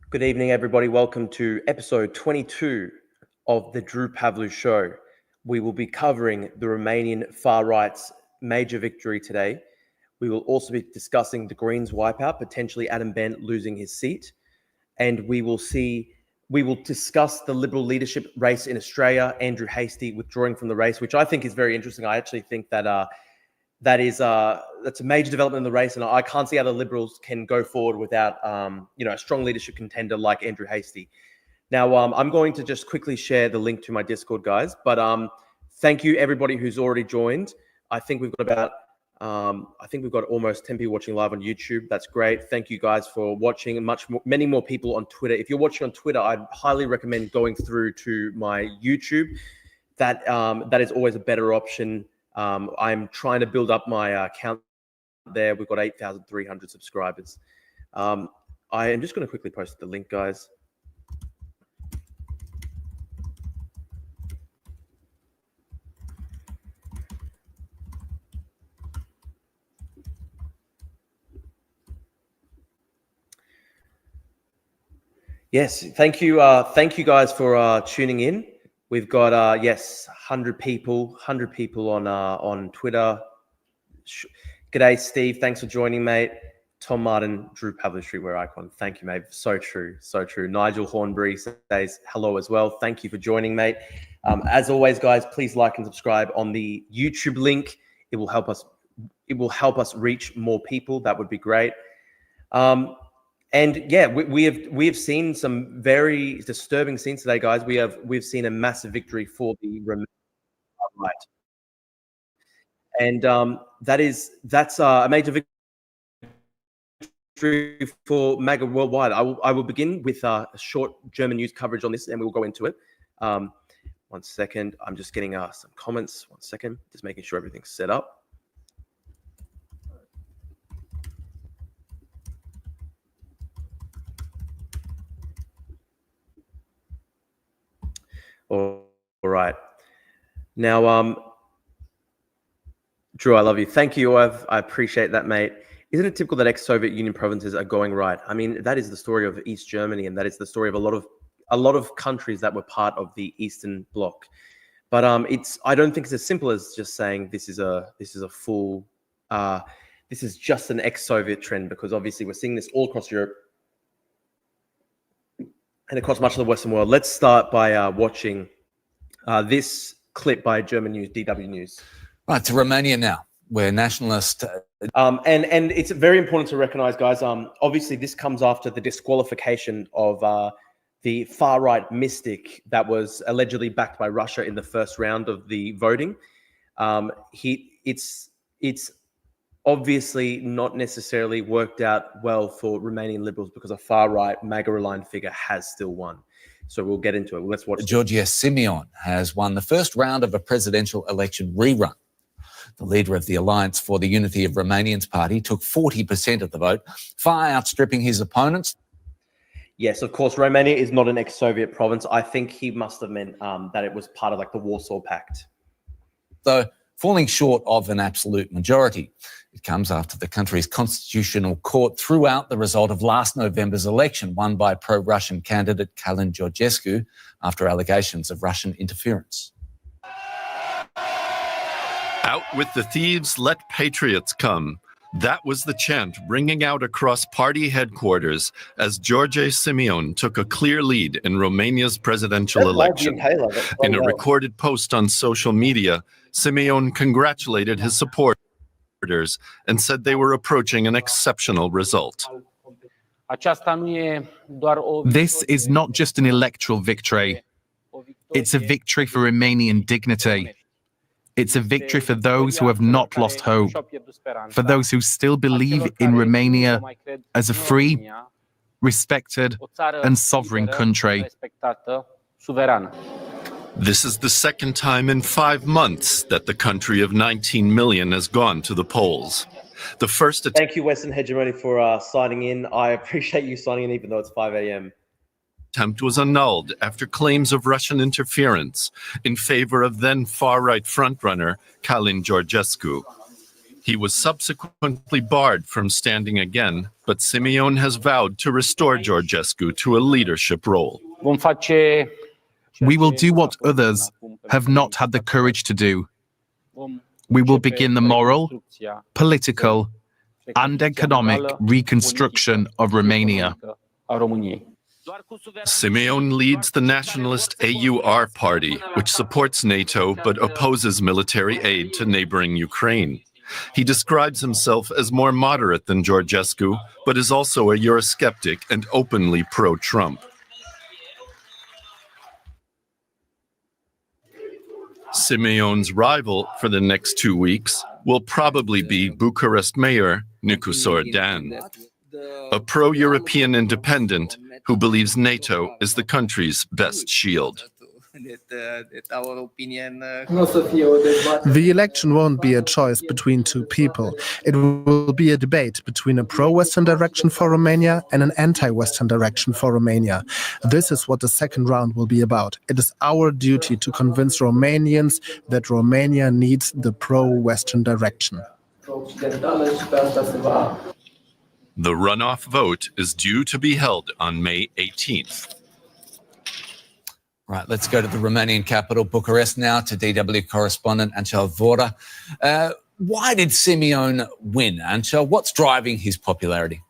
Good evening, everybody. Welcome to episode 22 of the Drew Pavlu Show. We will be covering the Romanian far right's major victory today. We will also be discussing the Greens wipeout, potentially Adam Bent losing his seat. And we will discuss the Liberal leadership race in Australia, Andrew Hastie withdrawing from the race, which I think is very interesting. I actually think that that's a major development in the race, and I can't see how the Liberals can go forward without a strong leadership contender like Andrew Hastie. Now, I'm going to just quickly share the link to my Discord, guys. But thank you everybody who's already joined. I think we've got almost 10 people watching live on YouTube. That's great. Thank you guys for watching, and many more people on Twitter. If you're watching on Twitter, I'd highly recommend going through to my YouTube. That is always a better option. I'm trying to build up my account there. We've got 8,300 subscribers. I am just going to quickly post the link, guys. Yes, thank you guys for tuning in. We've got 100 people on Twitter. G'day, Steve. Thanks for joining, mate. Tom Martin, Drew Pavlu Streetwear Icon. Thank you, mate. So true. Nigel Hornbury says hello as well. Thank you for joining, mate. As always, guys, please like and subscribe on the YouTube link. It will help us reach more people. That would be great. And yeah, we have seen some very disturbing scenes today, guys. We've seen a massive victory for the Romanian right, and that's a major victory for MAGA worldwide. I will begin with a short German news coverage on this, and we will go into it. 1 second, I'm just getting some comments. 1 second, just making sure everything's set up. All right. Now, Drew, I love you. Thank you, Oev. I appreciate that, mate. Isn't it typical that ex-Soviet Union provinces are going right? I mean, that is the story of East Germany, and that is the story of a lot of countries that were part of the Eastern Bloc. But I don't think it's as simple as just saying this is just an ex-Soviet trend, because obviously we're seeing this all across Europe and across much of the Western world. Let's start by watching this clip by German news, DW News. Right, to Romania now, where nationalist... And it's very important to recognize, guys, obviously this comes after the disqualification of the far-right mystic that was allegedly backed by Russia in the first round of the voting. It's obviously not necessarily worked out well for Romanian Liberals, because a far-right MAGA-aligned figure has still won. So we'll get into it. Let's watch. Georgia Simeon has won the first round of a presidential election rerun. The leader of the Alliance for the Unity of Romanians party took 40% of the vote, far outstripping his opponents. Yes, of course, Romania is not an ex-Soviet province. I think he must have meant that it was part of like the Warsaw Pact. Though falling short of an absolute majority. It comes after the country's constitutional court threw out the result of last November's election, won by pro-Russian candidate Călin Georgescu after allegations of Russian interference. Out with the thieves, let patriots come. That was the chant ringing out across party headquarters as George Simeon took a clear lead in Romania's presidential election. In a recorded post on social media, Simeon congratulated his supporters and said they were approaching an exceptional result. This is not just an electoral victory. It's a victory for Romanian dignity. It's a victory for those who have not lost hope, for those who still believe in Romania as a free, respected, and sovereign country. This is the second time in 5 months that the country of 19 million has gone to the polls. The first. Thank you, Western Hegemony, for signing in. I appreciate you signing in, even though it's 5 a.m. Attempt was annulled after claims of Russian interference in favor of then far-right frontrunner Călin Georgescu. He was subsequently barred from standing again, but Simeon has vowed to restore Georgescu to a leadership role. We will do what others have not had the courage to do. We will begin the moral, political, and economic reconstruction of Romania. Simeon leads the nationalist AUR party, which supports NATO but opposes military aid to neighboring Ukraine. He describes himself as more moderate than Georgescu, but is also a Eurosceptic and openly pro-Trump. Simeon's rival for the next 2 weeks will probably be Bucharest Mayor Nicusor Dan, a pro-European independent who believes NATO is the country's best shield. The election won't be a choice between two people. It will be a debate between a pro-Western direction for Romania and an anti-Western direction for Romania. This is what the second round will be about. It is our duty to convince Romanians that Romania needs the pro-Western direction. The runoff vote is due to be held on May 18th. Right, let's go to the Romanian capital, Bucharest, now, to DW correspondent Anchel Vora. Why did Simeon win, Anchel? What's driving his popularity?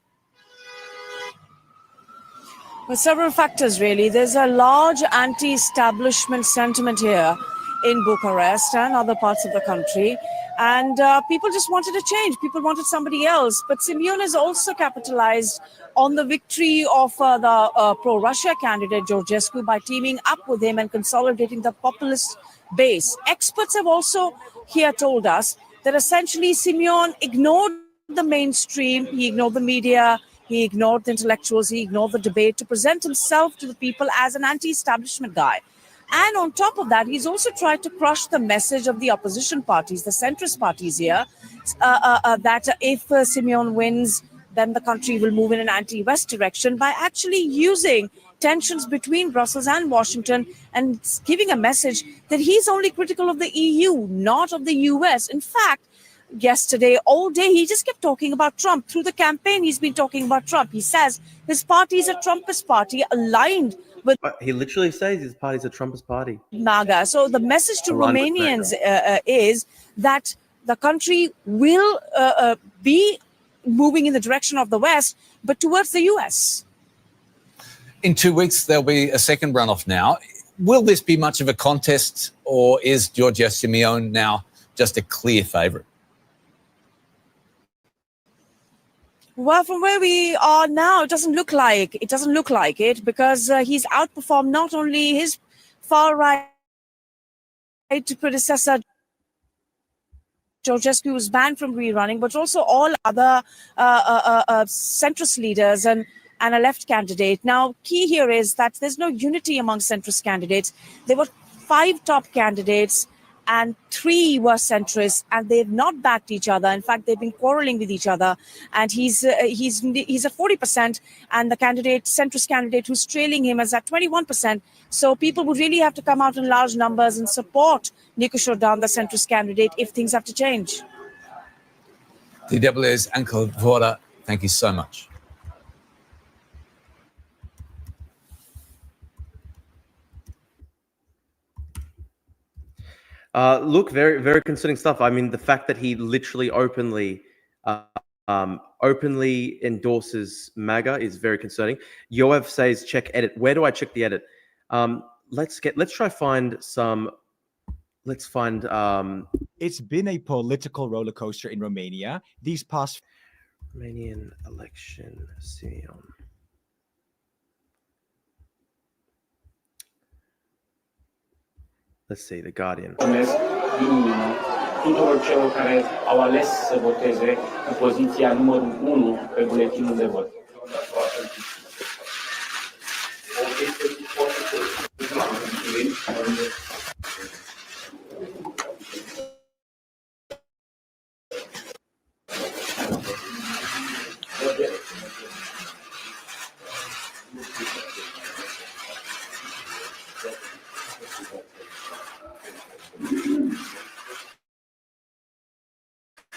Well, several factors, really. There's a large anti-establishment sentiment here in Bucharest and other parts of the country. And people just wanted a change. People wanted somebody else. But Simeon has also capitalized on the victory of the pro-Russia candidate, Georgescu, by teaming up with him and consolidating the populist base. Experts have also here told us that essentially Simeon ignored the mainstream, he ignored the media, he ignored the intellectuals, he ignored the debate to present himself to the people as an anti-establishment guy. And on top of that, he's also tried to crush the message of the opposition parties, the centrist parties here, that if Simeon wins, then the country will move in an anti-West direction by actually using tensions between Brussels and Washington and giving a message that he's only critical of the EU, not of the US. In fact, yesterday, all day, he just kept talking about Trump. Through the campaign, he's been talking about Trump. He says his party is a Trumpist party aligned with... He literally says his party's a Trumpist party. MAGA. So the message to Romanians is that the country will be moving in the direction of the West, but towards the US. In 2 weeks, there'll be a second runoff now. Will this be much of a contest, or is Georgia Simeon now just a clear favourite? Well, from where we are now, it doesn't look like it because he's outperformed not only his far-right predecessor, Georgescu, was banned from rerunning, but also all other centrist leaders and a left candidate. Now, key here is that there's no unity among centrist candidates. There were 5 top candidates and 3 were centrists, and they've not backed each other. In fact, they've been quarreling with each other. And he's at 40%, and the centrist candidate who's trailing him is at 21%. So people would really have to come out in large numbers and support Nicusor Dan, the centrist candidate, if things have to change. DW's Anchel Vora, thank you so much. Look, very, very concerning stuff. I mean, the fact that he literally openly endorses MAGA is very concerning. Yoav says, check edit. Where do I check the edit? Let's try find some. Let's find. It's been a political roller coaster in Romania these past. Romanian election, Simeon. Let's see, The Guardian. Tuturor celor care au ales să voteze în poziția numărul 1 pe buletinul de vot.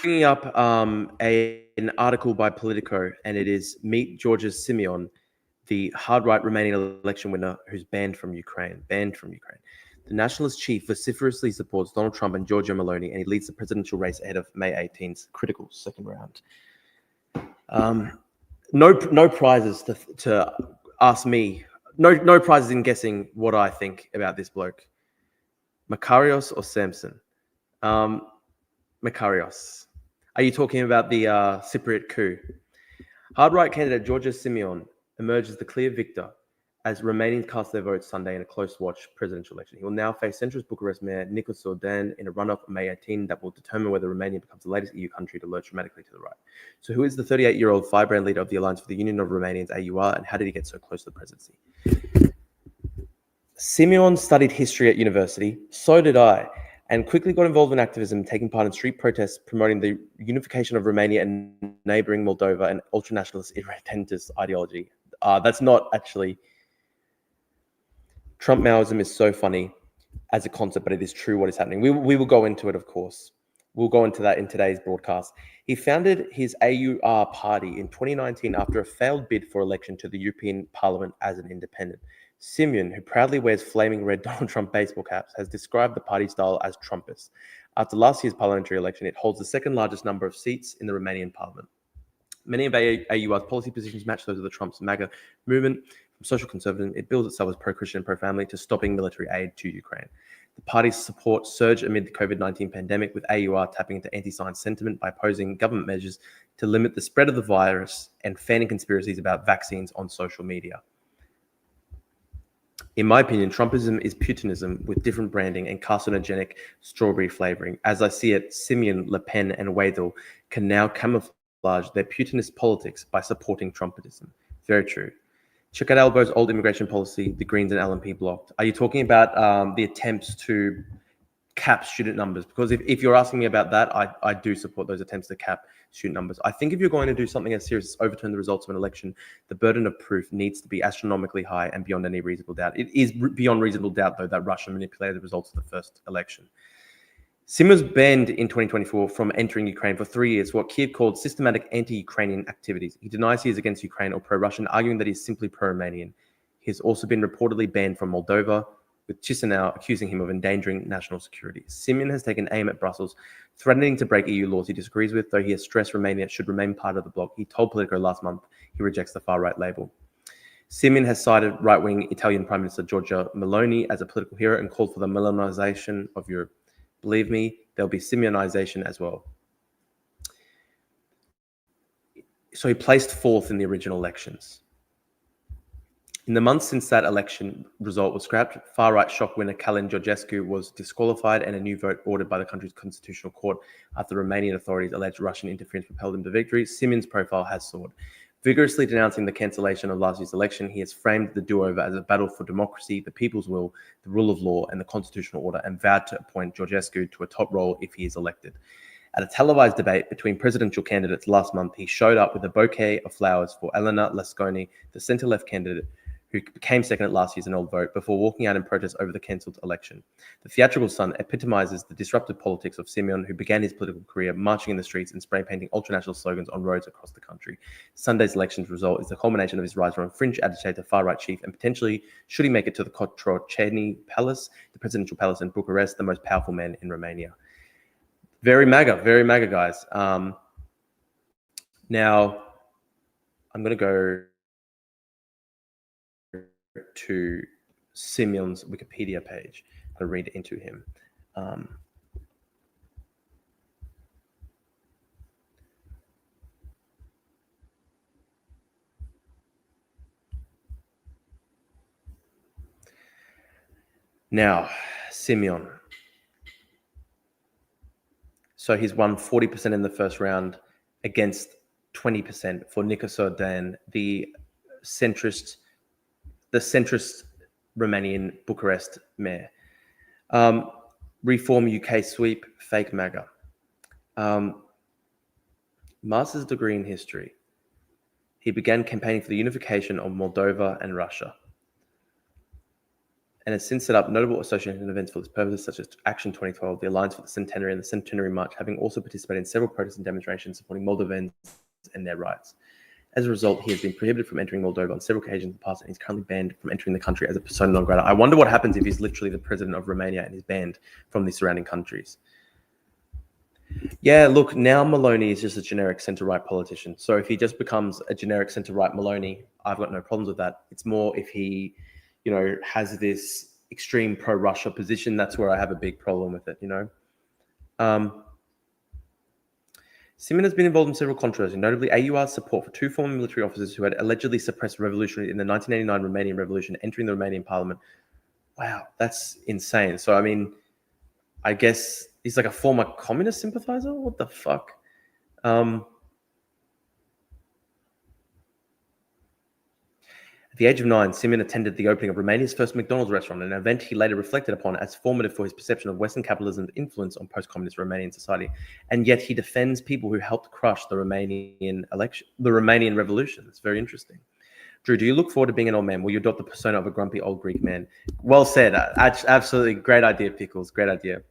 bringing up an article by Politico, and it is Meet Georgia Simeon, the hard-right Romanian election winner who's banned from Ukraine. The nationalist chief vociferously supports Donald Trump and Giorgia Meloni, and he leads the presidential race ahead of May 18th's critical second round. No prizes to ask me. No prizes in guessing what I think about this bloke. Makarios or Samson? Makarios. Are you talking about the Cypriot coup? Hard-right candidate Georgia Simeon emerged as the clear victor as Romanians cast their votes Sunday in a close-watch presidential election. He will now face centrist Bucharest Mayor Nicolae Ordan in a runoff on May 18 that will determine whether Romania becomes the latest EU country to lurch dramatically to the right. So who is the 38-year-old firebrand leader of the Alliance for the Union of Romanians, AUR, and how did he get so close to the presidency? Simeon studied history at university, so did I, and quickly got involved in activism, taking part in street protests promoting the unification of Romania and neighboring Moldova and ultranationalist irredentist ideology. That's not actually... Trump Maoism is so funny as a concept, but it is true what is happening. We will go into it, of course. We'll go into that in today's broadcast. He founded his AUR party in 2019 after a failed bid for election to the European Parliament as an independent. Simeon, who proudly wears flaming red Donald Trump baseball caps, has described the party style as Trumpist. After last year's parliamentary election, it holds the second largest number of seats in the Romanian parliament. Many of AUR's policy positions match those of the Trump's MAGA movement. From social conservatism, it bills itself as pro-Christian and pro-family, to stopping military aid to Ukraine. The party's support surged amid the COVID-19 pandemic, with AUR tapping into anti-science sentiment by opposing government measures to limit the spread of the virus and fanning conspiracies about vaccines on social media. In my opinion, Trumpism is Putinism with different branding and carcinogenic strawberry flavoring. As I see it, Simeon, Le Pen, and Weidel can now camouflage their Putinist politics by supporting Trumpism. Very true. Check out Albo's old immigration policy, the Greens and LNP blocked. Are you talking about the attempts to cap student numbers? Because if you're asking me about that, I do support those attempts to cap student numbers. I think if you're going to do something as serious as overturn the results of an election, the burden of proof needs to be astronomically high and beyond any reasonable doubt. It is beyond reasonable doubt, though, that Russia manipulated the results of the first election. Sim was banned in 2024 from entering Ukraine for 3 years for what Kiev called systematic anti-Ukrainian activities. He denies he is against Ukraine or pro-Russian, arguing that he is simply pro-Romanian. He has also been reportedly banned from Moldova, with Chisinau accusing him of endangering national security. Simeon has taken aim at Brussels, threatening to break EU laws he disagrees with, though he has stressed Romania should remain part of the bloc. He told Politico last month he rejects the far-right label. Simeon has cited right-wing Italian Prime Minister Giorgia Meloni as a political hero and called for the Melonization of Europe. Believe me, there'll be Simeonization as well. So he placed fourth in the original elections. In the months since that election result was scrapped, far-right shock winner Calin Georgescu was disqualified and a new vote ordered by the country's constitutional court after Romanian authorities alleged Russian interference propelled him to victory. Simeon's profile has soared. Vigorously denouncing the cancellation of last year's election, he has framed the do-over as a battle for democracy, the people's will, the rule of law, and the constitutional order, and vowed to appoint Georgescu to a top role if he is elected. At a televised debate between presidential candidates last month, he showed up with a bouquet of flowers for Elena Lasconi, the centre-left candidate who became second at last year's annulled vote, before walking out in protest over the cancelled election. The theatrical stunt epitomizes the disruptive politics of Simeon, who began his political career marching in the streets and spray painting ultranational slogans on roads across the country. Sunday's elections result is the culmination of his rise from a fringe agitator far-right chief, and potentially, should he make it to the Cotroceni Palace, the presidential palace in Bucharest, the most powerful man in Romania. Very MAGA, guys. Now, I'm going to go to Simeon's Wikipedia page. I'm going to read into him. Now, Simeon. So he's won 40% in the first round against 20% for Nicolae Ordan, the centrist Romanian Bucharest mayor. Reform UK sweep, fake MAGA. Master's degree in history. He began campaigning for the unification of Moldova and Russia. and has since set up notable association events for this purpose, such as Action 2012, the Alliance for the Centenary, and the Centenary March, having also participated in several protests and demonstrations supporting Moldovans and their rights. As a result, he has been prohibited from entering Moldova on several occasions in the past, and he's currently banned from entering the country as a persona non grata. I wonder what happens if he's literally the president of Romania and is banned from the surrounding countries. Yeah, look, now Maloney is just a generic centre-right politician. So if he just becomes a generic centre-right Maloney, I've got no problems with that. It's more if he, has this extreme pro-Russia position, that's where I have a big problem with it, Simon has been involved in several controversies, notably AUR's support for two former military officers who had allegedly suppressed revolutionaries in the 1989 Romanian Revolution, entering the Romanian parliament. Wow, that's insane. So, I mean, I guess he's like a former communist sympathizer? What the fuck? At the age of 9, Simon attended the opening of Romania's first McDonald's restaurant, an event he later reflected upon as formative for his perception of Western capitalism's influence on post-communist Romanian society. And yet he defends people who helped crush the Romanian Revolution. It's very interesting. Drew, do you look forward to being an old man? Will you adopt the persona of a grumpy old Greek man? Well said. Absolutely. Great idea, Pickles. Great idea.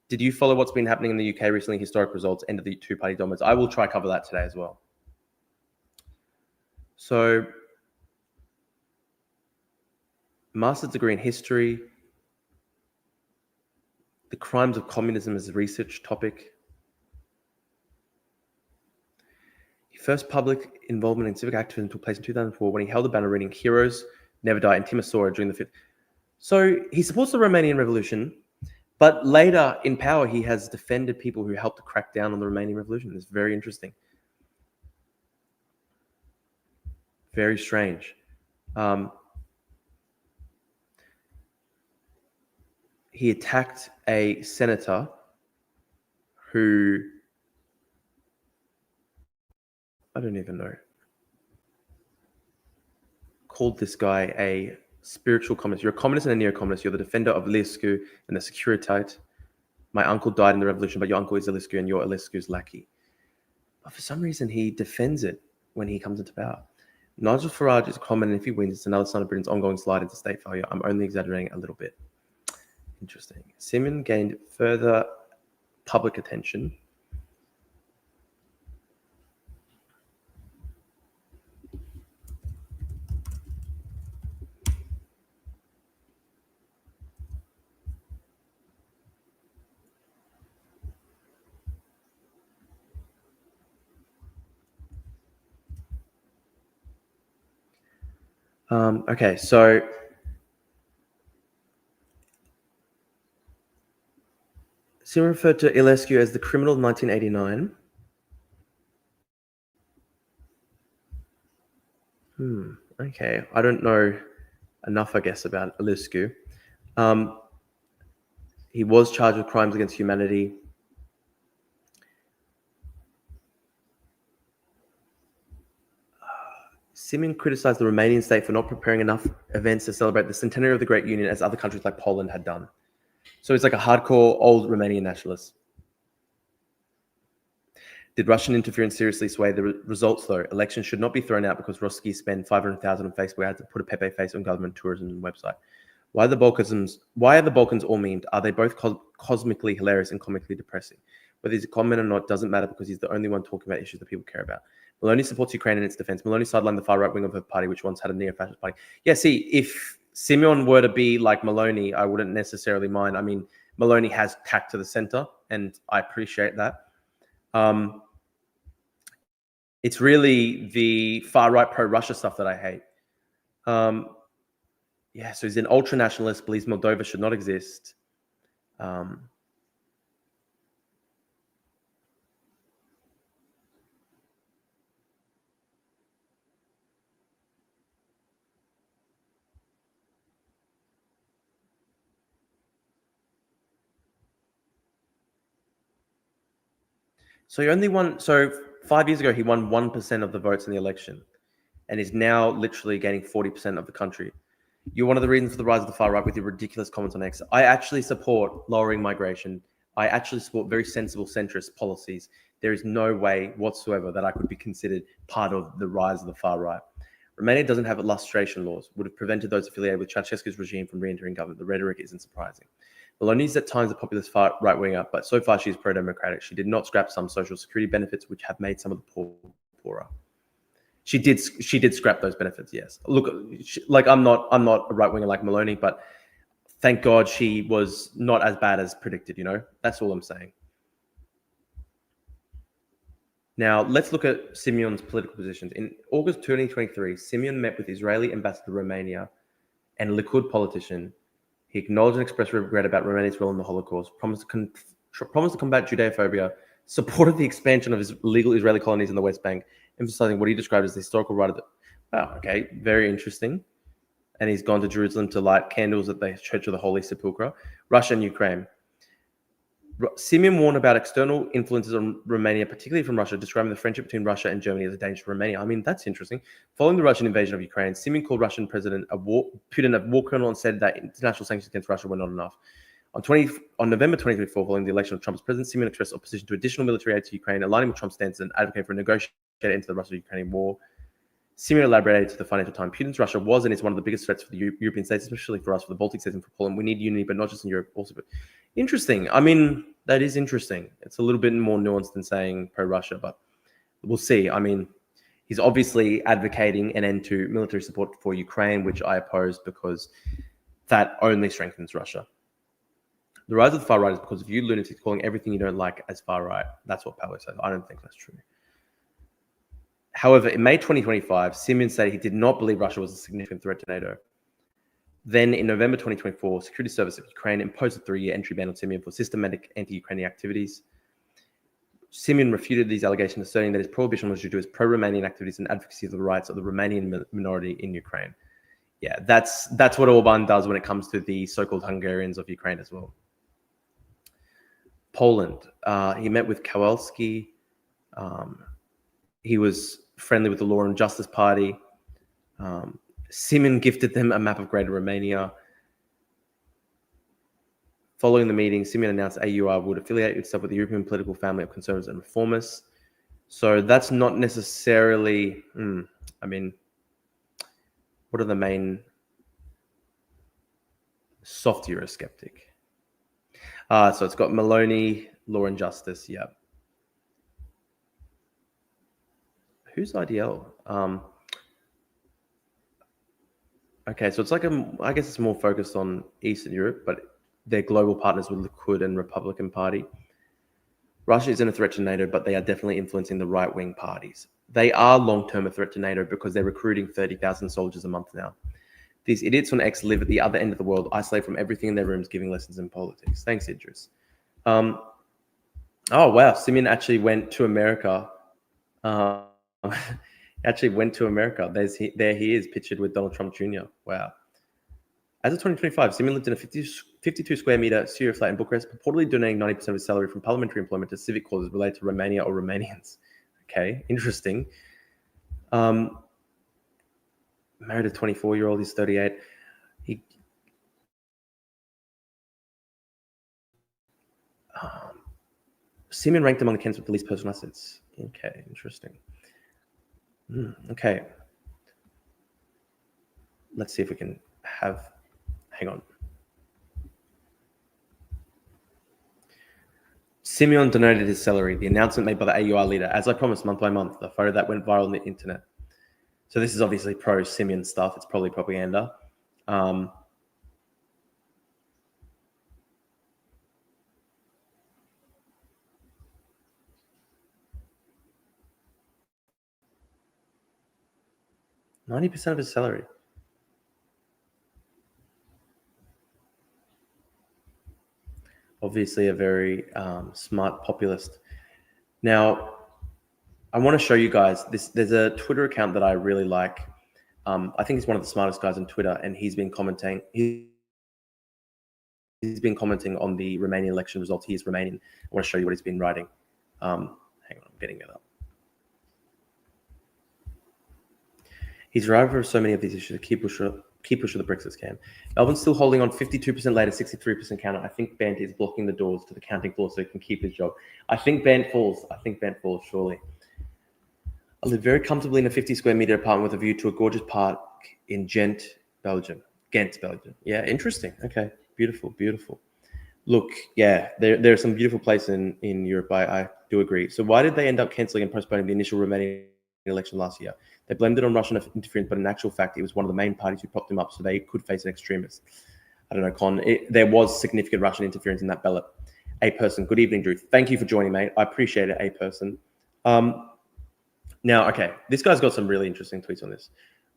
Did you follow what's been happening in the UK recently? Historic results, end of the two-party dominance. I will try cover that today as well. So, master's degree in history, the crimes of communism as a research topic. His first public involvement in civic activism took place in 2004 when he held a banner reading "Heroes Never Die" in Timisoara during the 5th. So he supports the Romanian Revolution, but later in power, he has defended people who helped to crack down on the Romanian Revolution. It's very interesting. Very strange. He attacked a senator who, I don't even know, called this guy a spiritual communist. You're a communist and a neo-communist. You're the defender of Iliescu and the Securitate. My uncle died in the revolution, but your uncle is Iliescu and you're Iliescu's lackey. But for some reason, he defends it when he comes into power. Nigel Farage is common, and if he wins, it's another sign of Britain's ongoing slide into state failure. I'm only exaggerating a little bit. Interesting. Simon gained further public attention. Okay, so Simon referred to Iliescu as the criminal of 1989. Okay, I don't know enough, I guess, about Iliescu. He was charged with crimes against humanity. Simon criticized the Romanian state for not preparing enough events to celebrate the centenary of the Great Union as other countries like Poland had done. So he's like a hardcore old Romanian nationalist. Did Russian interference seriously sway the results, though? Elections should not be thrown out because Roski spent $500,000 on Facebook ads to put a Pepe face on government tourism website. Why are the Balkans all memed? Are they both cosmically hilarious and comically depressing? Whether he's a comment or not doesn't matter because he's the only one talking about issues that people care about. Maloney supports Ukraine in its defense. Maloney sidelined the far right wing of her party, which once had a neo-fascist party. Yeah, see, if Simeon were to be like Maloney, I wouldn't necessarily mind. I mean, Maloney has tacked to the center, and I appreciate that. It's really the far-right pro-Russia stuff that I hate. Yeah, so he's an ultra-nationalist, believes Moldova should not exist. So he only won. So 5 years ago, he won 1% of the votes in the election, and is now literally gaining 40% of the country. You're one of the reasons for the rise of the far right with your ridiculous comments on X. I actually support lowering migration. I actually support very sensible centrist policies. There is no way whatsoever that I could be considered part of the rise of the far right. Romania doesn't have lustration laws, would have prevented those affiliated with Ceausescu's regime from re-entering government. The rhetoric isn't surprising. Meloni is at times a populist far right-winger, but so far she's pro-democratic. She did not scrap some social security benefits, which have made some of the poor poorer. She did scrap those benefits, yes. Look, I'm not a right-winger like Meloni, but thank God she was not as bad as predicted, That's all I'm saying. Now, let's look at Simeon's political positions. In August 2023, Simeon met with Israeli ambassador to Romania and Likud politician. He acknowledged and expressed regret about Romania's role in the Holocaust, promised to combat Judeophobia, supported the expansion of his illegal Israeli colonies in the West Bank, emphasizing what he described as the historical right of the... Wow, okay, very interesting. And he's gone to Jerusalem to light candles at the Church of the Holy Sepulchre. Russia and Ukraine. Simeon warned about external influences on Romania, particularly from Russia, describing the friendship between Russia and Germany as a danger to Romania. I mean, that's interesting. Following the Russian invasion of Ukraine, Simeon called Russian President Putin a war criminal and said that international sanctions against Russia were not enough. On November 2024, following the election of Trump's president, Simeon expressed opposition to additional military aid to Ukraine, aligning with Trump's stance and advocating for a negotiated end to the Russo-Ukrainian war. Simeon elaborated to the Financial Times, Putin's Russia was and is one of the biggest threats for the European states, especially for us, for the Baltic states and for Poland. We need unity, but not just in Europe, also. But interesting. I mean, that is interesting. It's a little bit more nuanced than saying pro-Russia, but we'll see. I mean, he's obviously advocating an end to military support for Ukraine, which I oppose because that only strengthens Russia. The rise of the far right is because of you lunatics calling everything you don't like as far right. That's what Pablo says. I don't think that's true. However, in May 2025, Simeon said he did not believe Russia was a significant threat to NATO. Then in November 2024, Security Service of Ukraine imposed a 3-year entry ban on Simeon for systematic anti-Ukrainian activities. Simeon refuted these allegations, asserting that his prohibition was due to his pro-Romanian activities and advocacy of the rights of the Romanian minority in Ukraine. Yeah, that's what Orban does when it comes to the so-called Hungarians of Ukraine as well. Poland, he met with Kowalski. He was friendly with the Law and Justice Party. Simeon gifted them a map of Greater Romania. Following the meeting, Simeon announced AUR would affiliate itself with the European political family of conservatives and reformists. So that's not necessarily, I mean, what are the main soft Eurosceptic? So it's got Meloni, Law and Justice, yeah. Who's IDL? Okay, so it's like I guess it's more focused on Eastern Europe, but they're global partners with Likud and Republican Party. Russia isn't a threat to NATO, but they are definitely influencing the right-wing parties. They are long-term a threat to NATO because they're recruiting 30,000 soldiers a month now. These idiots on X live at the other end of the world, isolated from everything in their rooms, giving lessons in politics. Thanks, Idris. Oh, wow. Simeon actually went to America. There he is, pictured with Donald Trump Jr. Wow. As of 2025, Simeon lived in a 52 square meter studio flat in Bucharest, purportedly donating 90% of his salary from parliamentary employment to civic causes related to Romania or Romanians. Okay, interesting. Married a 24-year-old, he's 38. Simeon ranked among the candidates with the least personal assets. Okay, interesting. Okay. Let's see if we can have, hang on. Simeon donated his salary, the announcement made by the AUR leader, as I promised, month by month, the photo that went viral on the internet. So this is obviously pro-Simeon stuff. It's probably propaganda. 90% of his salary. Obviously a very smart populist. Now, I want to show you guys this. There's a Twitter account that I really like. I think he's one of the smartest guys on Twitter, and he's been commenting. He's been commenting on the Romanian election results. He is Romanian. I want to show you what he's been writing. Hang on, I'm getting it up. He's driving for so many of these issues. Keep pushing the Brexit scam. Melbourne's still holding on 52% later, 63% counter. I think Bent is blocking the doors to the counting floor so he can keep his job. I think Bent falls. Surely. I live very comfortably in a 50 square meter apartment with a view to a gorgeous park in Ghent, Belgium. Yeah, interesting. Okay, beautiful, beautiful. Look, yeah, there are some beautiful places in Europe. I do agree. So why did they end up cancelling and postponing the initial Romanian election last year? They blamed it on Russian interference, but in actual fact, it was one of the main parties who propped them up so they could face an extremist. I don't know, Con. There was significant Russian interference in that ballot. A person. Good evening, Drew. Thank you for joining, mate. I appreciate it, A person. Now, okay, this guy's got some really interesting tweets on this.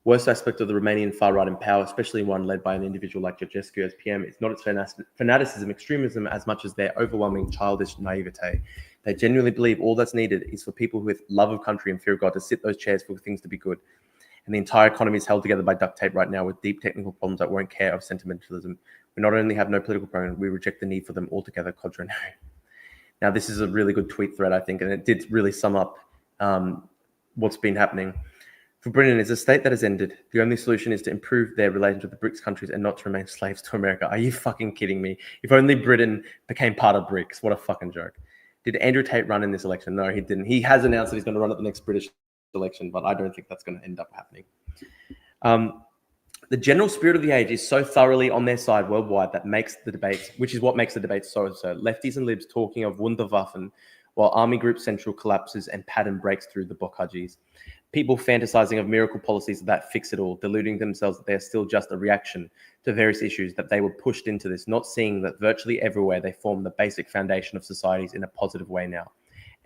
Worst aspect of the Romanian far right in power, especially one led by an individual like Georgescu as PM, is not its fanaticism, extremism, as much as their overwhelming childish naivete. They genuinely believe all that's needed is for people with love of country and fear of God to sit those chairs for things to be good. And the entire economy is held together by duct tape right now with deep technical problems that won't care of sentimentalism. We not only have no political program, we reject the need for them altogether. Quadrenary. Now, this is a really good tweet thread, I think, and it did really sum up what's been happening. For Britain, it's a state that has ended. The only solution is to improve their relations with the BRICS countries and not to remain slaves to America. Are you fucking kidding me? If only Britain became part of BRICS. What a fucking joke. Did Andrew Tate run in this election? No, he didn't. He has announced that he's going to run at the next British election, but I don't think that's going to end up happening. The general spirit of the age is so thoroughly on their side worldwide that makes the debates, which is what makes the debates so absurd. Lefties and libs talking of Wunderwaffen while Army Group Central collapses and Patton breaks through the Bokhajis. People fantasizing of miracle policies that fix it all, deluding themselves that they are still just a reaction to various issues, that they were pushed into this, not seeing that virtually everywhere they form the basic foundation of societies in a positive way now.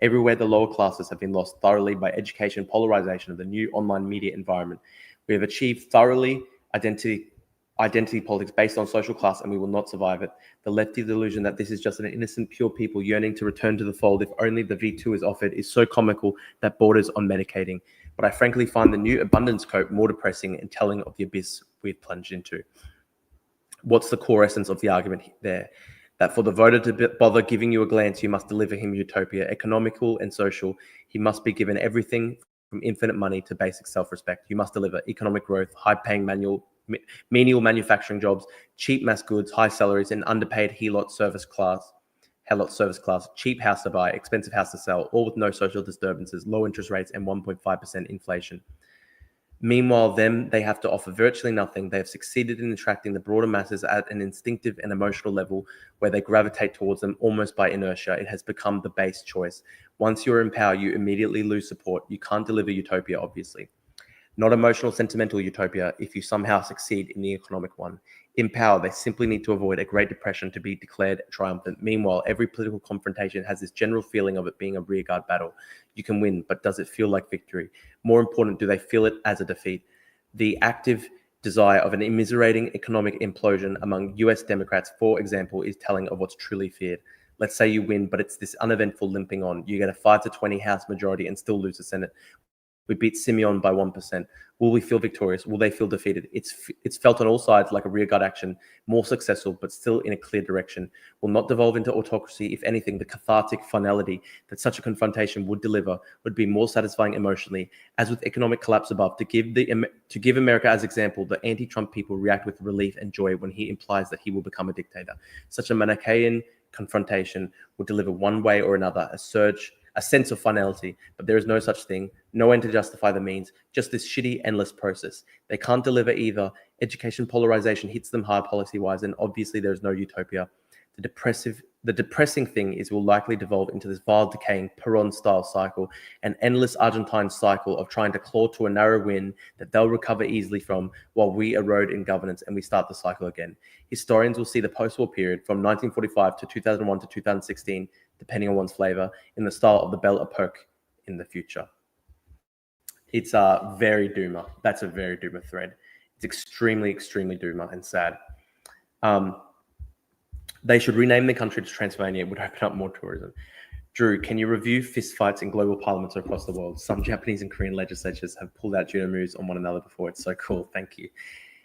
Everywhere the lower classes have been lost thoroughly by education polarization of the new online media environment. We have achieved thoroughly identity politics based on social class, and we will not survive it. The lefty delusion that this is just an innocent, pure people yearning to return to the fold if only the V2 is offered is so comical that borders on medicating. But I frankly find the new abundance cope more depressing and telling of the abyss we've plunged into. What's the core essence of the argument there? That for the voter to bother giving you a glance, you must deliver him utopia, economical and social. He must be given everything from infinite money to basic self-respect. You must deliver economic growth, high-paying menial manufacturing jobs, cheap mass goods, high salaries, and underpaid helot service class, cheap house to buy, expensive house to sell, all with no social disturbances, low interest rates, and 1.5% inflation. Meanwhile, they have to offer virtually nothing. They have succeeded in attracting the broader masses at an instinctive and emotional level where they gravitate towards them almost by inertia. It has become the base choice. Once you're in power, you immediately lose support. You can't deliver utopia, obviously. Not emotional, sentimental utopia if you somehow succeed in the economic one. In power, they simply need to avoid a Great Depression to be declared triumphant. Meanwhile, every political confrontation has this general feeling of it being a rearguard battle. You can win, but does it feel like victory? More important, do they feel it as a defeat? The active desire of an immiserating economic implosion among US Democrats, for example, is telling of what's truly feared. Let's say you win, but it's this uneventful limping on. You get a 5-20 House majority and still lose the Senate. We beat Simeon by 1%. Will we feel victorious? Will they feel defeated? It's felt on all sides like a rearguard action, more successful, but still in a clear direction. Will not devolve into autocracy. If anything, the cathartic finality that such a confrontation would deliver would be more satisfying emotionally. As with economic collapse above, to give America as example, the anti-Trump people react with relief and joy when he implies that he will become a dictator. Such a Manichaean confrontation will deliver one way or another, a sense of finality, but there is no such thing, no end to justify the means, just this shitty, endless process. They can't deliver either. Education polarization hits them hard policy-wise, and obviously there is no utopia. The depressing thing is will likely devolve into this vile, decaying Peron-style cycle, an endless Argentine cycle of trying to claw to a narrow win that they'll recover easily from while we erode in governance and we start the cycle again. Historians will see the post-war period from 1945 to 2001 to 2016, depending on one's flavor, in the style of the Belle Epoque in the future. It's very doomer. That's a very doomer thread. It's extremely, extremely doomer and sad. They should rename the country to Transylvania. It would open up more tourism. Drew, can you review fistfights in global parliaments across the world? Some Japanese and Korean legislatures have pulled out judo moves on one another before. It's so cool. Thank you.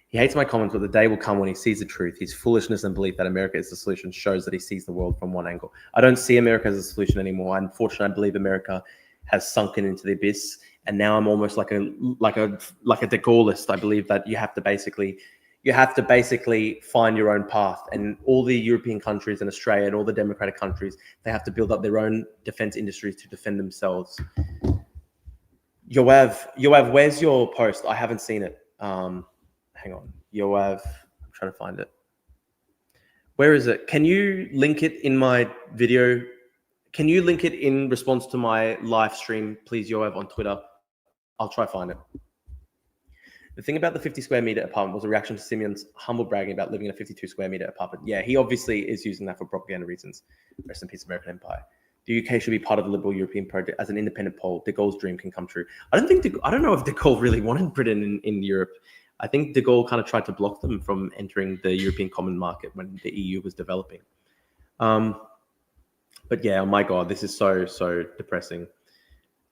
He hates my comments, but the day will come when he sees the truth. His foolishness and belief that America is the solution shows that he sees the world from one angle. I don't see America as a solution anymore. Unfortunately, I believe America has sunken into the abyss, and now I'm almost like a de Gaulleist. I believe that you have to basically find your own path, and all the European countries and Australia and all the democratic countries, they have to build up their own defense industries to defend themselves. Yoav, where's your post? I haven't seen it. Hang on. Yoav, I'm trying to find it. Where is it? Can you link it in my video? Can you link it in response to my live stream, please, Yoav, on Twitter? I'll try to find it. The thing about the 50 square meter apartment was a reaction to Simeon's humble bragging about living in a 52 square meter apartment. Yeah, he obviously is using that for propaganda reasons. Rest in peace, American Empire. The UK should be part of the liberal European project as an independent pole. De Gaulle's dream can come true. I don't know if De Gaulle really wanted Britain in Europe. I think De Gaulle kind of tried to block them from entering the European common market when the EU was developing. But yeah, oh my God, this is so depressing.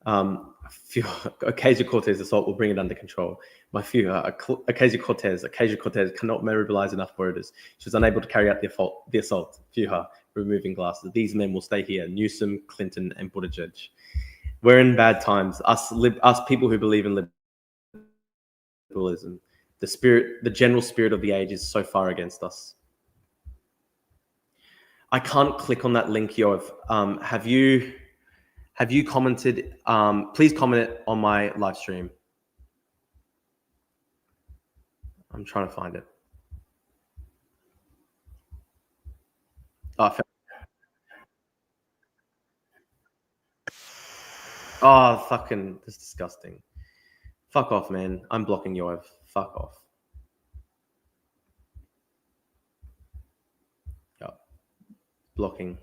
Ocasio-Cortez assault will bring it under control. My fear, Ocasio-Cortez cannot mobilize enough voters. She was unable to carry out the assault. Fuha, removing glasses. These men will stay here. Newsom, Clinton, and Buttigieg. We're in bad times. Us people who believe in liberalism. The general spirit of the age is so far against us. I can't click on that link, Yoav. Have you commented? Please comment it on my live stream. I'm trying to find it. Oh, fucking, that's disgusting. Fuck off, man. I'm blocking Yoav. Fuck off. Yep. Blocking.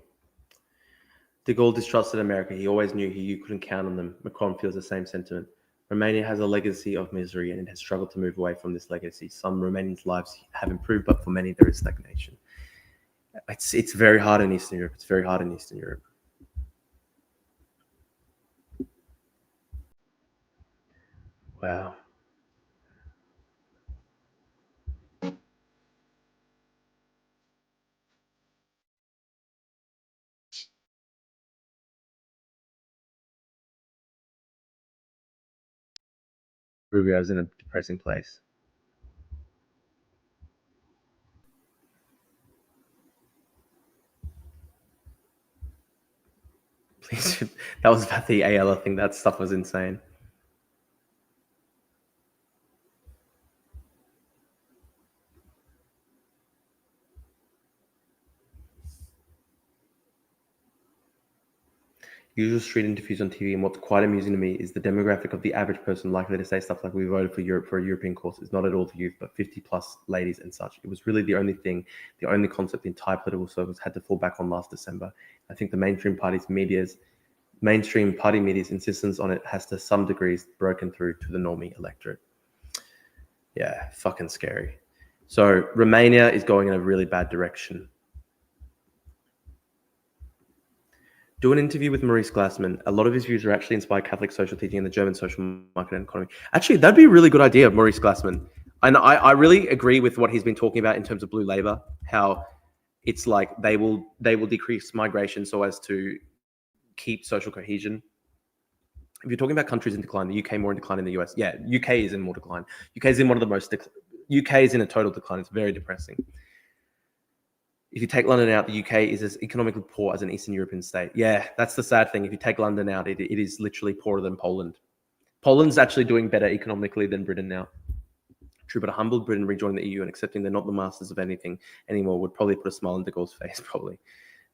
De Gaulle distrusted America. He always knew you couldn't count on them. Macron feels the same sentiment. Romania has a legacy of misery and it has struggled to move away from this legacy. Some Romanians' lives have improved, but for many there is stagnation. It's very hard in Eastern Europe. It's very hard in Eastern Europe. Wow. Rubio's in a depressing place. Please, that was about the AL thing. That stuff was insane. Usual street interviews on TV, and what's quite amusing to me is the demographic of the average person likely to say stuff like, we voted for Europe for a European course. It's not at all for youth, but 50 plus ladies and such. It was really the only concept the entire political circles had to fall back on last December. I think the mainstream party media's insistence on it has to some degrees broken through to the normie electorate. Yeah, fucking scary. So Romania is going in a really bad direction. Do an interview with Maurice Glassman. A lot of his views are actually inspired Catholic social teaching in the German social market and economy. Actually, that'd be a really good idea, Maurice Glassman. And I really agree with what he's been talking about in terms of blue labor, how it's like they will decrease migration so as to keep social cohesion. If you're talking about countries in decline, the UK more in decline than the US. Yeah, UK is in more decline. UK is in one of the most, UK is in a total decline. It's very depressing. If you take London out, the UK is as economically poor as an Eastern European state. Yeah, that's the sad thing. If you take London out, it is literally poorer than Poland. Poland's actually doing better economically than Britain now. True, but a humbled Britain rejoining the EU and accepting they're not the masters of anything anymore would probably put a smile on de Gaulle's face, probably.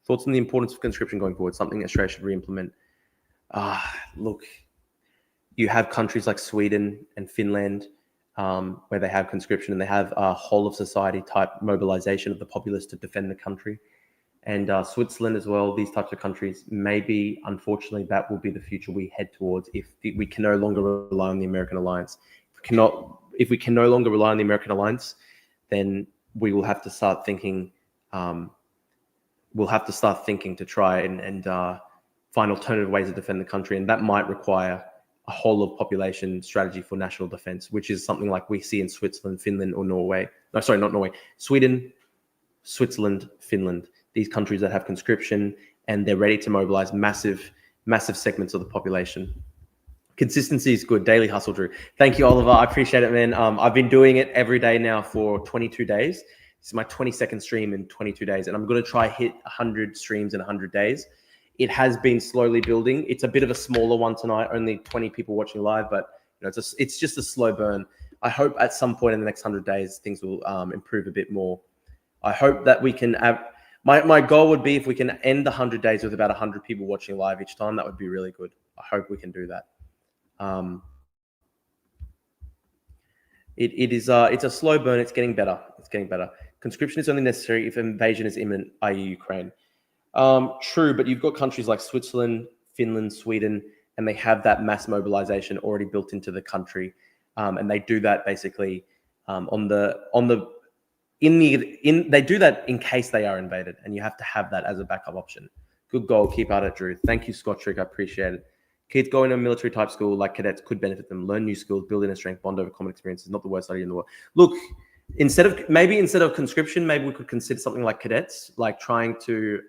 Thoughts on the importance of conscription going forward, something Australia should re-implement. Look, you have countries like Sweden and Finland, where they have conscription and they have a whole of society type mobilization of the populace to defend the country. And Switzerland as well, these types of countries, maybe, unfortunately, that will be the future we head towards if we can no longer rely on the American alliance. If we can no longer rely on the American alliance, then we will have to start thinking, to try and find alternative ways to defend the country. And that might require a whole of population strategy for national defense, which is something like we see in Switzerland, Finland, or Norway. No, sorry, not Norway. Sweden, Switzerland, Finland. These countries that have conscription and they're ready to mobilize massive segments of the population. Consistency is good. Daily hustle, Drew. Thank you, Oliver. I appreciate it, man. I've been doing it every day now for 22 days. This is my 22nd stream in 22 days, and I'm going to try hit 100 streams in 100 days. it has been slowly building. It's a bit of a smaller one tonight, only 20 people watching live, but it's just a slow burn. I hope at some point in the next 100 days, things will improve a bit more. I hope that we can have, my goal would be if we can end the 100 days with about 100 people watching live each time, that would be really good. I hope we can do that. It's a slow burn. It's getting better. Conscription is only necessary if invasion is imminent, i.e. Ukraine. True, but you've got countries like Switzerland, Finland, Sweden, and they have that mass mobilization already built into the country, and they do that basically they do that in case they are invaded, and you have to have that as a backup option. Good goal. Keep at it, Drew. Thank you, Scottrick. I appreciate it. Kids going to a military type school like cadets could benefit them. Learn new skills, build inner strength, bond over common experiences. Not the worst idea in the world. Look, instead of conscription, maybe we could consider something like cadets, like trying to,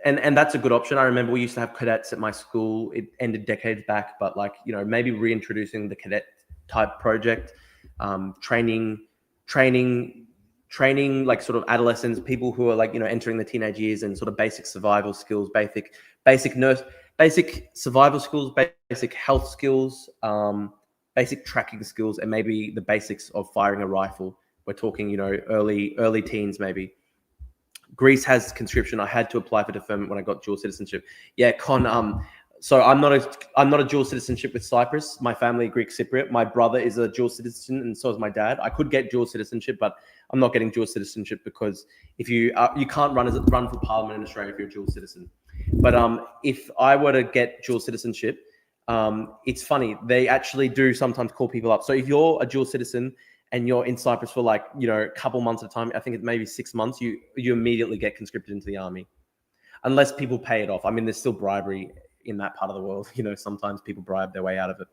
and that's a good option. I remember we used to have cadets at my school. It ended decades back, but maybe reintroducing the cadet type project, training like sort of adolescents, people who are entering the teenage years, and sort of basic survival skills, basic survival skills, basic health skills, basic tracking skills, and maybe the basics of firing a rifle. We're talking, early teens maybe. Greece has conscription. I had to apply for deferment when I got dual citizenship. Yeah, Con. So I'm not a dual citizenship with Cyprus. My family Greek Cypriot. My brother is a dual citizen, and so is my dad. I could get dual citizenship, but I'm not getting dual citizenship because if you can't run for parliament in Australia if you're a dual citizen. But if I were to get dual citizenship, it's funny. They actually do sometimes call people up. So if you're a dual citizen and you're in Cyprus for a couple months at a time, I think it's maybe 6 months, you immediately get conscripted into the army, unless people pay it off. I mean, there's still bribery in that part of the world. Sometimes people bribe their way out of it.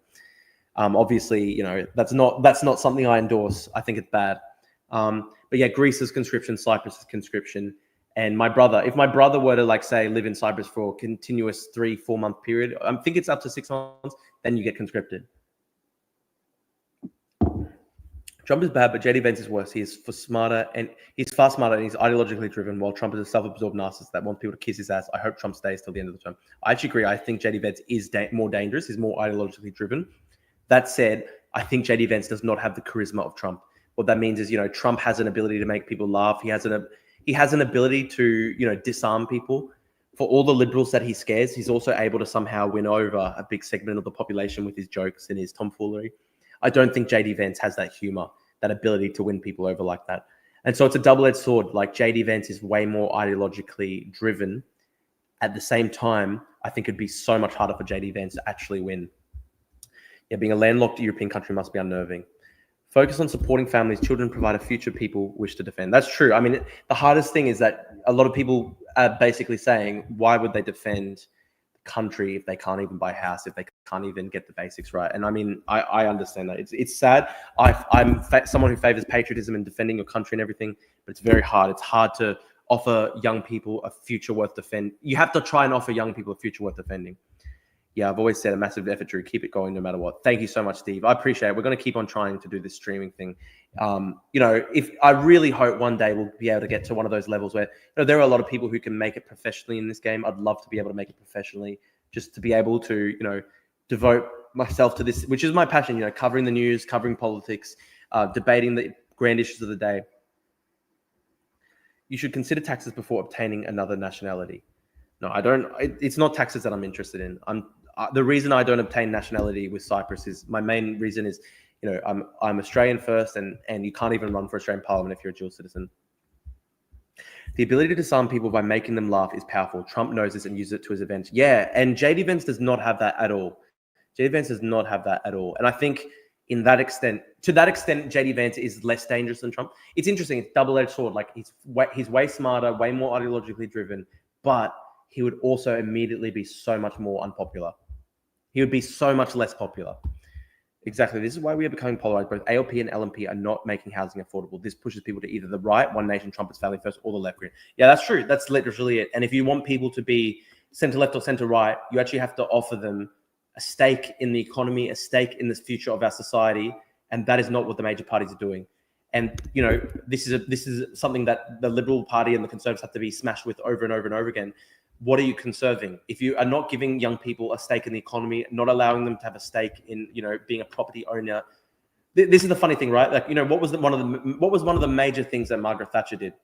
Obviously, that's not something I endorse. I think it's bad. But yeah, Greece is conscription, Cyprus is conscription. And if my brother were to say live in Cyprus for a continuous 3-4 month period, I think it's up to 6 months, then you get conscripted. Trump is bad, but JD Vance is worse. He's far smarter and he's ideologically driven, while Trump is a self-absorbed narcissist that wants people to kiss his ass. I hope Trump stays till the end of the term. I actually agree. I think JD Vance is more dangerous. He's more ideologically driven. That said, I think JD Vance does not have the charisma of Trump. What that means is, Trump has an ability to make people laugh. He has an ability to, disarm people. For all the liberals that he scares, he's also able to somehow win over a big segment of the population with his jokes and his tomfoolery. I don't think JD Vance has that humor, that ability to win people over like that. And so it's a double-edged sword. JD Vance is way more ideologically driven. At the same time, I think it'd be so much harder for JD Vance to actually win. Yeah, being a landlocked European country must be unnerving. Focus on supporting families. Children provide a future people wish to defend. That's true. I mean, the hardest thing is that a lot of people are basically saying, why would they defend country if they can't even buy a house, if they can't even get the basics right? And I mean, I understand that. It's sad. I'm someone who favors patriotism and defending your country and everything, but it's very hard. It's hard to offer young people a future worth defending. You have to try and offer young people a future worth defending. Yeah, I've always said a massive effort to keep it going no matter what. Thank you so much, Steve. I appreciate it. We're going to keep on trying to do this streaming thing. If I really hope one day we'll be able to get to one of those levels where there are a lot of people who can make it professionally in this game. I'd love to be able to make it professionally, just to be able to devote myself to this, which is my passion. Covering the news, covering politics, debating the grand issues of the day. You should consider taxes before obtaining another nationality. No, I don't. It's not taxes that I'm interested in. The reason I don't obtain nationality with Cyprus is my main reason is, I'm Australian first, and you can't even run for Australian Parliament if you're a dual citizen. The ability to disarm people by making them laugh is powerful. Trump knows this and uses it to his advantage. Yeah, and JD Vance does not have that at all. JD Vance does not have that at all. And I think to that extent, JD Vance is less dangerous than Trump. It's interesting. It's double-edged sword. He's way smarter, way more ideologically driven, but he would also immediately be so much more unpopular. He would be so much less popular. Exactly. This is why we are becoming polarized. Both ALP and LNP are not making housing affordable. This pushes people to either the right, one nation, Trump is family first, or the left grid. Yeah, that's true. That's literally it. And if you want people to be center left or center right, you actually have to offer them a stake in the economy, a stake in the future of our society. And that is not what the major parties are doing. And this is something that the Liberal Party and the Conservatives have to be smashed with over and over and over again. What are you conserving? If you are not giving young people a stake in the economy, not allowing them to have a stake in being a property owner, this is the funny thing, right? Like what was one of the major things that Margaret Thatcher did?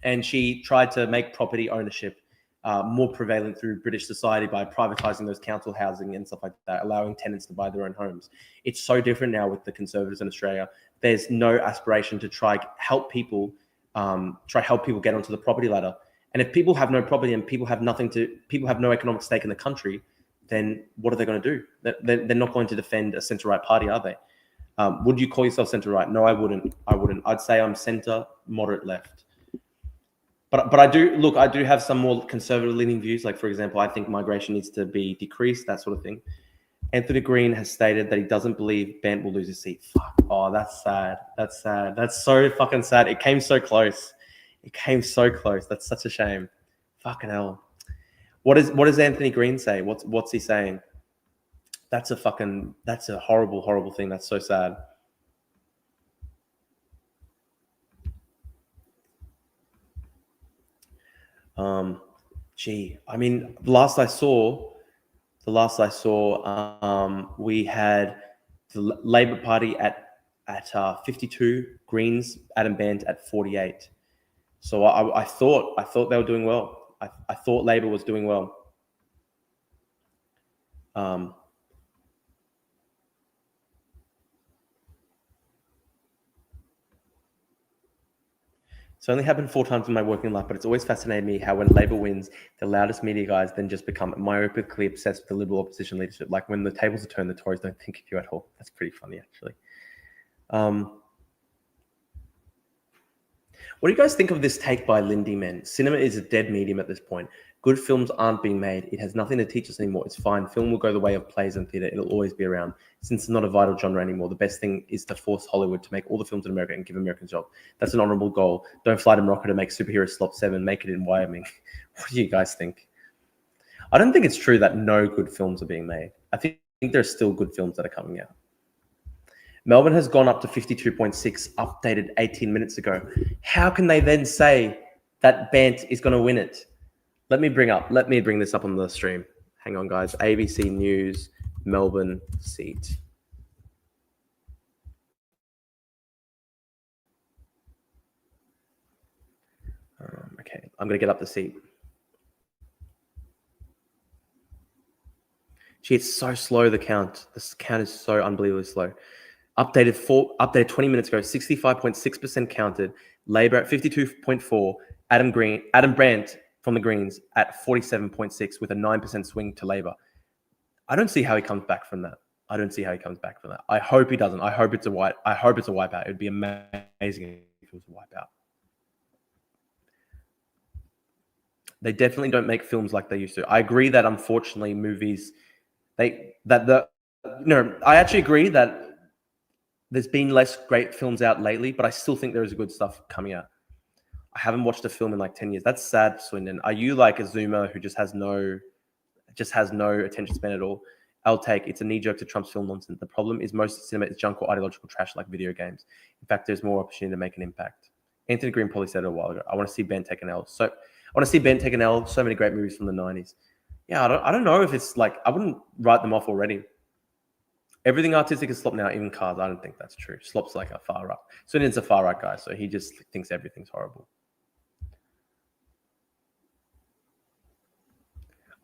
And she tried to make property ownership more prevalent through British society by privatizing those council housing and stuff like that, allowing tenants to buy their own homes. It's so different now with the Conservatives in Australia. There's no aspiration to try help people get onto the property ladder. And if people have no property and people have no economic stake in the country, then what are they going to do? They're not going to defend a centre-right party, are they? Would you call yourself centre-right? No, I wouldn't. I'd say I'm centre, moderate left. But I do have some more conservative-leaning views. Like, for example, I think migration needs to be decreased, that sort of thing. Anthony Green has stated that he doesn't believe Bent will lose his seat. Fuck. Oh, that's sad. That's sad. That's so fucking sad. It came so close. That's such a shame. Fucking hell. What does Anthony Green say? What's he saying? That's a horrible, horrible thing. That's so sad. I mean, the last I saw, we had the Labor Party at 52, Greens, Adam Bent at 48. So I thought they were doing well. I thought Labor was doing well. It's only happened 4 times in my working life, but it's always fascinated me how when Labor wins, the loudest media guys then just become myopically obsessed with the Liberal opposition leadership. Like when the tables are turned, the Tories don't think of you at all. That's pretty funny, actually. What do you guys think of this take by Lindy Men? Cinema is a dead medium at this point. Good films aren't being made. It has nothing to teach us anymore. It's fine. Film will go the way of plays and theatre. It'll always be around. Since it's not a vital genre anymore, the best thing is to force Hollywood to make all the films in America and give Americans jobs. That's an honorable goal. Don't fly to Morocco to make superhero slop 7. Make it in Wyoming. What do you guys think? I don't think it's true that no good films are being made. I think there's still good films that are coming out. Melbourne has gone up to 52.6, updated 18 minutes ago. How can they then say that Bent is going to win it? Let me bring this up on the stream. Hang on, guys. ABC News, Melbourne seat. Okay, I'm going to get up the seat. Gee, it's so slow, the count. This count is so unbelievably slow. Updated 20 minutes ago, 65.6% counted. Labor at 52.4. Adam Brandt from the Greens at 47.6 with a 9% swing to Labor. I don't see how he comes back from that. I hope he doesn't. I hope it's a wipeout. It would be amazing if it was a wipeout. They definitely don't make films like they used to. I agree that unfortunately movies, I actually agree that there's been less great films out lately, but I still think there is good stuff coming out. I haven't watched a film in like 10 years. That's sad, Swindon. Are you like a Zoomer who just has no attention span at all? I'll take it's a knee jerk to Trump's film nonsense. The problem is most cinema is junk or ideological trash like video games. In fact, there's more opportunity to make an impact. Anthony Green probably said it a while ago. I want to see Ben take an L. So many great movies from the 90s. Yeah, I don't know if it's like, I wouldn't write them off already. Everything artistic is slop now, even cars. I don't think that's true. Slop's like a far right. Swindon's a far right guy, so he just thinks everything's horrible.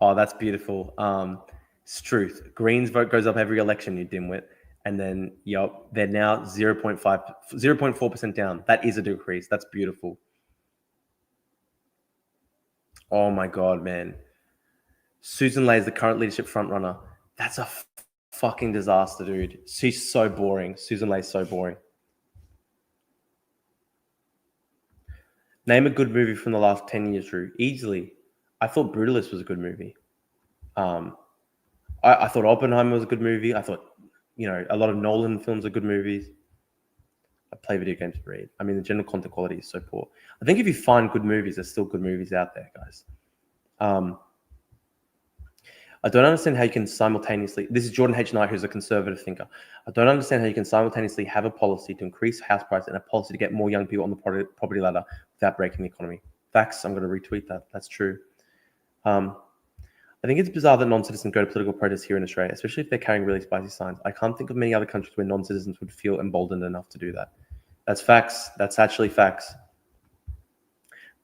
Oh, that's beautiful. It's truth. Green's vote goes up every election, you dimwit. And then, they're now 0.4% down. That is a decrease. That's beautiful. Oh my God, man. Susan Ley is the current leadership frontrunner. That's a fucking disaster, dude. She's so boring. Susan Ley's so boring. Name a good movie from the last 10 years, Drew. Easily. I thought Brutalist was a good movie. I thought Oppenheimer was a good movie. I thought, a lot of Nolan films are good movies. I play video games to read. I mean, the general content quality is so poor. I think if you find good movies, there's still good movies out there, guys. I don't understand how you can simultaneously, this is Jordan H. Knight, who's a conservative thinker. I don't understand how you can simultaneously have a policy to increase house price and a policy to get more young people on the property ladder without breaking the economy. Facts, I'm going to retweet that. That's true. I think it's bizarre that non-citizens go to political protests here in Australia, especially if they're carrying really spicy signs. I can't think of many other countries where non-citizens would feel emboldened enough to do that. That's facts. That's actually facts.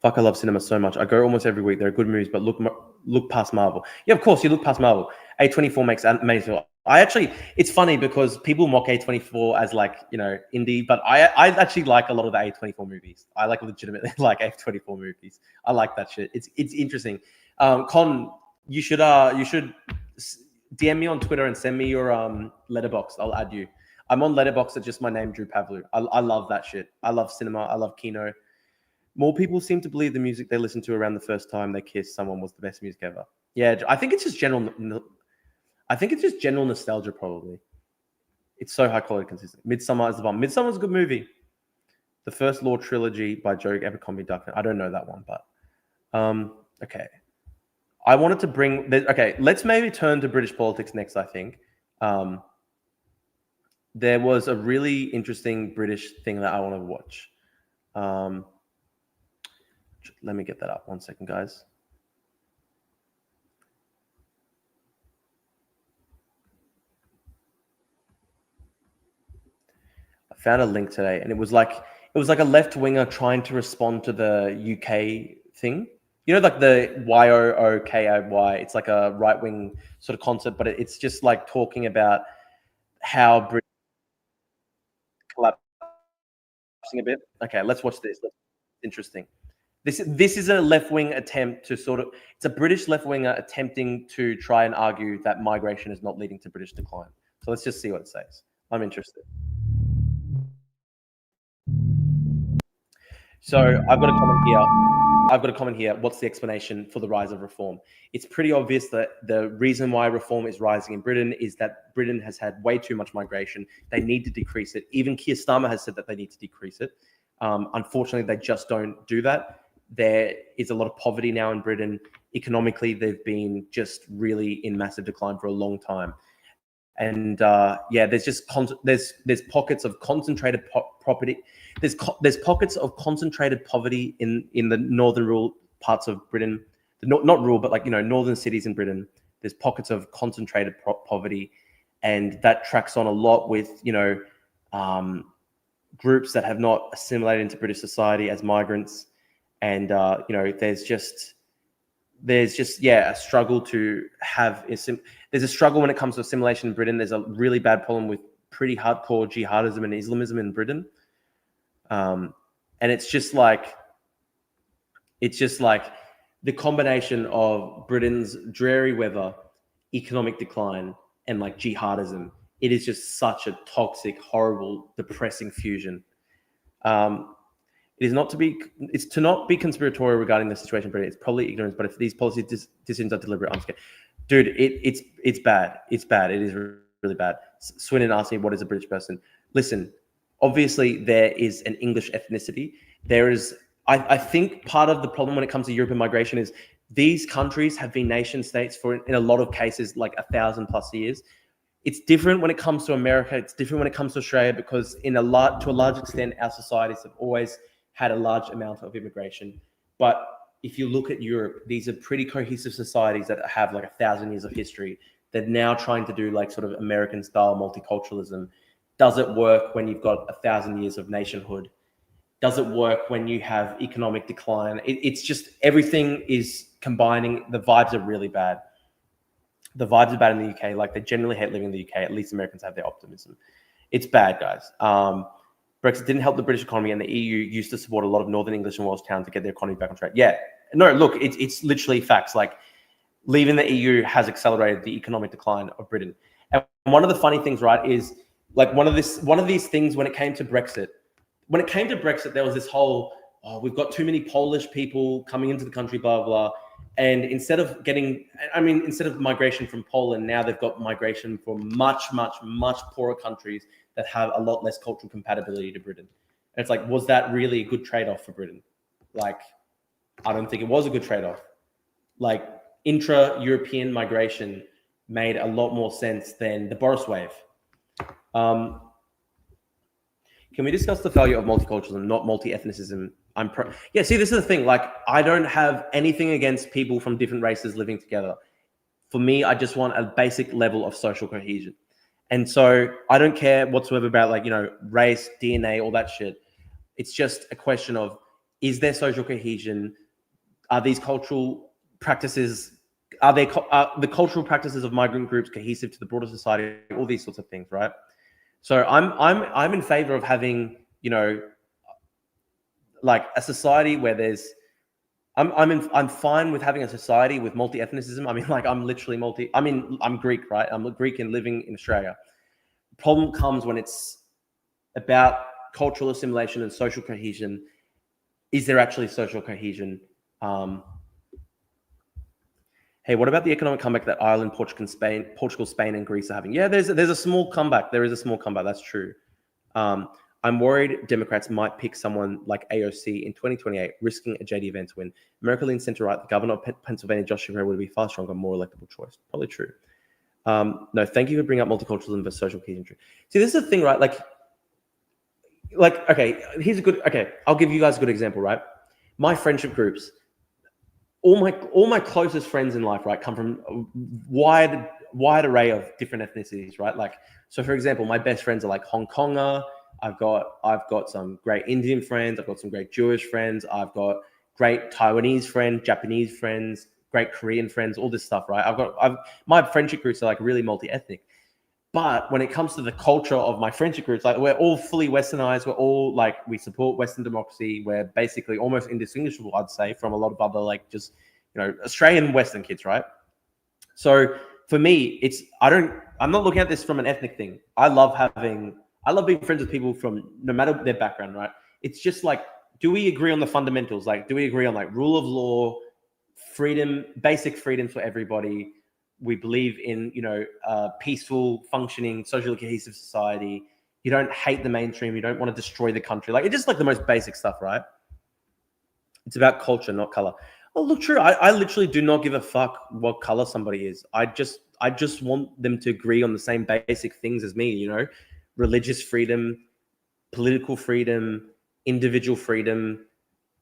Fuck, I love cinema so much. I go almost every week. There are good movies, but look past Marvel. Yeah, of course, you look past Marvel. A24 makes amazing. It's funny because people mock A24 as like, you know, indie, but I actually like a lot of the A24 movies. I like legitimately like A24 movies. I like that shit. It's interesting. Con, you should DM me on Twitter and send me your letterbox. I'll add you. I'm on Letterboxd at just my name, Drew Pavlu. I love that shit. I love cinema. I love Kino. More people seem to believe the music they listened to around the first time they kissed someone was the best music ever. Yeah, I think it's just general. I think it's just general nostalgia, probably. It's so high quality, consistent. Midsummer is the bomb. Midsummer's a good movie. The First Law trilogy by Joe Abercrombie Duncan. I don't know that one, but okay. I wanted to bring. Okay, let's maybe turn to British politics next. I think there was a really interesting British thing that I want to watch. Let me get that up. 1 second, guys. I found a link today, and it was like a left winger trying to respond to the UK thing. You know, like the YOOKIY. It's like a right wing sort of concept, but it's just like talking about how Britain collapsing a bit. Okay, let's watch this. Interesting. This is a left-wing attempt to it's a British left-winger attempting to try and argue that migration is not leading to British decline. So let's just see what it says. I'm interested. So I've got a comment here. What's the explanation for the rise of reform? It's pretty obvious that the reason why reform is rising in Britain is that Britain has had way too much migration. They need to decrease it. Even Keir Starmer has said that they need to decrease it. Unfortunately, they just don't do that. There is a lot of poverty now in Britain. Economically, they've been just really in massive decline for a long time. And there's just there's pockets of concentrated property. There's pockets of concentrated poverty in the northern rural parts of Britain. Not rural, but like, you know, northern cities in Britain. There's pockets of concentrated poverty, and that tracks on a lot with, you know, groups that have not assimilated into British society as migrants. And, you know, there's just a struggle to have, there's a struggle when it comes to assimilation in Britain. There's a really bad problem with pretty hardcore jihadism and Islamism in Britain. And it's just like the combination of Britain's dreary weather, economic decline, and like jihadism. It is just such a toxic, horrible, depressing fusion. It's to not be conspiratorial regarding the situation in Britain. It's probably ignorance, but if these policy decisions are deliberate, I'm scared. Dude, it's bad. It's bad. It is really bad. Swinton asked me, what is a British person? Listen, obviously there is an English ethnicity. There is, I think part of the problem when it comes to European migration is these countries have been nation states for, in a lot of cases, like 1,000+ years. It's different when it comes to America. It's different when it comes to Australia, because to a large extent, our societies have always had a large amount of immigration. But if you look at Europe, these are pretty cohesive societies that have like 1,000 years of history. They're now trying to do like sort of American style multiculturalism. Does it work when you've got 1,000 years of nationhood? Does it work when you have economic decline? It's just everything is combining. The vibes are really bad. The vibes are bad in the UK. Like, they generally hate living in the UK. At least Americans have their optimism. It's bad, guys. Brexit didn't help the British economy, and the EU used to support a lot of Northern English and Welsh towns to get their economy back on track. Yeah, no, look, it's literally facts. Like, leaving the EU has accelerated the economic decline of Britain. And one of the funny things, right, is like one of these things when it came to Brexit. When it came to Brexit, there was this whole, we've got too many Polish people coming into the country, blah, blah. And instead of migration from Poland, now they've got migration from much, much, much poorer countries that have a lot less cultural compatibility to Britain. And it's like, was that really a good trade-off for Britain? Like, I don't think it was a good trade-off. Like, intra-European migration made a lot more sense than the Boris wave. Can we discuss the value of multiculturalism, not multi-ethnicism? Yeah, see, this is the thing. Like, I don't have anything against people from different races living together. For me, I just want a basic level of social cohesion. And so I don't care whatsoever about, like, you know, race, DNA, all that shit. It's just a question of, is there social cohesion? Are these cultural practices, are the cultural practices of migrant groups cohesive to the broader society? All these sorts of things, right? So I'm in favor of having, you know, like a society where there's, I'm fine with having a society with multi-ethnicism. I mean, like, I'm literally I'm Greek, right? I'm Greek and living in Australia. The problem comes when it's about cultural assimilation and social cohesion. Is there actually social cohesion? Hey, what about the economic comeback that Ireland, Portugal, Spain, and Greece are having? Yeah, there's a small comeback. There is a small comeback. That's true. I'm worried Democrats might pick someone like AOC in 2028, risking a JD Vance win. Merkel center-right, the governor of Pennsylvania, Josh Shapiro, would be far stronger, more electable choice. Probably true. No, thank you for bringing up multiculturalism versus social cohesion. See, this is the thing, right? Like, okay, okay, I'll give you guys a good example, right? My friendship groups, all my closest friends in life, right, come from a wide array of different ethnicities, right? Like, so for example, my best friends are like Hong Konger. I've got some great Indian friends. I've got some great Jewish friends. I've got great Taiwanese friends, Japanese friends, great Korean friends, all this stuff, right? My friendship groups are like really multi-ethnic. But when it comes to the culture of my friendship groups, like, we're all fully Westernized. We're all like, we support Western democracy. We're basically almost indistinguishable, I'd say, from a lot of other, like, just, you know, Australian Western kids, right? So for me, I'm not looking at this from an ethnic thing. I love being friends with people from no matter their background, right? It's just like, do we agree on the fundamentals? Like, do we agree on, like, rule of law, freedom, basic freedoms for everybody? We believe in, you know, peaceful, functioning, socially cohesive society. You don't hate the mainstream. You don't want to destroy the country. Like, it's just like the most basic stuff, right? It's about culture, not color. Oh, look, true. I literally do not give a fuck what color somebody is. I just want them to agree on the same basic things as me, you know? Religious freedom, political freedom, individual freedom,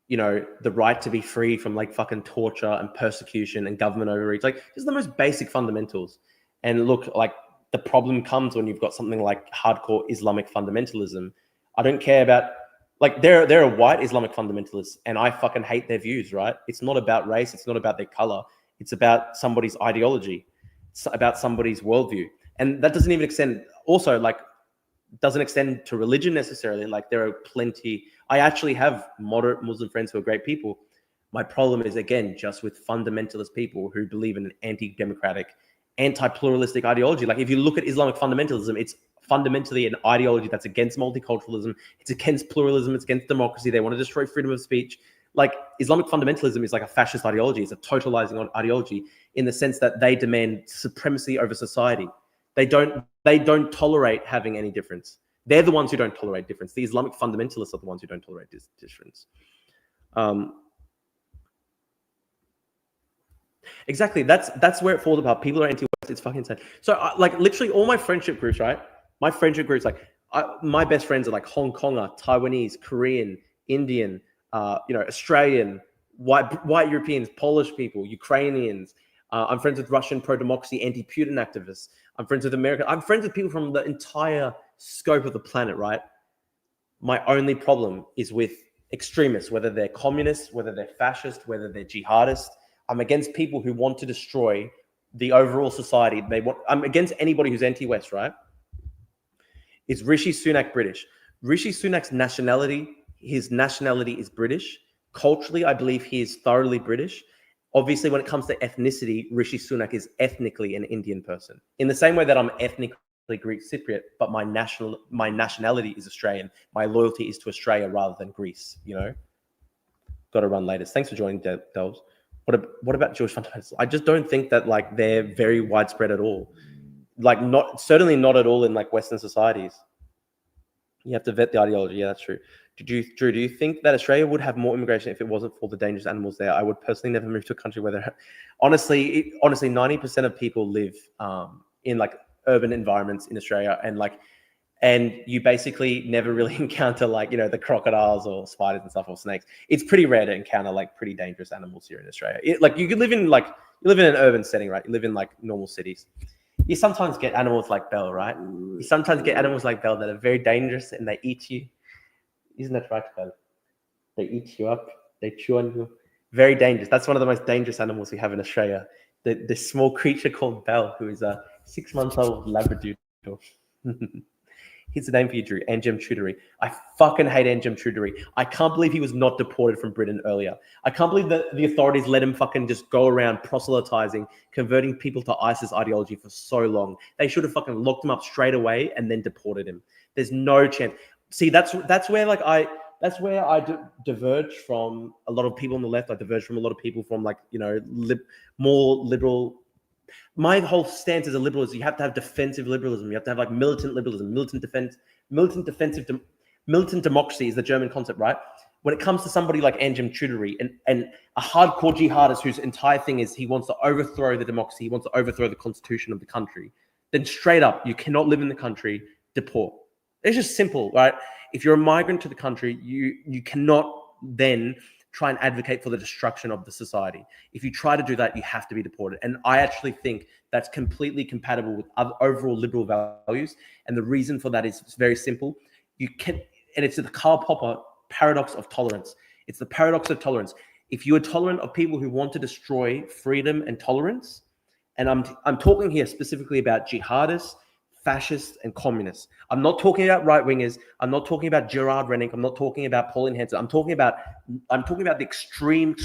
you know, the right to be free from, like, fucking torture and persecution and government overreach. Like, just the most basic fundamentals. And look, like, the problem comes when you've got something like hardcore Islamic fundamentalism. I don't care about, like, they're a white Islamic fundamentalist, and I fucking hate their views, right? It's not about race. It's not about their color. It's about somebody's ideology. It's about somebody's worldview. And that doesn't even extend, also, like, doesn't extend to religion necessarily. Like, there are plenty. I actually have moderate Muslim friends who are great people. My problem is, again, just with fundamentalist people who believe in an anti-democratic, anti-pluralistic ideology. Like, if you look at Islamic fundamentalism, it's fundamentally an ideology that's against multiculturalism. It's against pluralism. It's against democracy. They want to destroy freedom of speech. Like, Islamic fundamentalism is like a fascist ideology. It's a totalizing ideology in the sense that they demand supremacy over society. They don't tolerate having any difference. They're the ones who don't tolerate difference. The Islamic fundamentalists are the ones who don't tolerate difference. Exactly. That's where it falls apart. People are anti-West. It's fucking insane. So, like, literally all my friendship groups, right? My friendship groups, like, my best friends are like Hong Konger, Taiwanese, Korean, Indian, you know, Australian, white Europeans, Polish people, Ukrainians. I'm friends with Russian pro-democracy, anti-Putin activists. I'm friends with American. I'm friends with people from the entire scope of the planet, right? My only problem is with extremists, whether they're communists, whether they're fascist, whether they're jihadist. I'm against people who want to destroy the overall society. I'm against anybody who's anti-West, right? Is Rishi Sunak British? Rishi Sunak's nationality, his nationality is British. Culturally, I believe he is thoroughly British. Obviously, when it comes to ethnicity, Rishi Sunak is ethnically an Indian person. In the same way that I'm ethnically Greek Cypriot, but my nationality is Australian. My loyalty is to Australia rather than Greece, you know? Got to run later. Thanks for joining, Delves. What about Jewish fundamentalists? I just don't think that, like, they're very widespread at all. Like, certainly not at all in, like, Western societies. You have to vet the ideology. Yeah, that's true. Drew, do you think that Australia would have more immigration if it wasn't for the dangerous animals there? I would personally never move to a country where there, honestly, 90% of people live in like urban environments in Australia, and you basically never really encounter like, you know, the crocodiles or spiders and stuff or snakes. It's pretty rare to encounter like pretty dangerous animals here in Australia. Like you live in an urban setting, right? You live in like normal cities. You sometimes get animals like Belle, right? You sometimes get animals like Belle that are very dangerous and they eat you. Isn't that right, Belle? They eat you up. They chew on you. Very dangerous. That's one of the most dangerous animals we have in Australia. This small creature called Belle, who is a 6-month-old Labradoodle. Here's the name for you, Drew. Anjem Choudhury. I fucking hate Anjem Choudhury. I can't believe he was not deported from Britain earlier. I can't believe that the authorities let him fucking just go around proselytizing, converting people to ISIS ideology for so long. They should have fucking locked him up straight away and then deported him. There's no chance. See, that's where I diverge from a lot of people on the left. I diverge from a lot of people from like, you know, more liberal. My whole stance as a liberal is you have to have defensive liberalism. You have to have like militant liberalism, militant democracy is the German concept, right? When it comes to somebody like Anjem Choudhury and a hardcore jihadist whose entire thing is he wants to overthrow the democracy, he wants to overthrow the constitution of the country, then straight up, you cannot live in the country, deport. It's just simple, right? If you're a migrant to the country, you cannot then try and advocate for the destruction of the society. If you try to do that, you have to be deported. And I actually think that's completely compatible with overall liberal values. And the reason for that is very simple. And it's the Karl Popper paradox of tolerance. It's the paradox of tolerance. If you are tolerant of people who want to destroy freedom and tolerance, and I'm talking here specifically about jihadists, fascists, and communists. I'm not talking about right-wingers. I'm not talking about Gerard Rennick. I'm not talking about Pauline Hanson. I'm talking about the extreme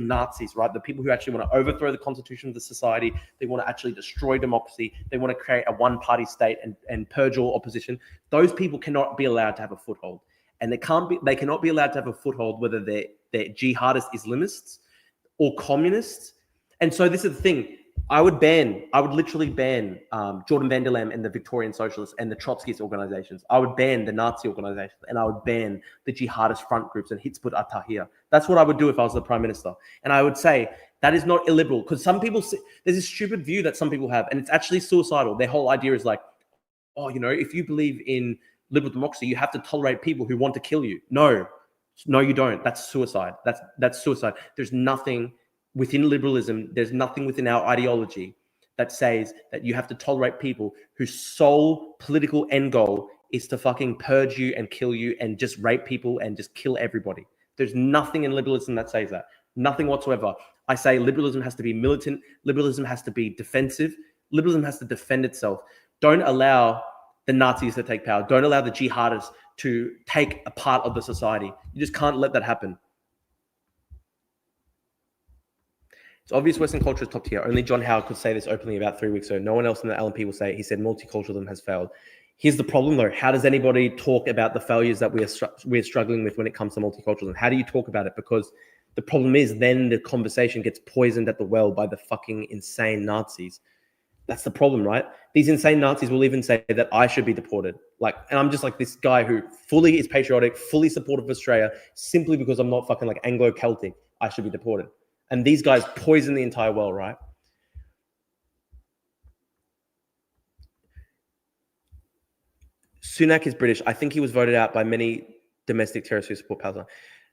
Nazis, right? The people who actually want to overthrow the constitution of the society. They want to actually destroy democracy. They want to create a one-party state and purge all opposition. Those people cannot be allowed to have a foothold. And they cannot be allowed to have a foothold whether they're jihadist Islamists or communists. And so this is the thing. I would literally ban Jordan van der Lam and the Victorian Socialists and the Trotskyist organizations. I would ban the Nazi organizations, and I would ban the jihadist front groups and Hizb ut-Tahrir. That's what I would do if I was the prime minister. And I would say that is not illiberal, because some people there's this stupid view that some people have, and it's actually suicidal. Their whole idea is like, oh, you know, if you believe in liberal democracy, you have to tolerate people who want to kill you. No, you don't. That's suicide. That's suicide. There's nothing within liberalism, there's nothing within our ideology that says that you have to tolerate people whose sole political end goal is to fucking purge you and kill you and just rape people and just kill everybody. There's nothing in liberalism that says that. Nothing whatsoever. I say liberalism has to be militant. Liberalism has to be defensive. Liberalism has to defend itself. Don't allow the Nazis to take power. Don't allow the jihadists to take a part of the society. You just can't let that happen. It's obvious Western culture is top tier. Only John Howard could say this openly about 3 weeks ago. No one else in the LNP will say it. He said multiculturalism has failed. Here's the problem, though. How does anybody talk about the failures that we're struggling with when it comes to multiculturalism? How do you talk about it? Because the problem is then the conversation gets poisoned at the well by the fucking insane Nazis. That's the problem, right? These insane Nazis will even say that I should be deported. And I'm just like this guy who fully is patriotic, fully supportive of Australia, simply because I'm not fucking like Anglo-Celtic. I should be deported. And these guys poison the entire world, right? Sunak is British. I think he was voted out by many domestic terrorists who support Palestine.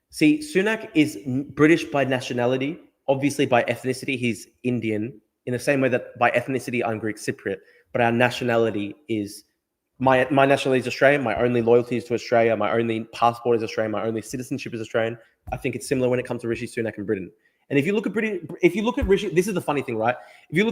See, Sunak is British by nationality. Obviously, by ethnicity, he's Indian. In the same way that by ethnicity, I'm Greek Cypriot. But our nationality is... My nationality is Australian. My only loyalty is to Australia. My only passport is Australian. My only citizenship is Australian. I think it's similar when it comes to Rishi Sunak in Britain. And if you look at Rishi, this is the funny thing, right? If you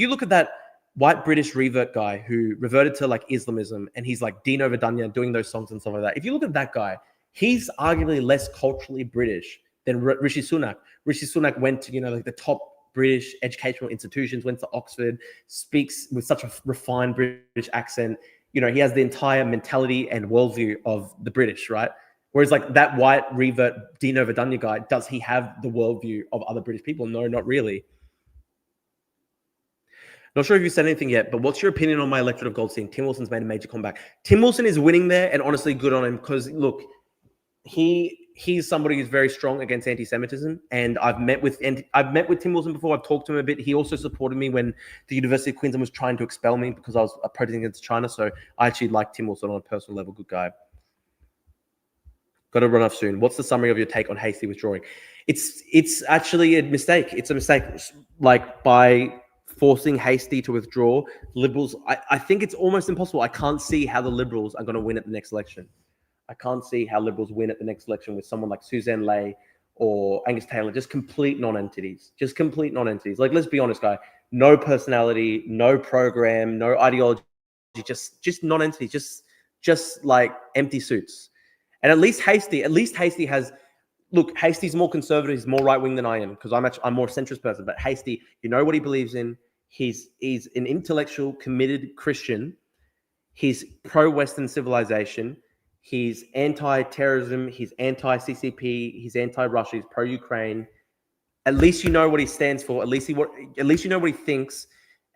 look at that white British revert guy who reverted to like Islamism, and he's like Dino Vidania doing those songs and stuff like that. If you look at that guy, he's arguably less culturally British than Rishi Sunak. Rishi Sunak went to, like the top British educational institutions, went to Oxford, speaks with such a refined British accent. He has the entire mentality and worldview of the British, right? Whereas like that white revert Dino Vidania guy, does he have the worldview of other British people? No, not really. Not sure if you said anything yet, but what's your opinion on my electorate of Goldstein? Tim Wilson's made a major comeback. Tim Wilson is winning there, and honestly, good on him because look, he's somebody who's very strong against anti-Semitism, and I've met with Tim Wilson before. I've talked to him a bit. He also supported me when the University of Queensland was trying to expel me because I was protesting against China. So I actually like Tim Wilson on a personal level. Good guy. Got to run off soon. What's the summary of your take on Hasty withdrawing? It's actually a mistake. It's a mistake. Like by forcing Hasty to withdraw, Liberals. I think it's almost impossible. I can't see how the Liberals are going to win at the next election. I can't see how Liberals win at the next election with someone like Suzanne Ley or Angus Taylor, just complete non-entities. Like, let's be honest, guy. No personality, no program, no ideology, just non-entities, just like empty suits. And at least Hasty has, look, Hasty's more conservative, he's more right-wing than I am because I'm more centrist person. But Hasty, you know what he believes in. He's an intellectual, committed Christian. He's pro-Western civilization. He's anti-terrorism. He's anti-CCP. He's anti-Russia. He's pro-Ukraine. At least you know what he stands for. At least you know what he thinks.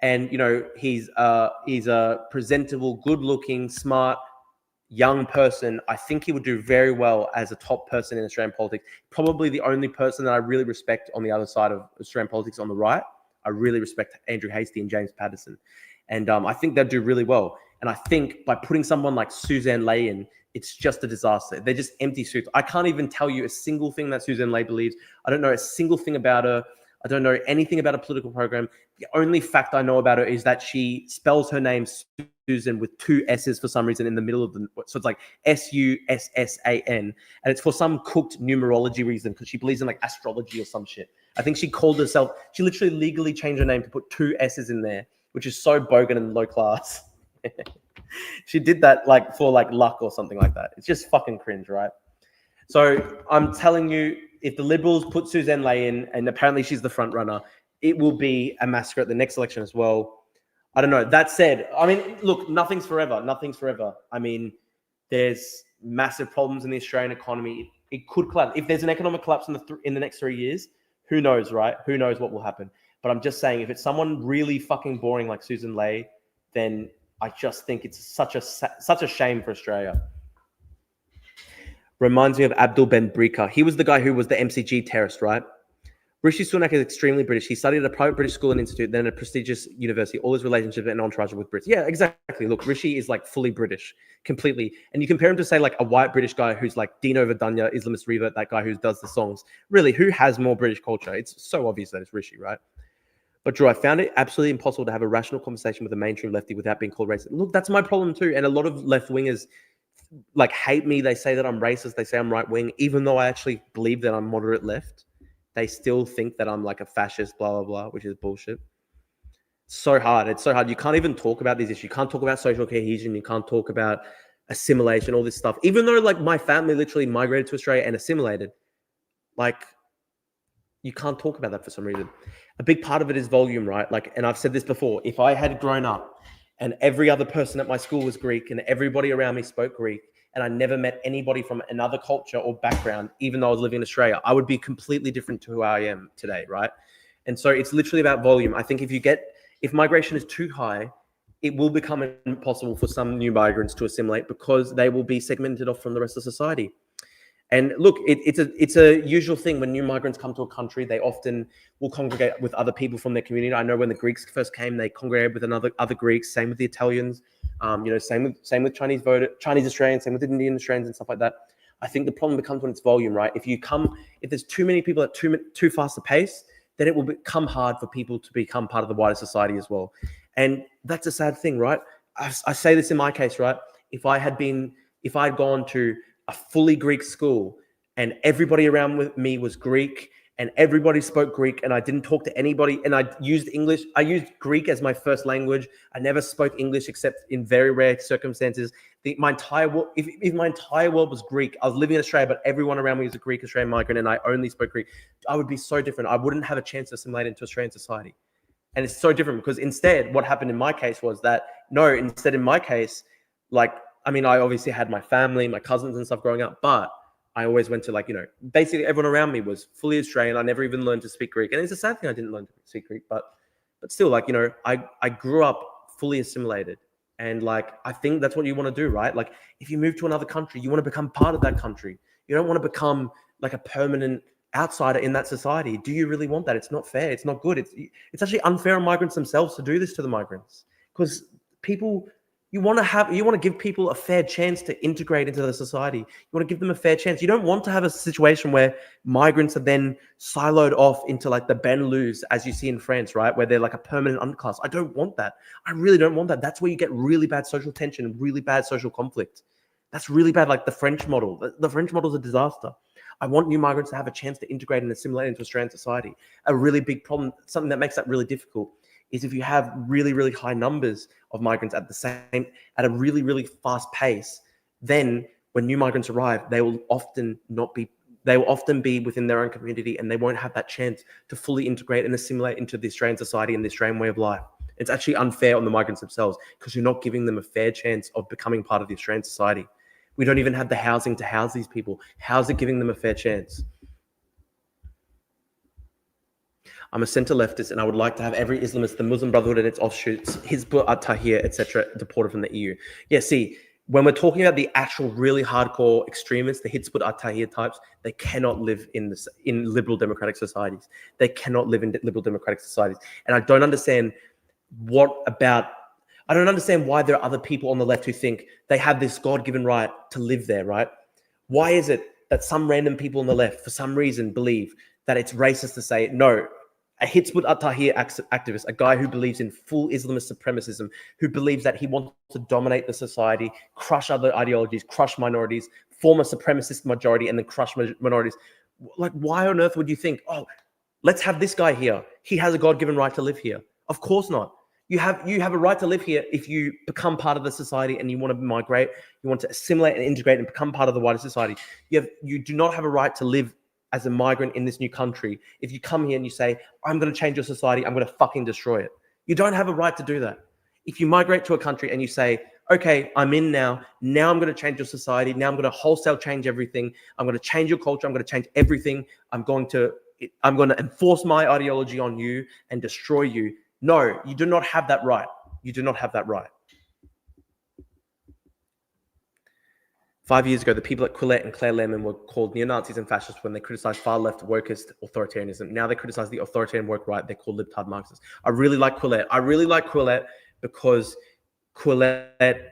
And you know he's a presentable, good-looking, smart, young person. I think he would do very well as a top person in Australian politics. Probably the only person that I really respect on the other side of Australian politics on the right. I really respect Andrew Hastie and James Patterson, and I think they'll do really well. And I think by putting someone like Suzanne Ley in, it's just a disaster. They're just empty suits. I can't even tell you a single thing that Suzanne Ley believes. I don't know a single thing about her. I don't know anything about a political program. The only fact I know about her is that she spells her name Susan with two S's for some reason in the middle of the, so it's like Sussan, and it's for some cooked numerology reason because she believes in like astrology or some shit. I think she called herself, she literally legally changed her name to put two S's in there, which is so bogan and low class. She did that like for like luck or something like that. It's just fucking cringe, right? So I'm telling you, if the Liberals put Suzanne Ley in, and apparently she's the front runner, it will be a massacre at the next election as well. I don't know. That said, I mean, look, nothing's forever. Nothing's forever. I mean, there's massive problems in the Australian economy. It could collapse. If there's an economic collapse in the next 3 years, who knows, right? Who knows what will happen? But I'm just saying, if it's someone really fucking boring like Susan Ley, then I just think it's such a shame for Australia. Reminds me of Abdul Ben Brika. He was the guy who was the MCG terrorist, right? Rishi Sunak is extremely British. He studied at a private British school and institute, then a prestigious university. All his relationships and entourage with Brits. Yeah, exactly. Look, Rishi is like fully British, completely. And you compare him to say like a white British guy who's like Dino Vidanya, Islamist revert, that guy who does the songs. Really, who has more British culture? It's so obvious that it's Rishi, right? But Drew, I found it absolutely impossible to have a rational conversation with a mainstream lefty without being called racist. Look, that's my problem too. And a lot of left-wingers like hate me. They say that I'm racist. They say I'm right-wing, even though I actually believe that I'm moderate left. They still think that I'm like a fascist, blah, blah, blah, which is bullshit. So hard. It's so hard. You can't even talk about these issues. You can't talk about social cohesion. You can't talk about assimilation, all this stuff. Even though like my family literally migrated to Australia and assimilated, like you can't talk about that for some reason. A big part of it is volume, right? Like, and I've said this before, if I had grown up and every other person at my school was Greek and everybody around me spoke Greek, and I never met anybody from another culture or background, even though I was living in Australia, I would be completely different to who I am today, right? And so it's literally about volume. I think if migration is too high, it will become impossible for some new migrants to assimilate because they will be segmented off from the rest of society. And look, it's a usual thing when new migrants come to a country, they often will congregate with other people from their community. I know when the Greeks first came, they congregated with other Greeks. Same with the Italians. Same with Chinese Australians, same with Indian Australians and stuff like that. I think the problem becomes when it's volume, right? If there's too many people at too fast a pace, then it will become hard for people to become part of the wider society as well. And that's a sad thing, right? I say this in my case, right? If I had gone to a fully Greek school and everybody around with me was Greek and everybody spoke Greek and I didn't talk to anybody and I used English. I used Greek as my first language. I never spoke English except in very rare circumstances. If my entire world was Greek, I was living in Australia, but everyone around me was a Greek Australian migrant and I only spoke Greek, I would be so different. I wouldn't have a chance to assimilate into Australian society. And it's so different because instead what happened in my case was that, in my case, like, I mean, I obviously had my family, my cousins and stuff growing up, but I always went to basically everyone around me was fully Australian. I never even learned to speak Greek. And it's a sad thing I didn't learn to speak Greek, but But still, like, you know, I grew up fully assimilated. And like, I think that's what you want to do, right? Like, if you move to another country, you want to become part of that country. You don't want to become like a permanent outsider in that society. Do you really want that? It's not fair. It's not good. It's actually unfair on migrants themselves to do this to the migrants, because people, you want to give people a fair chance to integrate into the society. You want to give them a fair chance. You don't want to have a situation where migrants are then siloed off into like the Benelux, as you see in France, right? Where they're like a permanent underclass. I don't want that. I really don't want that. That's where you get really bad social tension, really bad social conflict. That's really bad. Like the French model. The French model is a disaster. I want new migrants to have a chance to integrate and assimilate into Australian society. A really big problem, something that makes that really difficult, is if you have really, really high numbers of migrants at a really, really fast pace, then when new migrants arrive, they will often be within their own community, and they won't have that chance to fully integrate and assimilate into the Australian society and the Australian way of life. It's actually unfair on the migrants themselves, because you're not giving them a fair chance of becoming part of the Australian society. We don't even have the housing to house these people. How's it giving them a fair chance? I'm a centre leftist, and I would like to have every Islamist, the Muslim Brotherhood and its offshoots, Hizb ut-Tahrir, etc., deported from the EU. Yeah, see, when we're talking about the actual really hardcore extremists, the Hizb ut-Tahrir types, they cannot live in liberal democratic societies. They cannot live in liberal democratic societies. And I don't understand why there are other people on the left who think they have this God-given right to live there, right? Why is it that some random people on the left, for some reason, believe that it's racist to say, no, a Hizb ut-Tahrir activist, a guy who believes in full Islamist supremacism, who believes that he wants to dominate the society, crush other ideologies, crush minorities, form a supremacist majority, and then crush minorities. Like, why on earth would you think, oh, let's have this guy here. He has a God-given right to live here. Of course not. You have a right to live here if you become part of the society and you want to migrate, you want to assimilate and integrate and become part of the wider society. You do not have a right to live as a migrant in this new country if you come here and you say, I'm going to change your society, I'm going to fucking destroy it. You don't have a right to do that. If you migrate to a country and you say, okay, I'm in now I'm going to change your society, now I'm going to wholesale change everything, I'm going to change your culture, I'm going to change everything, I'm going to enforce my ideology on you and destroy you. No, you do not have that right. You do not have that right. 5 years ago, the people at Quillette and Claire Lemon were called neo-Nazis and fascists when they criticized far-left wokeist authoritarianism. Now they criticize the authoritarian woke right. They're called libtard Marxists. I really like Quillette because Quillette,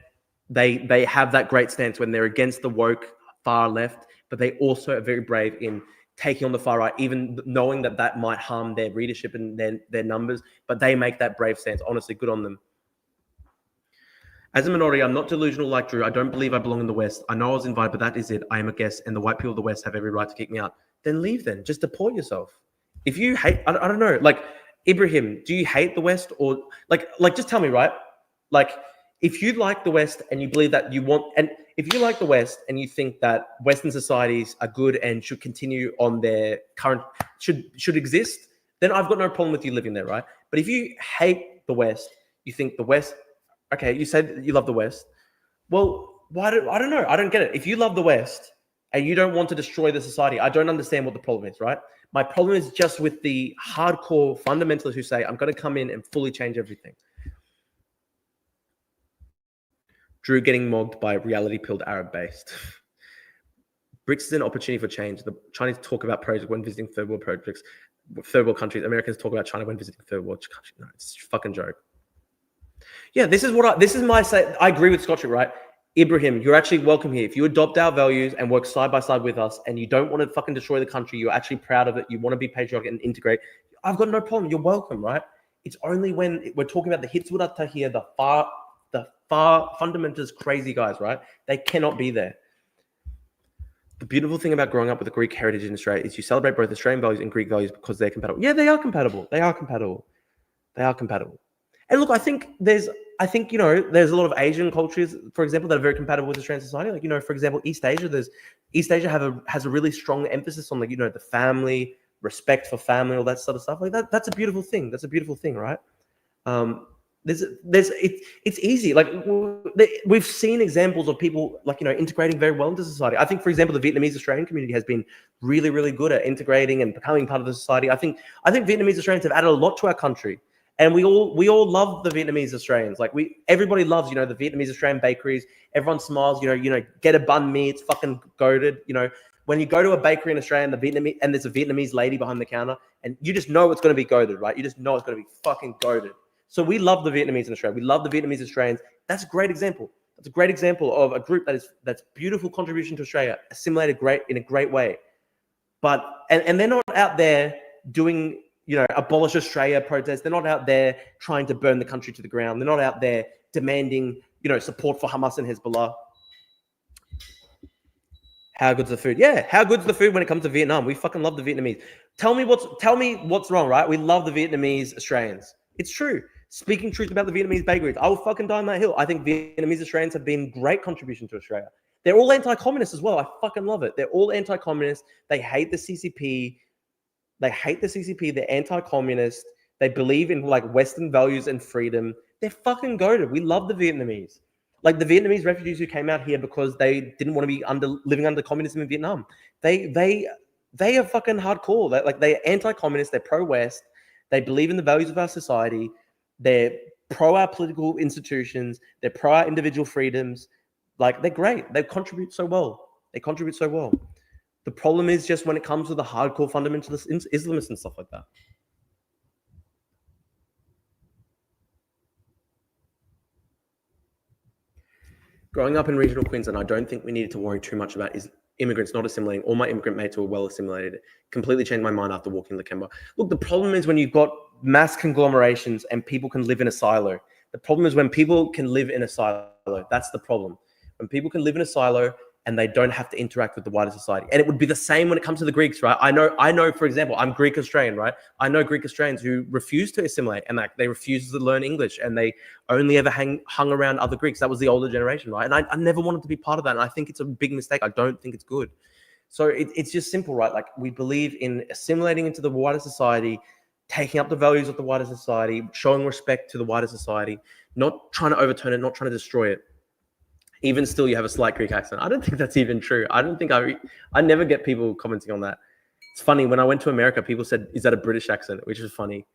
they have that great stance when they're against the woke far left, but they also are very brave in taking on the far right, even knowing that might harm their readership and their numbers, but they make that brave stance. Honestly, good on them. As a minority, I'm not delusional like Drew. I don't believe I belong in the West. I know I was invited, but that is it. I am a guest, and the white people of the West have every right to kick me out. Then leave then. Just deport yourself. If you hate, I don't know, like, Ibrahim, do you hate the West? Or, like just tell me, right? Like, if you like the West and you believe that you want, and if you like the West and you think that Western societies are good and should continue on their current, should exist, then I've got no problem with you living there, right? But if you hate the West, you think the West, okay, you said you love the West. Well, I don't know. I don't get it. If you love the West and you don't want to destroy the society, I don't understand what the problem is, right? My problem is just with the hardcore fundamentalists who say, I'm going to come in and fully change everything. Drew getting mogged by reality-pilled Arab-based. BRICS is an opportunity for change. The Chinese talk about projects when visiting third world projects, third world countries. Americans talk about China when visiting third world countries. No, it's a fucking joke. Yeah, this is my say. I agree with Scottrick, right? Ibrahim, you're actually welcome here. If you adopt our values and work side by side with us, and you don't want to fucking destroy the country, you're actually proud of it. You want to be patriotic and integrate. I've got no problem. You're welcome, right? It's only when we're talking about the Hizb ut-Tahrir, the far fundamentalist crazy guys, right? They cannot be there. The beautiful thing about growing up with a Greek heritage in Australia is you celebrate both Australian values and Greek values because they're compatible. Yeah, they are compatible. They are compatible. And look, I think there's a lot of Asian cultures, for example, that are very compatible with Australian society. Like, for example, East Asia has a really strong emphasis on, like, the family, respect for family, all that sort of stuff. Like that. That's a beautiful thing. That's a beautiful thing, right? It's easy. Like, we've seen examples of people, like, integrating very well into society. I think, for example, the Vietnamese Australian community has been really, really good at integrating and becoming part of the society. I think Vietnamese Australians have added a lot to our country. And we all love the Vietnamese Australians. Like everybody loves, the Vietnamese Australian bakeries. Everyone smiles, get a banh mi. It's fucking goated. When you go to a bakery in Australia and there's a Vietnamese lady behind the counter, and you just know it's going to be goated, right? You just know it's going to be fucking goated. So we love the Vietnamese in Australia. We love the Vietnamese Australians. That's a great example. That's a great example of a group that's beautiful contribution to Australia, assimilated in a great way. But and they're not out there doing, abolish Australia protests. They're not out there trying to burn the country to the ground. They're not out there demanding, support for Hamas and Hezbollah. How good's the food? Yeah, how good's the food when it comes to Vietnam? We fucking love the Vietnamese. Tell me what's wrong, right? We love the Vietnamese Australians. It's true. Speaking truth about the Vietnamese bakeries, I will fucking die on that hill. I think Vietnamese Australians have been great contribution to Australia. They're all anti-communist as well. I fucking love it. They're all anti-communist. They hate the CCP. They're anti-communist. They believe in like Western values and freedom. They're fucking goated. We love the Vietnamese. Like the Vietnamese refugees who came out here because they didn't want to be living under communism in Vietnam. They are fucking hardcore. They're anti-communist. They're pro-West. They believe in the values of our society. They're pro our political institutions. They're pro our individual freedoms. Like, they're great. They contribute so well. The problem is just when it comes to the hardcore fundamentalist Islamists and stuff like that. Growing up in regional Queensland, I don't think we needed to worry too much about immigrants not assimilating. All my immigrant mates were well assimilated. Completely changed my mind after walking Lakemba. Look, the problem is when you've got mass conglomerations and people can live in a silo. The problem is when people can live in a silo. That's the problem. When people can live in a silo and they don't have to interact with the wider society. And it would be the same when it comes to the Greeks, right? I know, for example, I'm Greek Australian, right? I know Greek Australians who refuse to assimilate and they refuse to learn English and they only ever hung around other Greeks. That was the older generation, right? And I never wanted to be part of that. And I think it's a big mistake. I don't think it's good. So it's just simple, right? Like, we believe in assimilating into the wider society, taking up the values of the wider society, showing respect to the wider society, not trying to overturn it, not trying to destroy it. Even still, you have a slight Greek accent. I don't think that's even true. I never get people commenting on that. It's funny. When I went to America, people said, is that a British accent? Which is funny.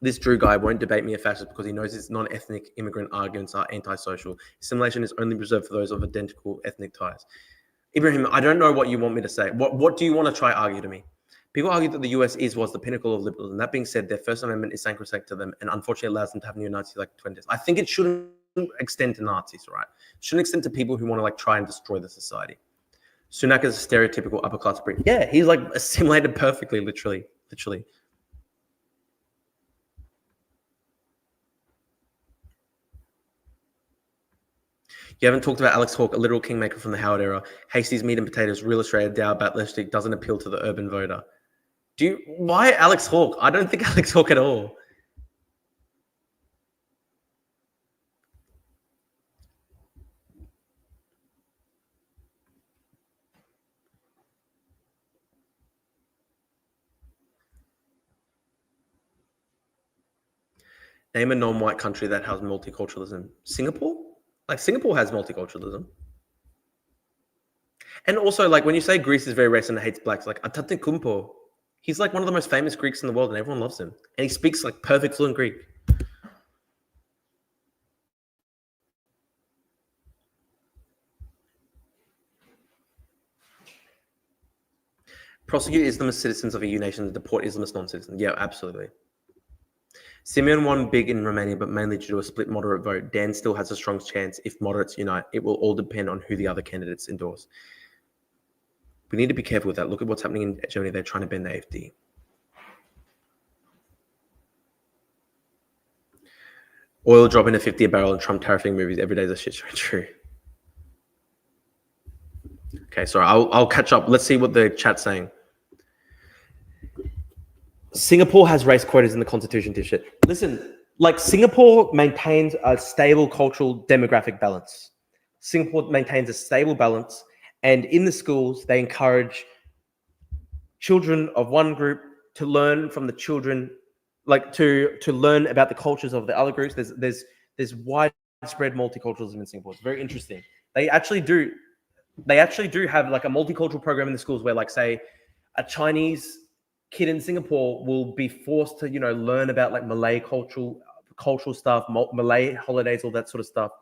This Drew guy won't debate me a fascist because he knows his non-ethnic immigrant arguments are antisocial. Assimilation is only reserved for those of identical ethnic ties. Ibrahim, I don't know what you want me to say. What do you want to try argue to me? People argue that the US was the pinnacle of liberalism. That being said, their First Amendment is sacrosanct to them and unfortunately allows them to have neo-Nazis like 20s. I think it shouldn't extend to Nazis, right? It shouldn't extend to people who want to try and destroy the society. Sunak is a stereotypical upper class Brit. Yeah, he's assimilated perfectly, literally. You haven't talked about Alex Hawke, a literal kingmaker from the Howard era. Hasties, meat and potatoes, real Australia, Dow, Battlestic doesn't appeal to the urban voter. Why Alex Hawke? I don't think Alex Hawke at all. Name a non-white country that has multiculturalism. Singapore? Singapore has multiculturalism. And also, when you say Greece is very racist and hates blacks, Antetokounmpo, he's one of the most famous Greeks in the world and everyone loves him. And he speaks perfect fluent Greek. Prosecute Islamist citizens of EU nations and deport Islamist non-citizens. Yeah, absolutely. Simeon won big in Romania, but mainly due to a split moderate vote. Dan still has a strong chance if moderates unite. It will all depend on who the other candidates endorse. We need to be careful with that. Look at what's happening in Germany. They're trying to bend the AfD. Oil dropping to 50 a barrel and Trump tariffing movies. Every day is a shit show. True. Okay, sorry. I'll catch up. Let's see what the chat's saying. Singapore has race quotas in the constitution, dipshit. Listen, Singapore maintains a stable cultural demographic balance. Singapore maintains a stable balance, and in the schools, they encourage children of one group to learn from the children, to learn about the cultures of the other groups. There's widespread multiculturalism in Singapore. It's very interesting. They actually do have a multicultural program in the schools where, say, a Chinese kid in Singapore will be forced to, learn about like Malay cultural stuff, Malay holidays, all that sort of stuff.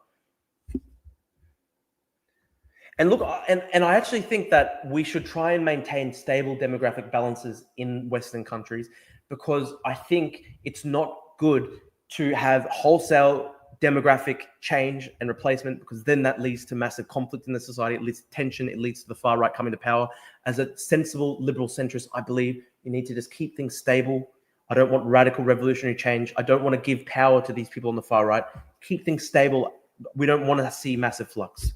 And look, and I actually think that we should try and maintain stable demographic balances in Western countries, because I think it's not good to have wholesale demographic change and replacement, because then that leads to massive conflict in the society. It leads to tension. It leads to the far right coming to power. As a sensible liberal centrist, I believe you need to just keep things stable. I don't want radical revolutionary change. I don't want to give power to these people on the far right. Keep things stable. We don't want to see massive flux.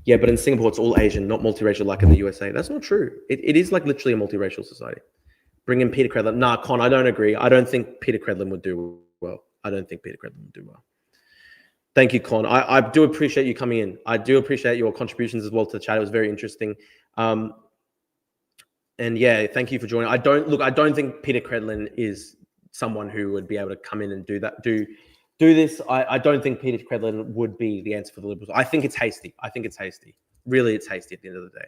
Yeah, but in Singapore, it's all Asian, not multiracial like in the USA. That's not true. It is like literally a multiracial society. Bring in Peter Credlin. Nah, Con, I don't agree. I don't think Peter Credlin would do well. Thank you, Con. I do appreciate you coming in. I do appreciate your contributions as well to the chat. It was very interesting. And yeah, thank you for joining. I don't think Peter Credlin is someone who would be able to come in and do this. I don't think Peter Credlin would be the answer for the Liberals. I think it's hasty. Really, it's hasty at the end of the day.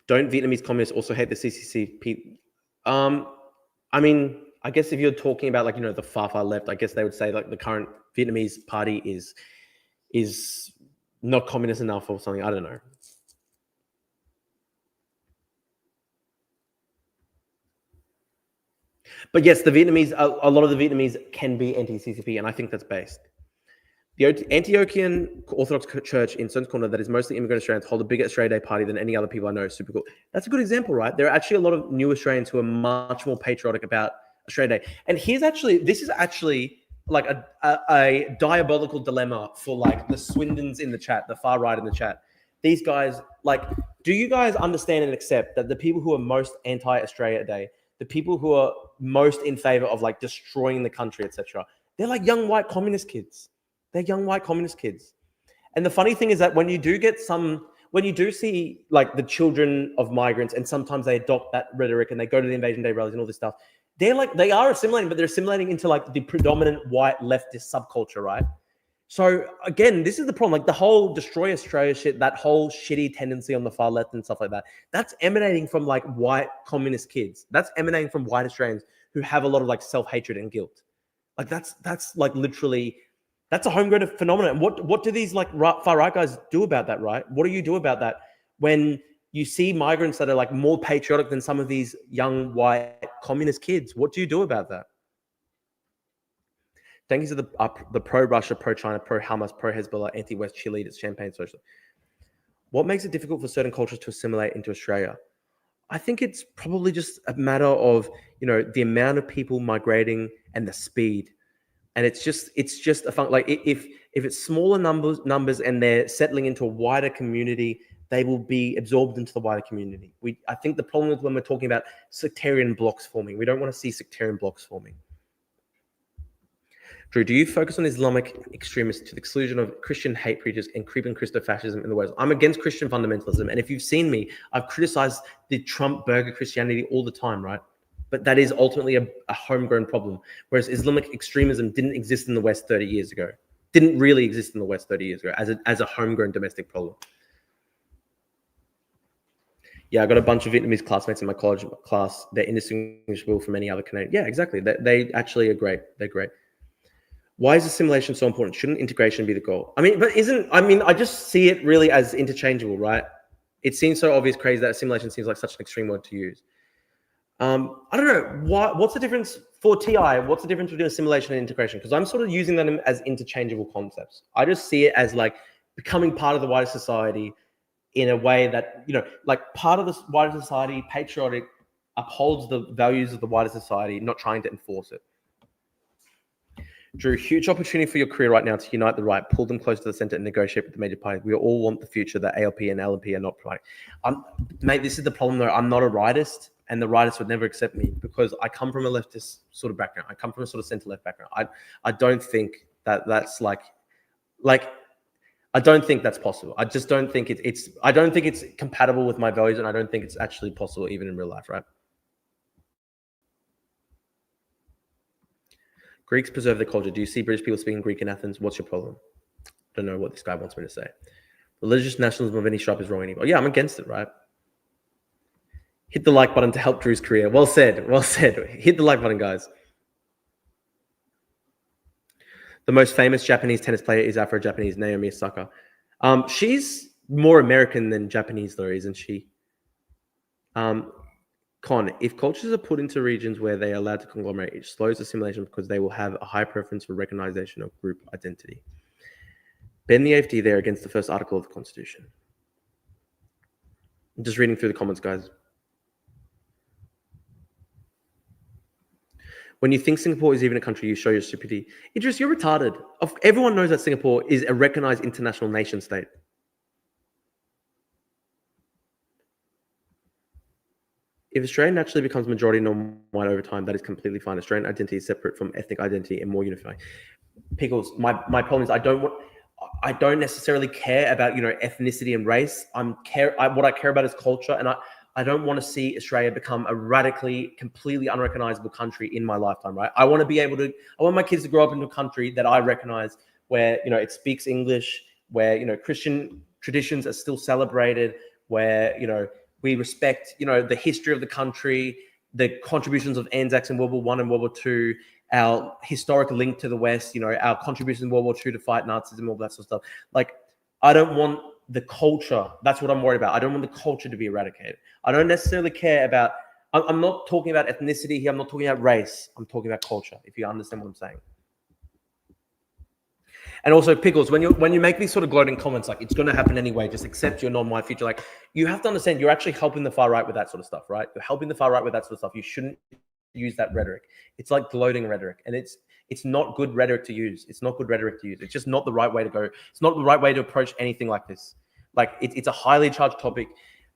Don't Vietnamese communists also hate the CCCP? I mean, I guess if you're talking about like, the far left, I guess they would say like the current Vietnamese party is not communist enough or something. I don't know. But yes, the Vietnamese, a lot of the Vietnamese can be anti-CCP, and I think that's based. The Antiochian Orthodox Church in Sun's Corner that is mostly immigrant Australians hold a bigger Australia Day party than any other people I know. Super cool. That's a good example, right? There are actually a lot of new Australians who are much more patriotic about Australia Day. And this is actually like a diabolical dilemma for like the Swindons in the chat, the far right in the chat. These guys, like, do you guys understand and accept that the people who are most anti-Australia Day, the people who are most in favor of like destroying the country, etc., they're like young white communist kids. They're young white communist kids. And the funny thing is that when you do see like the children of migrants, and sometimes they adopt that rhetoric and they go to the Invasion Day rallies and all this stuff, they are assimilating, but they're assimilating into like the predominant white leftist subculture, right? So again, this is the problem. Like the whole destroy Australia shit, that whole shitty tendency on the far left and stuff like that, that's emanating from like white communist kids. That's emanating from white Australians who have a lot of like self-hatred and guilt. Like that's like literally, that's a homegrown phenomenon. What do these like far right guys do about that, right? What do you do about that when you see migrants that are like more patriotic than some of these young white communist kids? What do you do about that? Thank you to the pro-Russia, pro-China, pro-Hamas, pro-Hezbollah, anti-West cheerleaders, champagne social. What makes it difficult for certain cultures to assimilate into Australia? I think it's probably just a matter of, the amount of people migrating and the speed. And it's just a fun, like if it's smaller numbers and they're settling into a wider community, they will be absorbed into the wider community. I think the problem is when we're talking about sectarian blocks forming. We don't want to see sectarian blocks forming. Drew, do you focus on Islamic extremists to the exclusion of Christian hate preachers and creeping Christo-fascism in the West? I'm against Christian fundamentalism. And if you've seen me, I've criticized the Trump burger Christianity all the time, right? But that is ultimately a homegrown problem. Whereas Islamic extremism didn't exist in the West 30 years ago. Didn't really exist in the West 30 years ago as a homegrown domestic problem. Yeah, I got a bunch of Vietnamese classmates in my college class. They're indistinguishable from any other Canadian. Yeah, exactly. They actually are great. They're great. Why is assimilation so important? Shouldn't integration be the goal? I just see it really as interchangeable, right? It seems so obvious, crazy that assimilation seems like such an extreme word to use. I don't know. What's the difference for TI? What's the difference between assimilation and integration? Because I'm sort of using them as interchangeable concepts. I just see it as like becoming part of the wider society in a way that, like part of the wider society, patriotic, upholds the values of the wider society, not trying to enforce it. Drew, huge opportunity for your career right now to unite the right, pull them close to the center and negotiate with the major parties. We all want the future that ALP and LNP are not providing. Mate, this is the problem though. I'm not a rightist, and the rightists would never accept me because I come from a leftist sort of background. I come from a sort of center-left background. I don't think that's like I don't think that's possible. I just don't think I don't think it's compatible with my values, and I don't think it's actually possible even in real life, right? Greeks preserve their culture. Do you see British people speaking Greek in Athens? What's your problem? I don't know what this guy wants me to say. Religious nationalism of any stripe is wrong anymore. Yeah, I'm against it, right? Hit the like button to help Drew's career. Well said. Well said. Hit the like button, guys. The most famous Japanese tennis player is Afro-Japanese Naomi Osaka. She's more American than Japanese, though, isn't she? Con, if cultures are put into regions where they are allowed to conglomerate, it slows assimilation because they will have a high preference for recognition of group identity. Ben the AFD there against the first article of the Constitution. I'm just reading through the comments, guys. When you think Singapore is even a country, you show your stupidity. Idris, you're retarded. Everyone knows that Singapore is a recognized international nation state. If Australia naturally becomes majority non-white over time, that is completely fine. Australian identity is separate from ethnic identity and more unifying. Pickles, my problem is I don't necessarily care about ethnicity and race. What I care about is culture, and I don't want to see Australia become a radically, completely unrecognizable country in my lifetime, right? I want my kids to grow up in a country that I recognize where, it speaks English, where, Christian traditions are still celebrated, where, we respect, the history of the country, the contributions of Anzacs in World War I and World War II, our historic link to the West, our contributions in World War II to fight Nazism, all that sort of stuff. Like, I don't want the culture. That's what I'm worried about. I don't want the culture to be eradicated. I don't necessarily care about, I'm not talking about ethnicity here. I'm not talking about race. I'm talking about culture, if you understand what I'm saying. And also, Pickles, when you make these sort of gloating comments, like, it's going to happen anyway, just accept your non-white future. Like, you have to understand, you're actually helping the far right with that sort of stuff, right? You're helping the far right with that sort of stuff. You shouldn't use that rhetoric. It's like gloating rhetoric, and it's not good rhetoric to use. It's not good rhetoric to use. It's just not the right way to go. It's not the right way to approach anything like this. Like, it's a highly charged topic.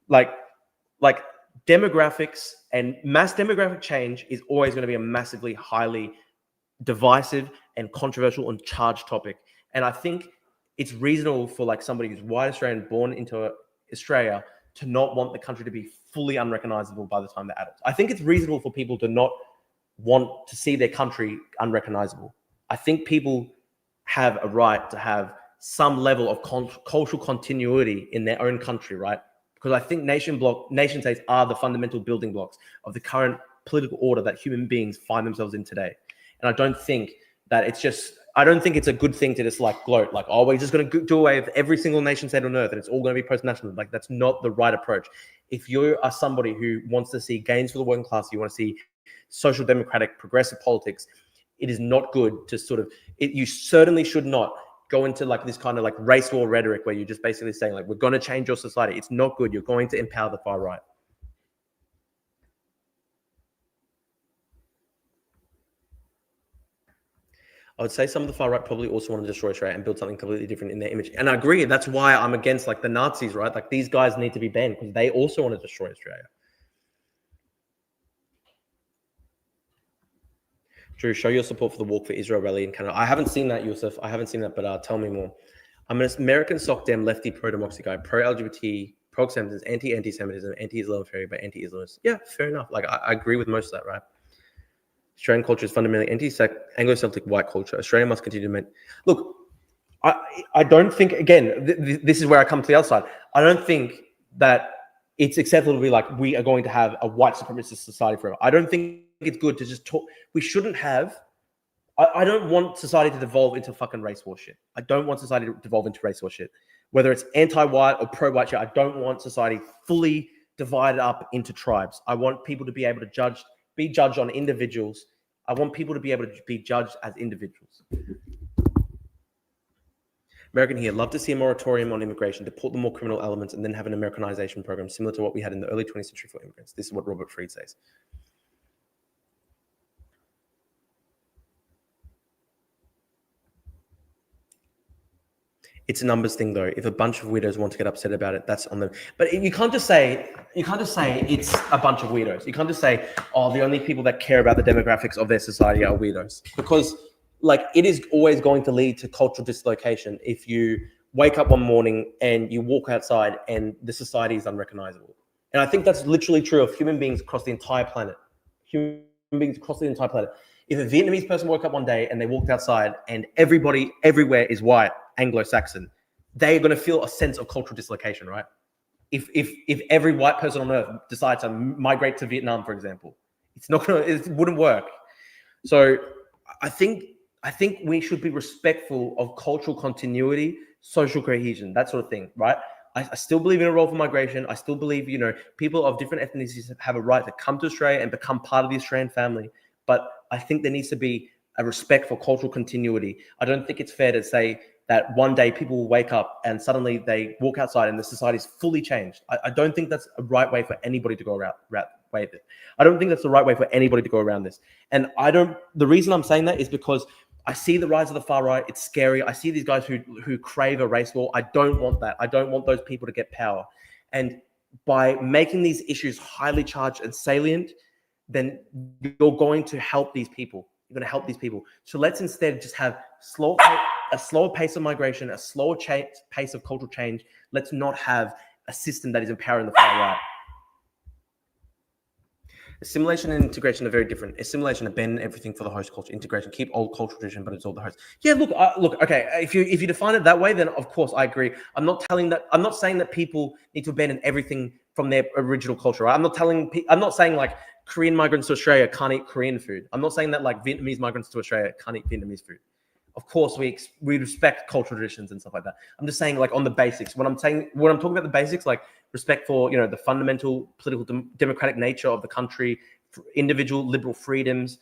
Like demographics and mass demographic change is always going to be a massively, highly divisive and controversial and charged topic. And I think it's reasonable for like somebody who's white Australian born into Australia to not want the country to be fully unrecognizable by the time they're adults. I think it's reasonable for people to not want to see their country unrecognizable. I think people have a right to have some level of cultural continuity in their own country, right? Because I think nation states are the fundamental building blocks of the current political order that human beings find themselves in today. And I don't think it's a good thing to just like gloat, like, oh, we're just going to do away with every single nation state on earth and it's all going to be post-national. Like, that's not the right approach. If you are somebody who wants to see gains for the working class, you want to see social democratic progressive politics, it is not good to you certainly should not go into like this kind of like race war rhetoric where you're just basically saying like, we're going to change your society. It's not good. You're going to empower the far right. I would say some of the far right probably also want to destroy Australia and build something completely different in their image. And I agree. That's why I'm against like the Nazis, right? Like, these guys need to be banned because they also want to destroy Australia. Drew, show your support for the Walk for Israel rally in Canada. I haven't seen that, Yusuf. I haven't seen that, but tell me more. I'm an American sock dem lefty pro-democracy guy, pro-LGBT, pro-acceptance, anti-Semitism, anti-Islamophobic, but anti-Islamist. Yeah, fair enough. Like, I agree with most of that, right? Australian culture is fundamentally Anglo-Celtic white culture. Australia must continue to look. I don't think, again, this is where I come to the other side. I don't think that it's acceptable to be like, we are going to have a white supremacist society forever. I don't think it's good to just talk. We shouldn't have. I don't want society to devolve into fucking race war shit. I don't want society to devolve into race war shit. Whether it's anti-white or pro-white shit, I don't want society fully divided up into tribes. I want people to be able to be judged on individuals. I want people to be able to be judged as individuals. American here, love to see a moratorium on immigration, deport the more criminal elements, and then have an Americanization program similar to what we had in the early 20th century for immigrants. This is what Robert Fried says. It's a numbers thing, though. If a bunch of weirdos want to get upset about it, that's on them. But you can't just say it's a bunch of weirdos. You can't just say, oh, the only people that care about the demographics of their society are weirdos. Because, like, it is always going to lead to cultural dislocation if you wake up one morning and you walk outside and the society is unrecognizable. And I think that's literally true of human beings across the entire planet. Human beings across the entire planet. If a Vietnamese person woke up one day and they walked outside and everybody everywhere is white, Anglo-Saxon, they're going to feel a sense of cultural dislocation, right? If every white person on earth decides to migrate to Vietnam, for example, it wouldn't work. So I think we should be respectful of cultural continuity, social cohesion, that sort of thing, right? I still believe in a role for migration. I still believe, people of different ethnicities have a right to come to Australia and become part of the Australian family. But I think there needs to be a respect for cultural continuity. I don't think it's fair to say that one day people will wake up and suddenly they walk outside and the society is fully changed. I don't think that's a right way for anybody to go around it. I don't think that's the right way for anybody to go around this. And the reason I'm saying that is because I see the rise of the far right. It's scary. I see these guys who crave a race war. I don't want that. I don't want those people to get power. And by making these issues highly charged and salient, then you're going to help these people. You're going to help these people. So let's instead just have a slower pace of migration, a slower pace of cultural change. Let's not have a system that is empowering the far right. Assimilation and integration are very different. Assimilation, abandon everything for the host culture. Integration, keep old cultural tradition, but it's all the host. Yeah, look. Okay. If you define it that way, then of course I agree. I'm not saying that people need to abandon everything from their original culture. Right? I'm not saying like Korean migrants to Australia can't eat Korean food. I'm not saying that like Vietnamese migrants to Australia can't eat Vietnamese food. Of course, we respect cultural traditions and stuff like that. I'm just saying, like, on the basics. When I'm talking about the basics, like respect for the fundamental political democratic nature of the country, individual liberal freedoms,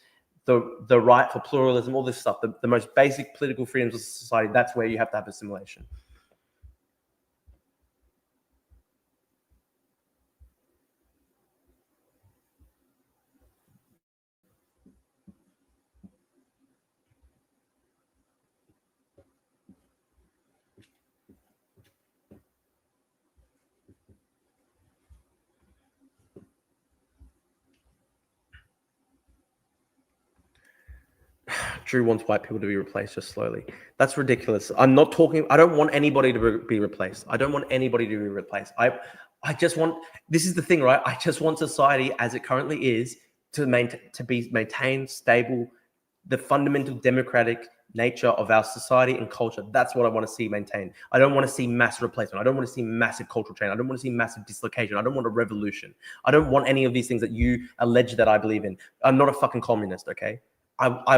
the right for pluralism, all this stuff, the most basic political freedoms of society. That's where you have to have assimilation. Drew wants white people to be replaced just slowly. That's ridiculous. I don't want anybody to be replaced. I don't want anybody to be replaced. I just want, this is the thing, right? I just want society as it currently is to be maintained, stable, the fundamental democratic nature of our society and culture. That's what I want to see maintained. I don't want to see mass replacement. I don't want to see massive cultural change. I don't want to see massive dislocation. I don't want a revolution. I don't want any of these things that you allege that I believe in. I'm not a fucking communist, okay? I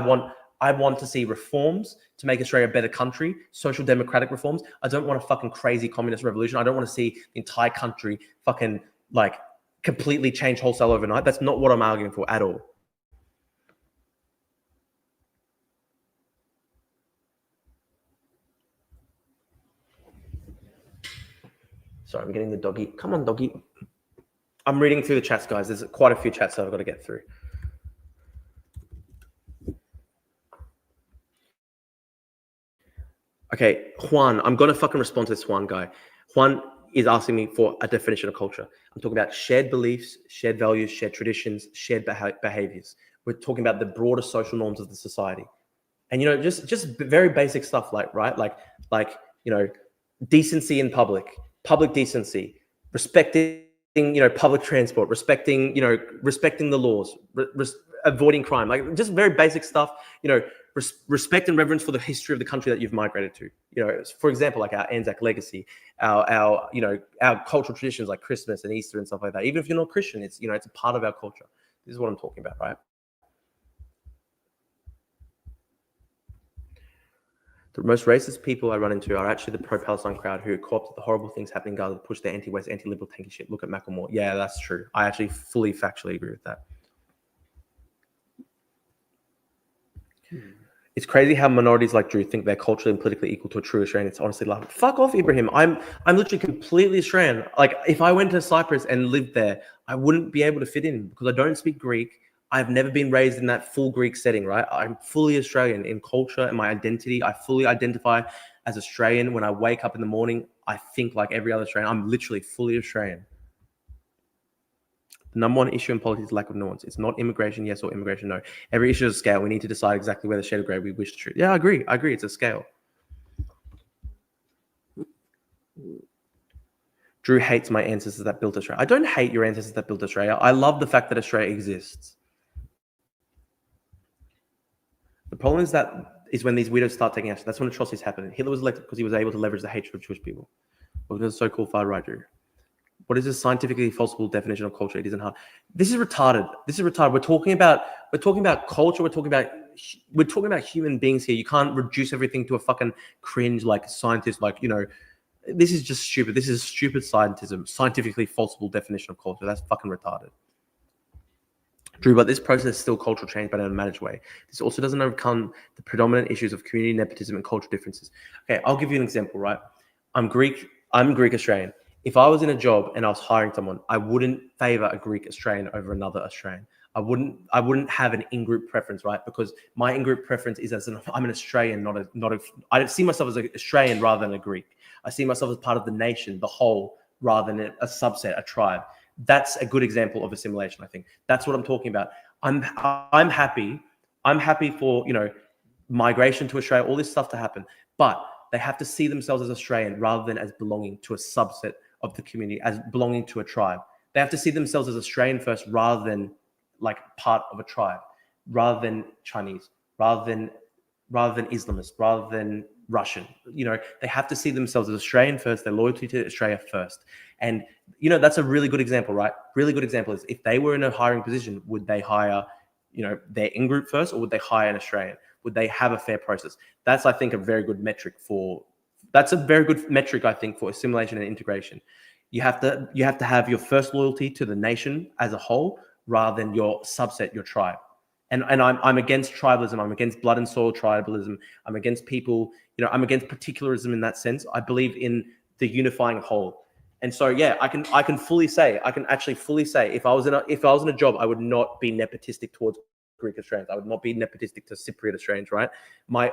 want to see reforms to make Australia a better country, social democratic reforms. I don't want a fucking crazy communist revolution. I don't want to see the entire country fucking like completely change wholesale overnight. That's not what I'm arguing for at all. Sorry, I'm getting the doggy. Come on, doggy. I'm reading through the chats, guys. There's quite a few chats that I've got to get through. Okay, Juan, I'm going to fucking respond to this Juan guy. Juan is asking me for a definition of culture. I'm talking about shared beliefs, shared values, shared traditions, shared behaviors. We're talking about the broader social norms of the society. And, just very basic stuff like decency in public decency, respecting, public transport, respecting the laws, avoiding crime, like just very basic stuff, respect and reverence for the history of the country that you've migrated to. For example, like our Anzac legacy, our cultural traditions like Christmas and Easter and stuff like that. Even if you're not Christian, it's a part of our culture. This is what I'm talking about, right? The most racist people I run into are actually the pro-Palestine crowd who co-opted the horrible things happening in Gaza to push their anti-West, anti-liberal tanky shit. Look at Macklemore. Yeah, that's true. I actually fully factually agree with that. It's crazy how minorities like Drew think they're culturally and politically equal to a true Australian. It's honestly laughable. Fuck off, Ibrahim. I'm literally completely Australian. Like, if I went to Cyprus and lived there, I wouldn't be able to fit in because I don't speak Greek. I've never been raised in that full Greek setting, right? I'm fully Australian in culture and my identity. I fully identify as Australian. When I wake up in the morning, I think like every other Australian. I'm literally fully Australian. The number one issue in politics is lack of nuance. It's not immigration, yes, or immigration, no. Every issue is a scale. We need to decide exactly where the shade of grey we wish to treat. Yeah, I agree. It's a scale. Drew hates my ancestors that built Australia. I don't hate your ancestors that built Australia. I love the fact that Australia exists. The problem is that is when these weirdos start taking action. That's when atrocities happen. Hitler was elected because he was able to leverage the hatred of Jewish people. What does the so-called far right do? What is a scientifically falsifiable definition of culture? It isn't hard. This is retarded. We're talking about culture. We're talking about human beings here. You can't reduce everything to a fucking cringe like scientist. Like, you know, this is just stupid. This is stupid scientism. Scientifically falsifiable definition of culture. That's fucking retarded. Drew, but this process is still cultural change, but in a managed way. This also doesn't overcome the predominant issues of community nepotism and cultural differences. Okay, I'll give you an example, right? I'm Greek Australian. If I was in a job and I was hiring someone, I wouldn't favor a Greek Australian over another Australian. I wouldn't have an in-group preference, right? Because my in-group preference is I'm an Australian, I see myself as an Australian rather than a Greek. I see myself as part of the nation, the whole, rather than a subset, a tribe. That's a good example of assimilation, I think. That's what I'm talking about. I'm happy for, you know, migration to Australia, all this stuff to happen, but they have to see themselves as Australian rather than as belonging to a subset of the community, as belonging to a tribe. They have to see themselves as Australian first rather than like part of a tribe, rather than Chinese, rather than Islamist, rather than Russian. You know, they have to see themselves as Australian first, their loyalty to Australia first. And, you know, that's a really good example, right? Really good example is if they were in a hiring position, would they hire, you know, their in-group first, or would they hire an Australian? Would they have a fair process? That's, I think, a very good metric I think, for assimilation and integration. You have to have your first loyalty to the nation as a whole rather than your subset, your tribe. And I'm against tribalism. I'm against blood and soil tribalism. I'm against people, you know, I'm against particularism in that sense. I believe in the unifying whole. And so, yeah, I can actually fully say, if I was in a job, I would not be nepotistic towards Greek Australians. I would not be nepotistic to Cypriot Australians, right?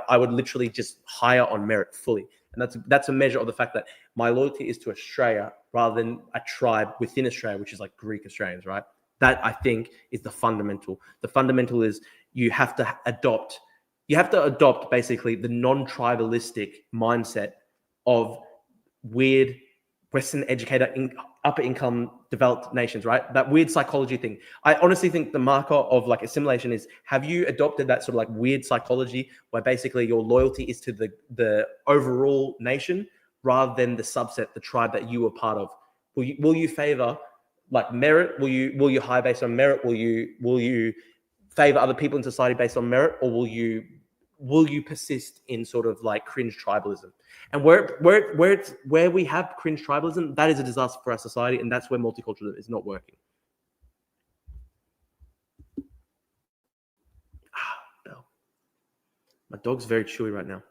I would literally just hire on merit fully. And that's a measure of the fact that my loyalty is to Australia rather than a tribe within Australia, which is like Greek Australians, right? That, I think, is the fundamental. The fundamental is you have to adopt basically the non-tribalistic mindset of weird Western educator, upper income developed nations, right? That weird psychology thing. I honestly think the marker of like assimilation is, have you adopted that sort of like weird psychology where basically your loyalty is to the overall nation rather than the subset, the tribe that you were part of? Will you favor like merit? Will you hire based on merit? Will you favor other people in society based on merit, or will you persist in sort of like cringe tribalism? And where we have cringe tribalism, that is a disaster for our society, and that's where multiculturalism is not working. No. My dog's very chewy right now.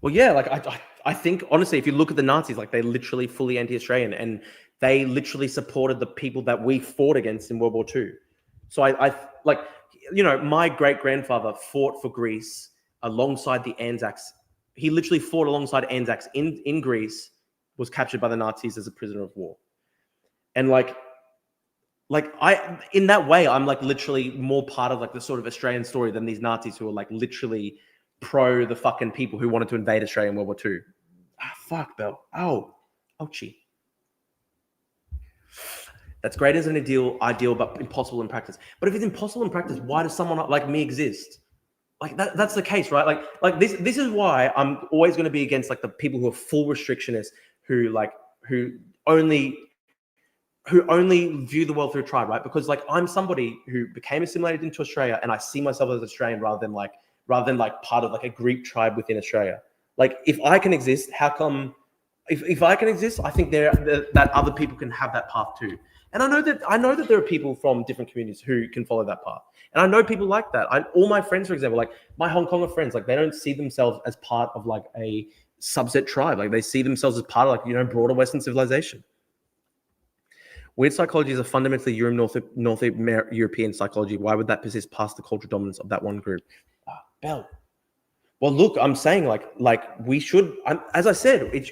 Well, yeah, like I think honestly, if you look at the Nazis, like they're literally fully anti-Australian, and they literally supported the people that we fought against in World War II. So I like, you know, my great-grandfather fought for Greece alongside the Anzacs. He literally fought alongside Anzacs in Greece, was captured by the Nazis as a prisoner of war. And like in that way, I'm like literally more part of like the sort of Australian story than these Nazis who are like literally pro the fucking people who wanted to invade Australia in World War II. Fuck, Bell. Ouchie. That's great as an ideal, but impossible in practice. But if it's impossible in practice, why does someone like me exist? Like that's the case, right? Like this is why I'm always going to be against like the people who are full restrictionists, who only view the world through tribe, right? Because like I'm somebody who became assimilated into Australia, and I see myself as Australian rather than like part of like a Greek tribe within Australia. Like if I can exist, how come? If I can exist, I think that other people can have that path too. And I know that there are people from different communities who can follow that path. And I know people like that. All my friends, for example, like my Hong Konger friends, like they don't see themselves as part of like a subset tribe. Like they see themselves as part of like, you know, broader Western civilization. Weird psychology is a fundamentally North European psychology. Why would that persist past the cultural dominance of that one group? Bell. Well, look, I'm saying like we should, as I said, let's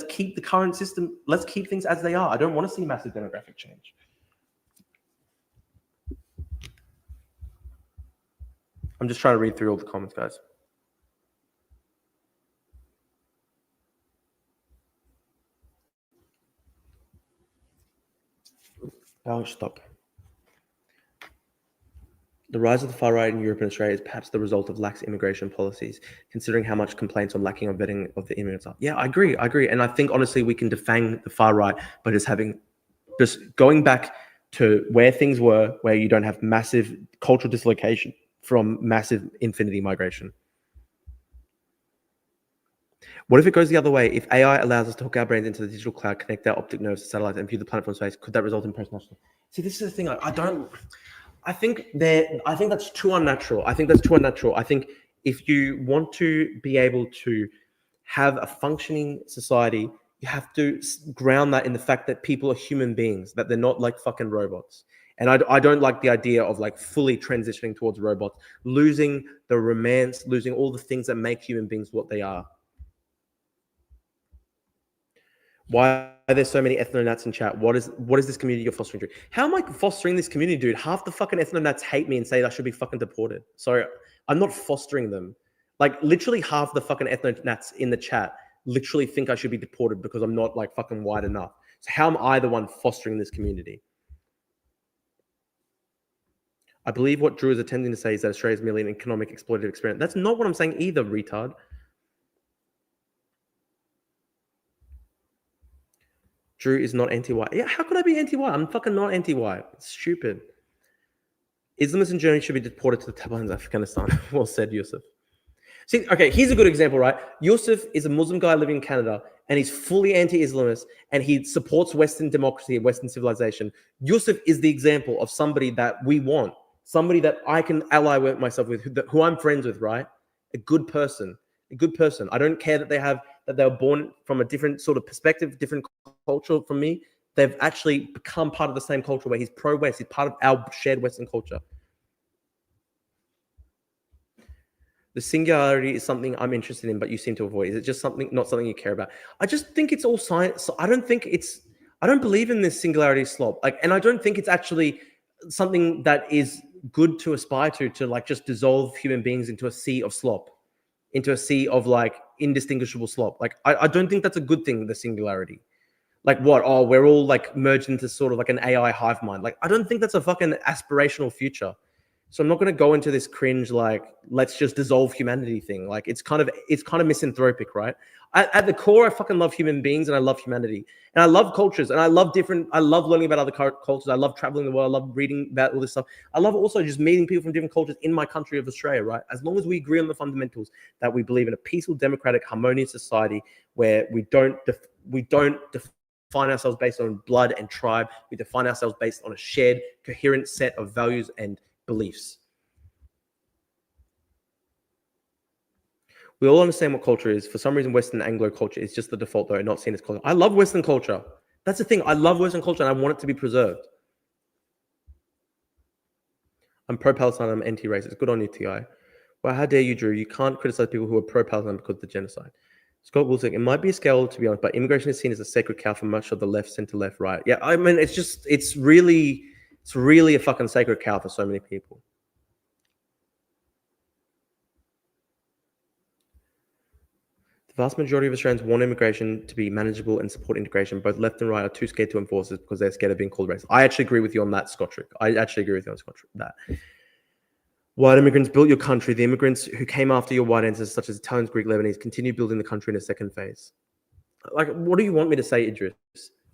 keep the current system. Let's keep things as they are. I don't want to see massive demographic change. I'm just trying to read through all the comments, guys. Oh, stop. The rise of the far right in Europe and Australia is perhaps the result of lax immigration policies, considering how much complaints on lacking of vetting of the immigrants are. Yeah, I agree. And I think, honestly, we can defang the far right by just going back to where things were, where you don't have massive cultural dislocation from massive infinity migration. What if it goes the other way? If AI allows us to hook our brains into the digital cloud, connect our optic nerves to satellites, and view the planet from space, could that result in post-national? See, this is the thing. I think that's too unnatural. I think if you want to be able to have a functioning society, you have to ground that in the fact that people are human beings, that they're not like fucking robots. And I don't like the idea of like fully transitioning towards robots, losing the romance, losing all the things that make human beings what they are. Why are there so many ethno-nats in chat? What is this community you're fostering? How am I fostering this community, dude? Half the fucking ethno-nats hate me and say I should be fucking deported. Sorry, I'm not fostering them. Like literally half the fucking ethno-nats in the chat literally think I should be deported because I'm not like fucking white enough. So how am I the one fostering this community? I believe what Drew is attempting to say is that Australia is merely an economic exploitative experiment. That's not what I'm saying either, retard. Drew is not anti-white. Yeah, how could I be anti-white? I'm fucking not anti-white. It's stupid. Islamists in Germany should be deported to the Taliban in Afghanistan. Well said, Yusuf. See, okay, here's a good example, right? Yusuf is a Muslim guy living in Canada, and he's fully anti-Islamist, and he supports Western democracy and Western civilization. Yusuf is the example of somebody that we want, somebody that I can ally with myself with, who I'm friends with, right? A good person. I don't care that they were born from a different sort of perspective, different culture from me. They've actually become part of the same culture where he's pro-West. He's part of our shared Western culture. The singularity is something I'm interested in, but you seem to avoid. Is it just not something you care about? I just think it's all science. So I don't believe in this singularity slop. And I don't think it's actually something that is good to aspire to like just dissolve human beings into a sea of slop, into a sea of like indistinguishable slop. Like, I don't think that's a good thing, the singularity. Like what? Oh, we're all like merged into sort of like an AI hive mind. Like, I don't think that's a fucking aspirational future. So I'm not going to go into this cringe, like, let's just dissolve humanity thing. Like, it's kind of misanthropic, right? At the core, I fucking love human beings and I love humanity. And I love cultures and I love learning about other cultures. I love traveling the world. I love reading about all this stuff. I love also just meeting people from different cultures in my country of Australia, right? As long as we agree on the fundamentals that we believe in a peaceful, democratic, harmonious society where we don't define ourselves based on blood and tribe. We define ourselves based on a shared, coherent set of values and beliefs. We all understand what culture is. For some reason, Western Anglo culture is just the default, though, not seen as culture. I love Western culture. That's the thing. I love Western culture and I want it to be preserved. I'm pro-Palestine. I'm anti-racist. Good on you, T.I. Well, how dare you, Drew? You can't criticize people who are pro-Palestine because of the genocide. Scott Wilson, it might be a scale, to be honest, but immigration is seen as a sacred cow for much of the left, center, left, right. Yeah, I mean, it's really a fucking sacred cow for so many people. The vast majority of Australians want immigration to be manageable and support integration. Both left and right are too scared to enforce it because they're scared of being called racist. I actually agree with you on that, Scottrick. That. White immigrants built your country. The immigrants who came after your white ancestors, such as Italians, Greek, Lebanese, continue building the country in a second phase. Like, what do you want me to say, Idris?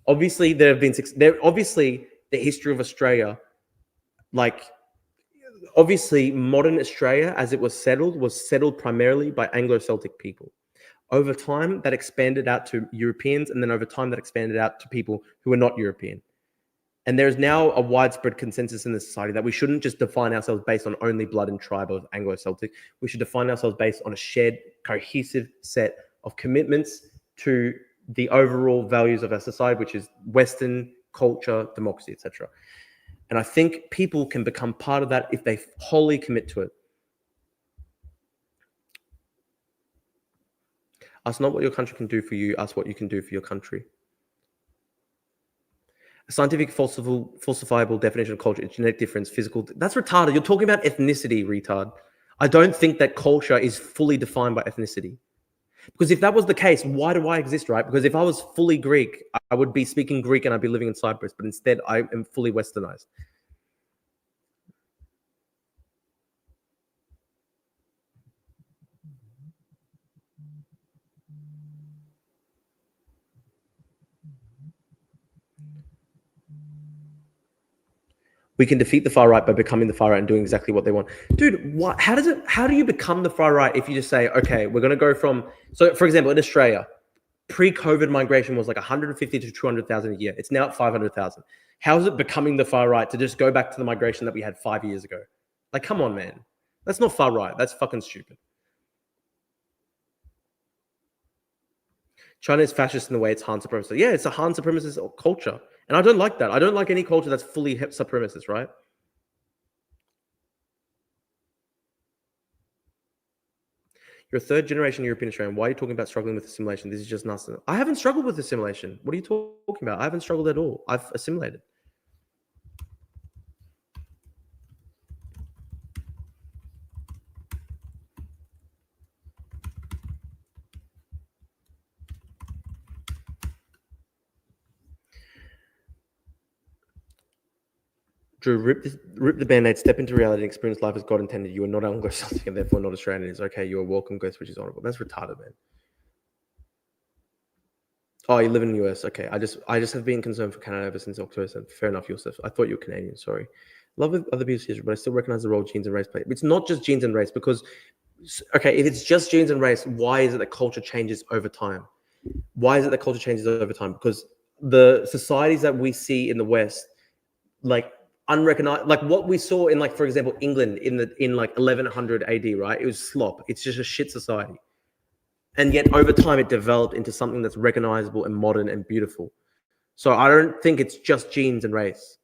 Obviously, the history of Australia, like, obviously, modern Australia, as it was settled primarily by Anglo-Celtic people. Over time, that expanded out to Europeans, and then over time, that expanded out to people who are not European. And there is now a widespread consensus in the society that we shouldn't just define ourselves based on only blood and tribe of Anglo-Celtic. We should define ourselves based on a shared, cohesive set of commitments to the overall values of our society, which is Western culture, democracy, etc. And I think people can become part of that if they wholly commit to it. Ask not what your country can do for you, ask what you can do for your country. A scientific falsifiable definition of culture is genetic difference, physical. That's retarded. You're talking about ethnicity, retard. I don't think that culture is fully defined by ethnicity. Because if that was the case, why do I exist, right? Because if I was fully Greek, I would be speaking Greek and I'd be living in Cyprus. But instead, I am fully Westernized. We can defeat the far right by becoming the far right and doing exactly what they want. Dude, what? How do you become the far right if you just say, okay, we're going to go from, so for example, in Australia, pre-COVID migration was like 150 to 200,000 a year. It's now at 500,000. How is it becoming the far right to just go back to the migration that we had 5 years ago? Like, come on, man. That's not far right. That's fucking stupid. China is fascist in the way it's Han supremacist. Yeah, it's a Han supremacist culture. And I don't like that. I don't like any culture that's fully supremacist, right? You're a third generation European Australian. Why are you talking about struggling with assimilation? This is just nothing. I haven't struggled with assimilation. What are you talking about? I haven't struggled at all. I've assimilated. Drew, rip the band-aid, step into reality and experience life as God intended. You are not Anglo-Celtic and therefore not Australian. It's okay. You are welcome, Ghost, which is honorable. That's retarded, man. Oh, you live in the US. Okay. I just have been concerned for Canada ever since October 7th. Fair enough, Yosef. I thought you were Canadian. Sorry. Love other people's history, but I still recognize the role genes and race play. It's not just genes and race because, okay, if it's just genes and race, why is it that culture changes over time? Why is it that culture changes over time? Because the societies that we see in the West, like unrecognized, like what we saw in, like, for example, England in like 1100 AD, right? It was slop. It's just a shit society. And yet over time it developed into something that's recognizable and modern and beautiful. So I don't think it's just genes and race.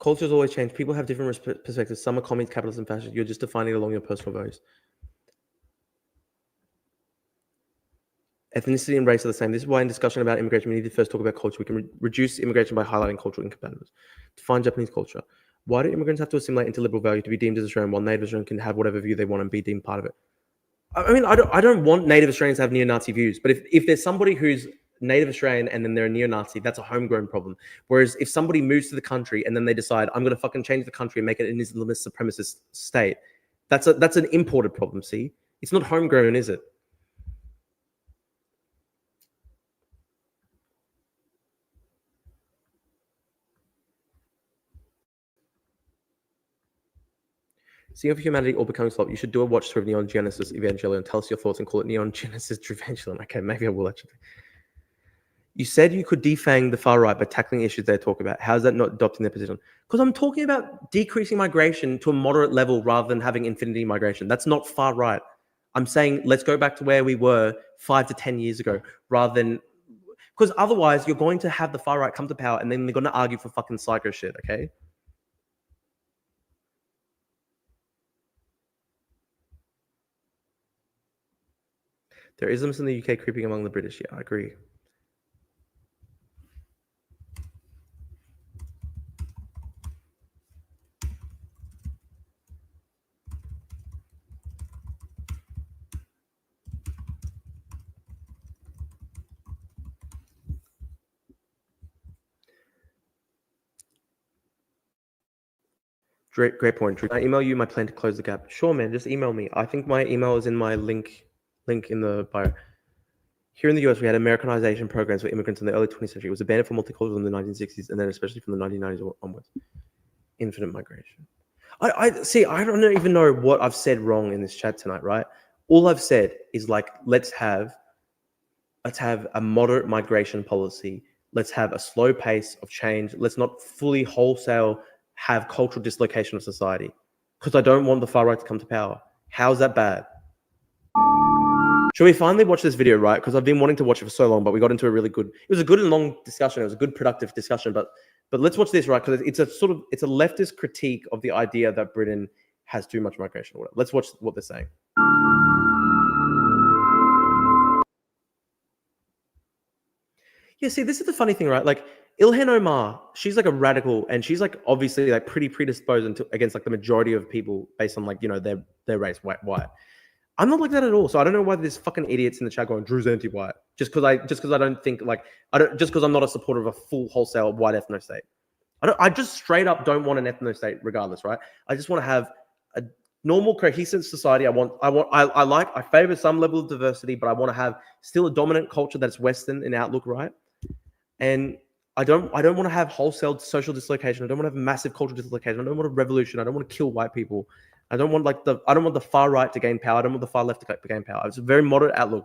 Cultures always change. People have different perspectives. Some are communist, capitalist, and fascist. You're just defining it along your personal values. Ethnicity and race are the same. This is why in discussion about immigration, we need to first talk about culture. We can reduce immigration by highlighting cultural incompatibilities. Define Japanese culture. Why do immigrants have to assimilate into liberal value to be deemed as Australian, while native Australians can have whatever view they want and be deemed part of it? I mean, I don't want native Australians to have neo-Nazi views, but if there's somebody who's native Australian and then they're a neo-Nazi, that's a homegrown problem. Whereas if somebody moves to the country and then they decide, I'm going to fucking change the country and make it an Islamist supremacist state, that's an imported problem, see? It's not homegrown, is it? Seeing of Humanity or Becoming Slop, you should do a watch through of Neon Genesis Evangelion. Tell us your thoughts and call it Neon Genesis Evangelion. Okay, maybe I will actually. You said you could defang the far right by tackling issues they talk about. How is that not adopting their position? Because I'm talking about decreasing migration to a moderate level rather than having infinity migration. That's not far right. I'm saying let's go back to where we were 5 to 10 years ago rather than... Because otherwise you're going to have the far right come to power and then they're going to argue for fucking psycho shit, okay? There are Islamists in the UK creeping among the British. Yeah, I agree. Great point. Drew. Can I email you my plan to close the gap? Sure, man. Just email me. I think my email is in my link in the bio. Here in the US, we had Americanization programs for immigrants in the early 20th century. It was abandoned for multiculturalism in the 1960s, and then especially from the 1990s onwards. Infinite migration. I see. I don't even know what I've said wrong in this chat tonight, right? All I've said is like, let's have a moderate migration policy. Let's have a slow pace of change. Let's not fully wholesale have cultural dislocation of society, because I don't want the far right to come to power. How's that bad? Should we finally watch this video, right? Because I've been wanting to watch it for so long, but we got into it was a good and long discussion. It was a good productive discussion, but let's watch this, right? Because it's a leftist critique of the idea that Britain has too much migration. Let's watch what they're saying. Yeah, see, this is the funny thing, right? Like Ilhan Omar, she's like a radical, and she's like obviously like pretty predisposed against like the majority of people based on like their race, white. I'm not like that at all. So I don't know why there's fucking idiots in the chat going Drew's anti-white just because I don't think like just because I'm not a supporter of a full wholesale white ethno state. I just straight up don't want an ethno state regardless, right? I just want to have a normal cohesive society. I favor some level of diversity, but I want to have still a dominant culture that's Western in outlook, right? And I don't want to have wholesale social dislocation. I don't want to have massive cultural dislocation. I don't want a revolution. I don't want to kill white people. I don't want the far right to gain power. I don't want the far left to gain power. It's a very moderate outlook.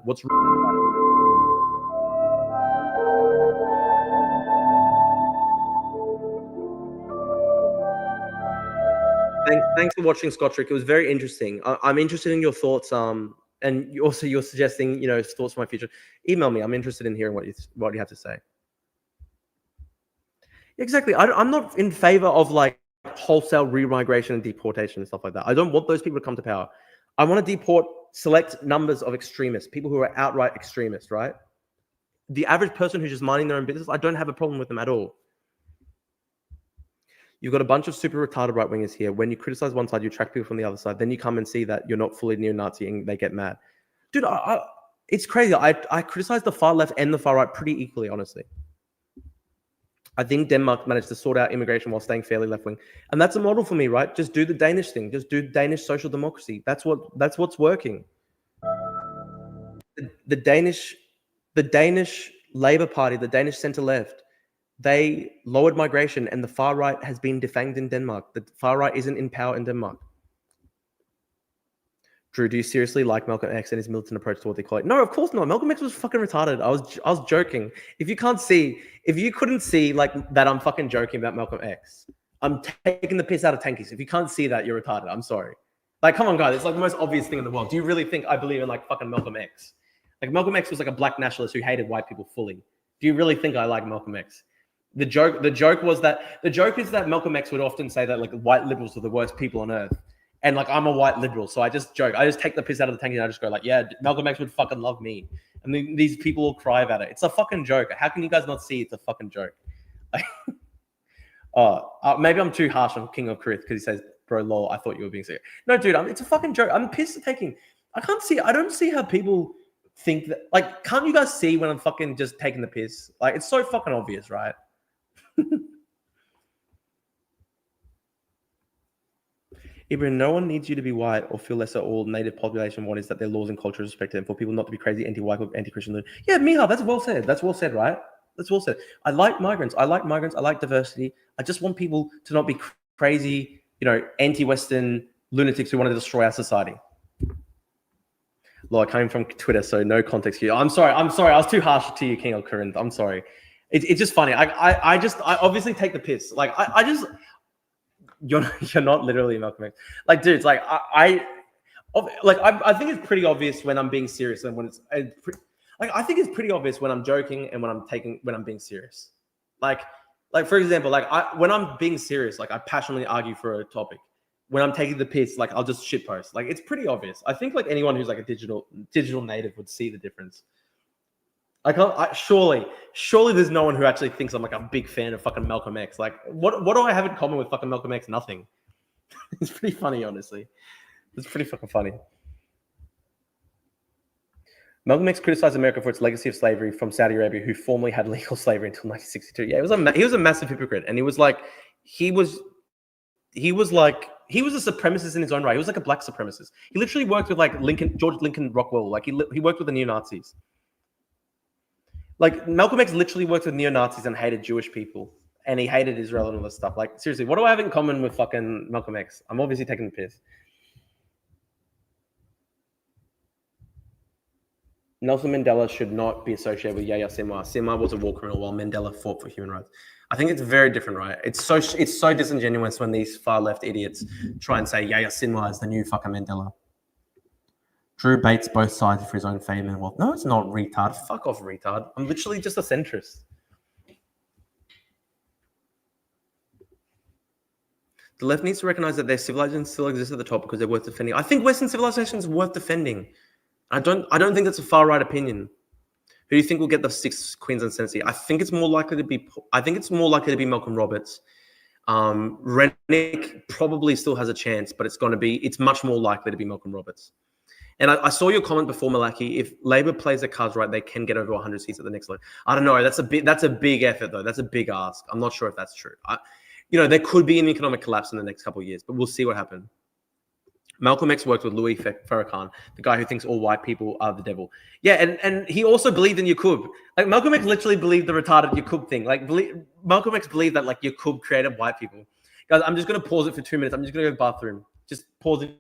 Thanks for watching, Scottrick. It was very interesting. I'm interested in your thoughts. And you're suggesting thoughts for my future. Email me. I'm interested in hearing what you have to say. Exactly. I'm not in favor of like wholesale re-migration and deportation and stuff like that. I don't want those people to come to power. I want to deport select numbers of extremists, people who are outright extremists, right? The average person who's just minding their own business, I don't have a problem with them at all. You've got a bunch of super retarded right-wingers here. When you criticize one side, you attract people from the other side. Then you come and see that you're not fully neo-Nazi and they get mad. Dude, it's crazy. I criticize the far left and the far right pretty equally, honestly. I think Denmark managed to sort out immigration while staying fairly left-wing. And that's a model for me, right? Just do the Danish thing. Just do Danish social democracy. That's what's working. The Danish Labour Party, the Danish centre-left, they lowered migration and the far right has been defanged in Denmark. The far right isn't in power in Denmark. Drew, do you seriously like Malcolm X and his militant approach to what they call it? No, of course not. Malcolm X was fucking retarded. I was joking. If you couldn't see like that I'm fucking joking about Malcolm X, I'm taking the piss out of tankies. If you can't see that, you're retarded. I'm sorry. Like, come on, guys. It's like the most obvious thing in the world. Do you really think I believe in like fucking Malcolm X? Like Malcolm X was like a black nationalist who hated white people fully. Do you really think I like Malcolm X? The joke is that Malcolm X would often say that like white liberals are the worst people on earth. And like I'm a white liberal, so I just joke. I just take the piss out of the tank and I just go like, yeah, Malcolm X would fucking love me. And these people will cry about it. It's a fucking joke. How can you guys not see it's a fucking joke? Maybe I'm too harsh on King of Krith because he says, bro, lol, I thought you were being serious. No, dude, it's a fucking joke. I'm pissed at taking. I don't see how people think that. Like, can't you guys see when I'm fucking just taking the piss? Like, it's so fucking obvious, right? Ibrahim, no one needs you to be white or feel lesser. All native population want is that their laws and culture are respected, and for people not to be crazy anti-white or anti-Christian. Yeah, Miha, that's well said. That's well said, right? That's well said. I like migrants. I like diversity. I just want people to not be crazy, anti-Western lunatics who want to destroy our society. Well, I came from Twitter, so no context here. I'm sorry. I was too harsh to you, King of Corinth. I'm sorry. It's just funny. I obviously take the piss. Like you're not literally Malcolm X. Like, dude, it's like I think it's pretty obvious when I'm being serious and when I think it's pretty obvious when I'm joking and when I'm being serious. Like for example, when I'm being serious, like I passionately argue for a topic. When I'm taking the piss, like I'll just shitpost. Like it's pretty obvious. I think like anyone who's like a digital native would see the difference. Surely there's no one who actually thinks I'm like a big fan of fucking Malcolm X. Like, what do I have in common with fucking Malcolm X? Nothing. It's pretty funny, honestly. It's pretty fucking funny. Malcolm X criticized America for its legacy of slavery from Saudi Arabia, who formerly had legal slavery until 1962. Yeah, he was a massive hypocrite, and he was a supremacist in his own right. He was like a black supremacist. He literally worked with like George Lincoln Rockwell. Like he worked with the neo-Nazis. Like Malcolm X literally worked with neo-Nazis and hated Jewish people, and he hated Israel and all this stuff. Like seriously, what do I have in common with fucking Malcolm X? I'm obviously taking the piss. Nelson Mandela should not be associated with Yahya Sinwar. Sinwar was a war criminal while Mandela fought for human rights. I think it's very different, right? It's so disingenuous when these far left idiots try and say Yahya Sinwar is the new fucking Mandela. Drew baits both sides for his own fame and wealth. No, it's not, retard. Fuck off, retard. I'm literally just a centrist. The left needs to recognize that their civilization still exists at the top because they're worth defending. I think Western civilization is worth defending. I don't think that's a far right opinion. Who do you think will get the 6th Queensland Senate seat? I think it's more likely to be Malcolm Roberts. Rennick probably still has a chance, but it's much more likely to be Malcolm Roberts. And I saw your comment before, Malaki. If Labor plays their cards right, they can get over 100 seats at the next election. I don't know. That's a big effort, though. That's a big ask. I'm not sure if that's true. There could be an economic collapse in the next couple of years, but we'll see what happens. Malcolm X worked with Louis Farrakhan, the guy who thinks all white people are the devil. Yeah, and he also believed in Yaqub. Like, Malcolm X literally believed the retarded Yaqub thing. Like, Malcolm X believed that, like, Yaqub created white people. Guys, I'm just going to pause it for 2 minutes. I'm just going to go to the bathroom. Just pause it.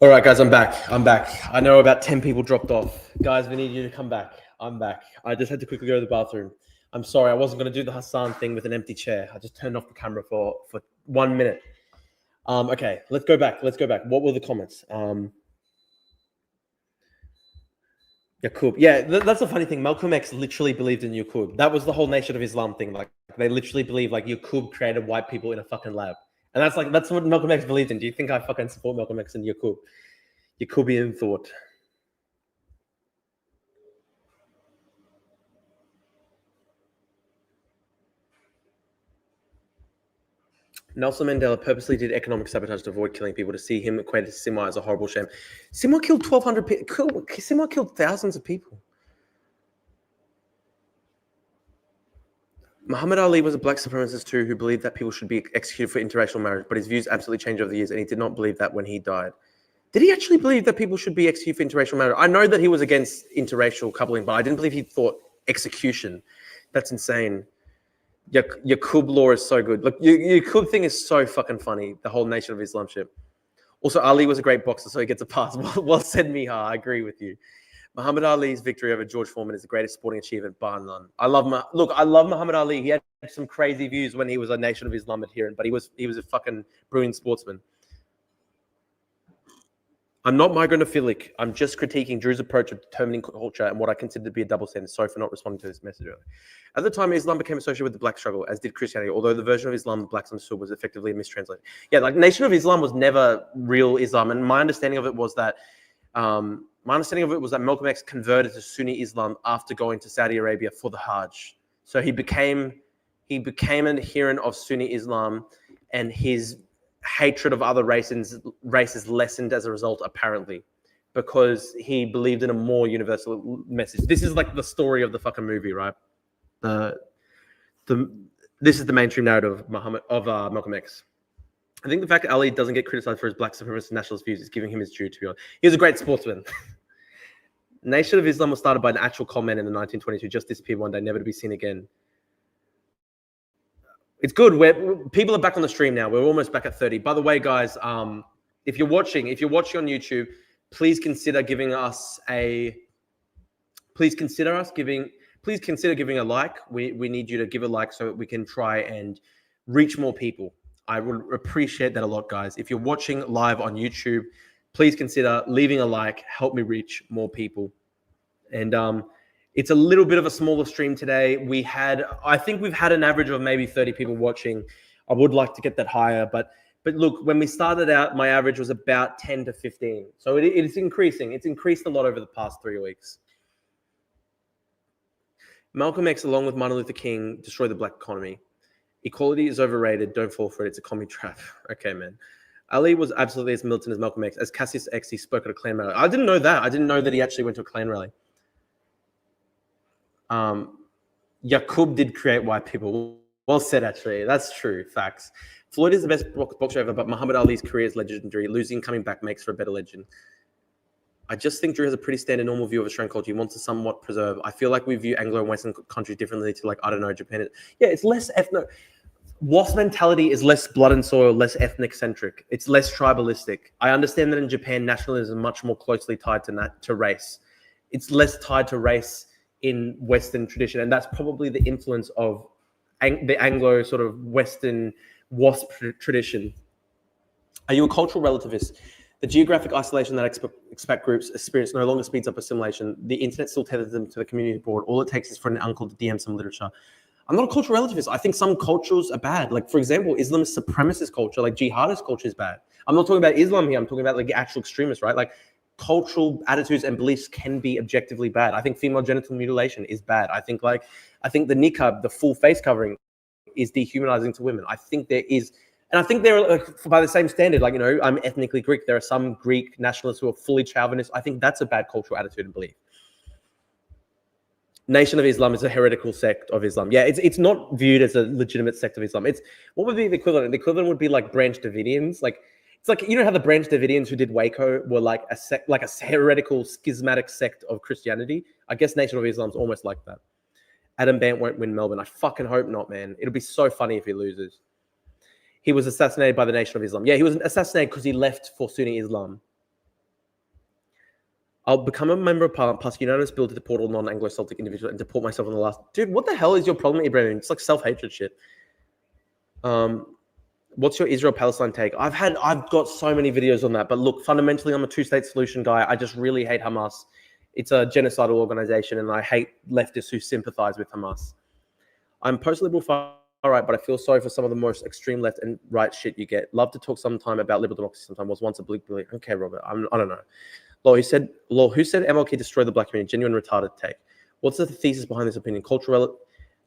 All right, guys, I'm back. I know about 10 people dropped off. Guys, we need you to come back. I'm back. I just had to quickly go to the bathroom. I'm sorry, I wasn't going to do the Hassan thing with an empty chair. I just turned off the camera for 1 minute. Okay, let's go back. What were the comments? Yaqub. Yeah, that's a funny thing. Malcolm X literally believed in Yaqub. That was the whole Nation of Islam thing. Like, they literally believe like Yaqub created white people in a fucking lab. And that's what Malcolm X believed in. Do you think I fucking support Malcolm X and Yaqub? Yaqubian thought. Nelson Mandela purposely did economic sabotage to avoid killing people. To see him equated to Sinwar as a horrible shame. Sinwar killed 1,200 people. Sinwar killed thousands of people. Muhammad Ali was a black supremacist too who believed that people should be executed for interracial marriage, but his views absolutely changed over the years, and he did not believe that when he died. Did he actually believe that people should be executed for interracial marriage? I know that he was against interracial coupling, but I didn't believe he thought execution. That's insane. Yaqub law is so good. Look, Yaqub thing is so fucking funny, the whole Nation of Islam shit. Also, Ali was a great boxer, so he gets a pass. Well said, Miha. I agree with you. Muhammad Ali's victory over George Foreman is the greatest sporting achievement, bar none. I love Muhammad Ali. He had some crazy views when he was a Nation of Islam adherent, but he was a fucking brilliant sportsman. I'm not migranophilic. I'm just critiquing Drew's approach of determining culture and what I consider to be a double standard. Sorry for not responding to this message earlier. At the time, Islam became associated with the black struggle, as did Christianity, although the version of Islam the blacks understood was effectively a mistranslation. Yeah, like Nation of Islam was never real Islam. And my understanding of it was that Malcolm X converted to Sunni Islam after going to Saudi Arabia for the Hajj. So he became an adherent of Sunni Islam, and his hatred of other races lessened as a result, apparently, because he believed in a more universal message. This is like the story of the fucking movie, right? This is the mainstream narrative of Malcolm X. I think the fact that Ali doesn't get criticized for his black supremacist nationalist views is giving him his due, to be honest. He was a great sportsman. Nation of Islam was started by an actual con man in the 1922, just disappeared one day, never to be seen again. It's good. People are back on the stream now. We're almost back at 30. By the way, guys, if you're watching on YouTube, please consider giving a like. We need you to give a like so that we can try and reach more people. I would appreciate that a lot, guys. If you're watching live on YouTube, please consider leaving a like. Help me reach more people. And it's a little bit of a smaller stream today. I think we've had an average of maybe 30 people watching. I would like to get that higher, but look, when we started out, my average was about 10 to 15. So it's increasing. It's increased a lot over the past 3 weeks. Malcolm X, along with Martin Luther King, destroyed the black economy. Equality is overrated. Don't fall for it. It's a commie trap. Okay, man. Ali was absolutely as militant as Malcolm X. As Cassius X, he spoke at a Klan rally. I didn't know that. I didn't know that he actually went to a Klan rally. Yaqub did create white people. Well said, actually. That's true. Facts. Floyd is the best boxer ever, but Muhammad Ali's career is legendary. Losing, coming back makes for a better legend. I just think Drew has a pretty standard normal view of Australian culture. He wants to somewhat preserve. I feel like we view Anglo and Western countries differently to, like, I don't know, Japan. Yeah, it's less ethno. WASP mentality is less blood and soil, less ethnic-centric. It's less tribalistic. I understand that in Japan, nationalism is much more closely tied to race. It's less tied to race in Western tradition, and that's probably the influence of the Anglo sort of Western WASP tradition. Are you a cultural relativist? The geographic isolation that expat groups experience no longer speeds up assimilation. The internet still tethers them to the community board. All it takes is for an uncle to DM some literature. I'm not a cultural relativist. I think some cultures are bad. Like, for example, Islamist supremacist culture, like jihadist culture is bad. I'm not talking about Islam here. I'm talking about like actual extremists, right? Like, cultural attitudes and beliefs can be objectively bad. I think female genital mutilation is bad. I think the niqab, the full face covering, is dehumanizing to women. I think there is, and I think they're like, by the same standard, like, you know, I'm ethnically Greek. There are some Greek nationalists who are fully chauvinist. I think that's a bad cultural attitude and belief. Nation of Islam is a heretical sect of Islam. Yeah, it's not viewed as a legitimate sect of Islam. It's, what would be the equivalent? The equivalent would be like Branch Davidians. Like, it's like, you know how the Branch Davidians who did Waco were like a heretical, schismatic sect of Christianity? I guess Nation of Islam is almost like that. Adam Bant won't win Melbourne. I fucking hope not, man. It'll be so funny if he loses. He was assassinated by the Nation of Islam. Yeah, he was assassinated because he left for Sunni Islam. I'll become a member of Parliament, plus unanimous bill to deport all non-Anglo-Celtic individuals and deport myself on the last. Dude, what the hell is your problem, Ibrahim? It's like self-hatred shit. What's your Israel-Palestine take? I've got so many videos on that, but look, fundamentally, I'm a two-state solution guy. I just really hate Hamas. It's a genocidal organization, and I hate leftists who sympathize with Hamas. I'm post-liberal far-right, but I feel sorry for some of the most extreme left and right shit you get. Love to talk sometime about liberal democracy sometime. Was once a bleak belief. Okay, Robert, I don't know. Who said MLK destroyed the black community? Genuine retarded take. What's the thesis behind this opinion?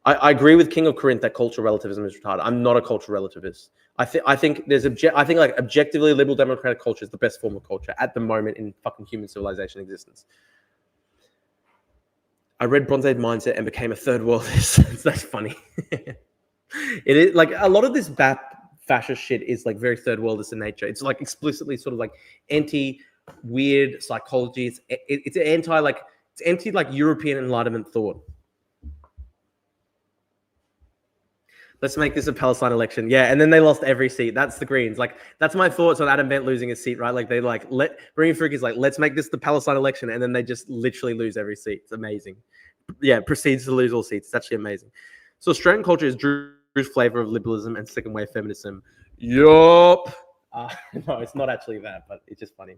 I agree with King of Corinth that cultural relativism is retarded. I'm not a cultural relativist. I think like objectively liberal democratic culture is the best form of culture at the moment in fucking human civilization existence. I read Bronze Age Mindset and became a third worldist. That's funny. It is like a lot of this fascist shit is like very third worldist in nature. It's like explicitly sort of like anti-weird psychology. It's anti like European Enlightenment thought. Let's make this a Palestine election. Yeah, and then they lost every seat. That's the Greens. Like, that's my thoughts on Adam Bent losing a seat, right? Like, they Bringing Frick is like, let's make this the Palestine election, and then they just literally lose every seat. It's amazing. Yeah, proceeds to lose all seats. It's actually amazing. So Australian culture is Drew's flavor of liberalism and second wave feminism. Yup. No, it's not actually that, but it's just funny.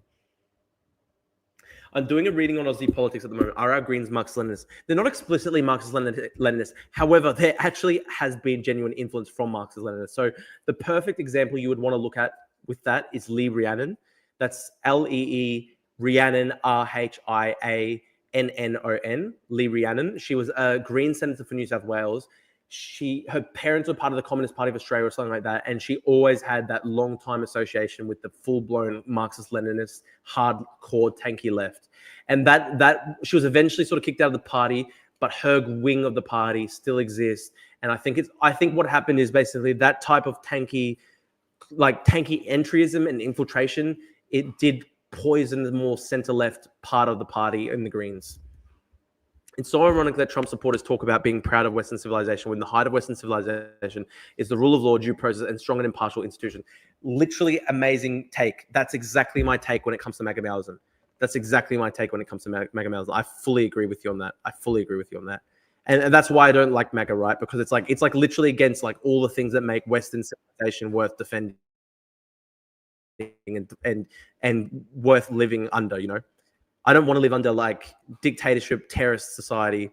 I'm doing a reading on Aussie politics at the moment. Are our Greens Marxist-Leninists? They're not explicitly Marxist-Leninists. However, there actually has been genuine influence from Marxist-Leninists. So the perfect example you would want to look at with that is Lee Rhiannon. That's Lee Rhiannon, Rhiannon, Lee Rhiannon. She was a Green senator for New South Wales. Her parents were part of the Communist Party of Australia or something like that, and she always had that long time association with the full-blown Marxist-Leninist, hardcore, tanky left. And that she was eventually sort of kicked out of the party, but her wing of the party still exists. And I think what happened is basically that type of tanky entryism and infiltration, it did poison the more center-left part of the party in the Greens. It's so ironic that Trump supporters talk about being proud of Western civilization when the height of Western civilization is the rule of law, due process, and strong and impartial institutions. Literally amazing take. That's exactly my take when it comes to MAGA-Maoism. That's exactly my take when it comes to MAGA-Maoism. I fully agree with you on that. And that's why I don't like MAGA, right? Because it's like literally against like all the things that make Western civilization worth defending and worth living under, you know? I don't want to live under like dictatorship, terrorist society.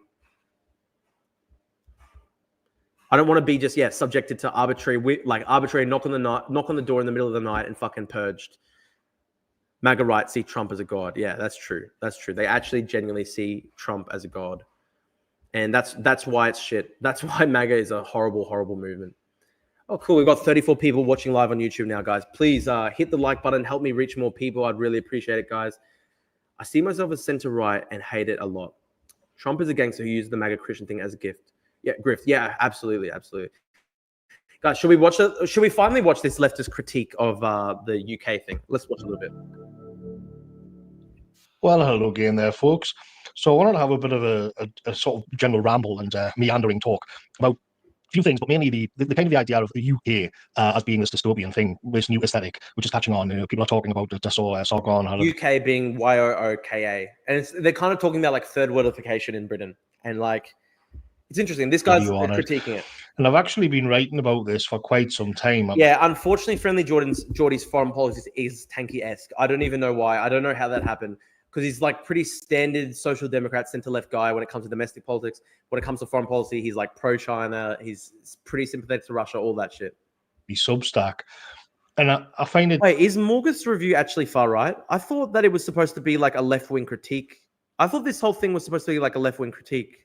I don't want to be just subjected to arbitrary knock on the door in the middle of the night and fucking purged. MAGA right see Trump as a god. Yeah, that's true. They actually genuinely see Trump as a god, and that's why it's shit. That's why MAGA is a horrible, horrible movement. Oh, cool. We've got 34 people watching live on YouTube now, guys. Please hit the like button. Help me reach more people. I'd really appreciate it, guys. I see myself as center-right and hate it a lot. Trump is a gangster who used the MAGA Christian thing as a gift. Yeah, grift. Yeah, absolutely. Guys, should we finally watch this leftist critique of the UK thing? Let's watch a little bit. Well, hello again there, folks. So I wanted to have a bit of a sort of general ramble and meandering talk about a few things, but mainly the kind of the idea of the UK as being this dystopian thing, this new aesthetic, which is catching on. You know, people are talking about it. I saw Sargon. UK being YOOKA, and they're kind of talking about like third worldification in Britain, and like it's interesting. This guy's critiquing it, and I've actually been writing about this for quite some time. Yeah, unfortunately, Friendly Geordie's foreign policy is tanky-esque. I don't even know why. I don't know how that happened. Because he's like pretty standard social democrat, center-left guy when it comes to domestic politics. When it comes to foreign policy, he's like pro-China. He's pretty sympathetic to Russia, all that shit. The Substack. And I find it... Wait, is Morgan's review actually far right? I thought that it was supposed to be like a left-wing critique. I thought this whole thing was supposed to be like a left-wing critique.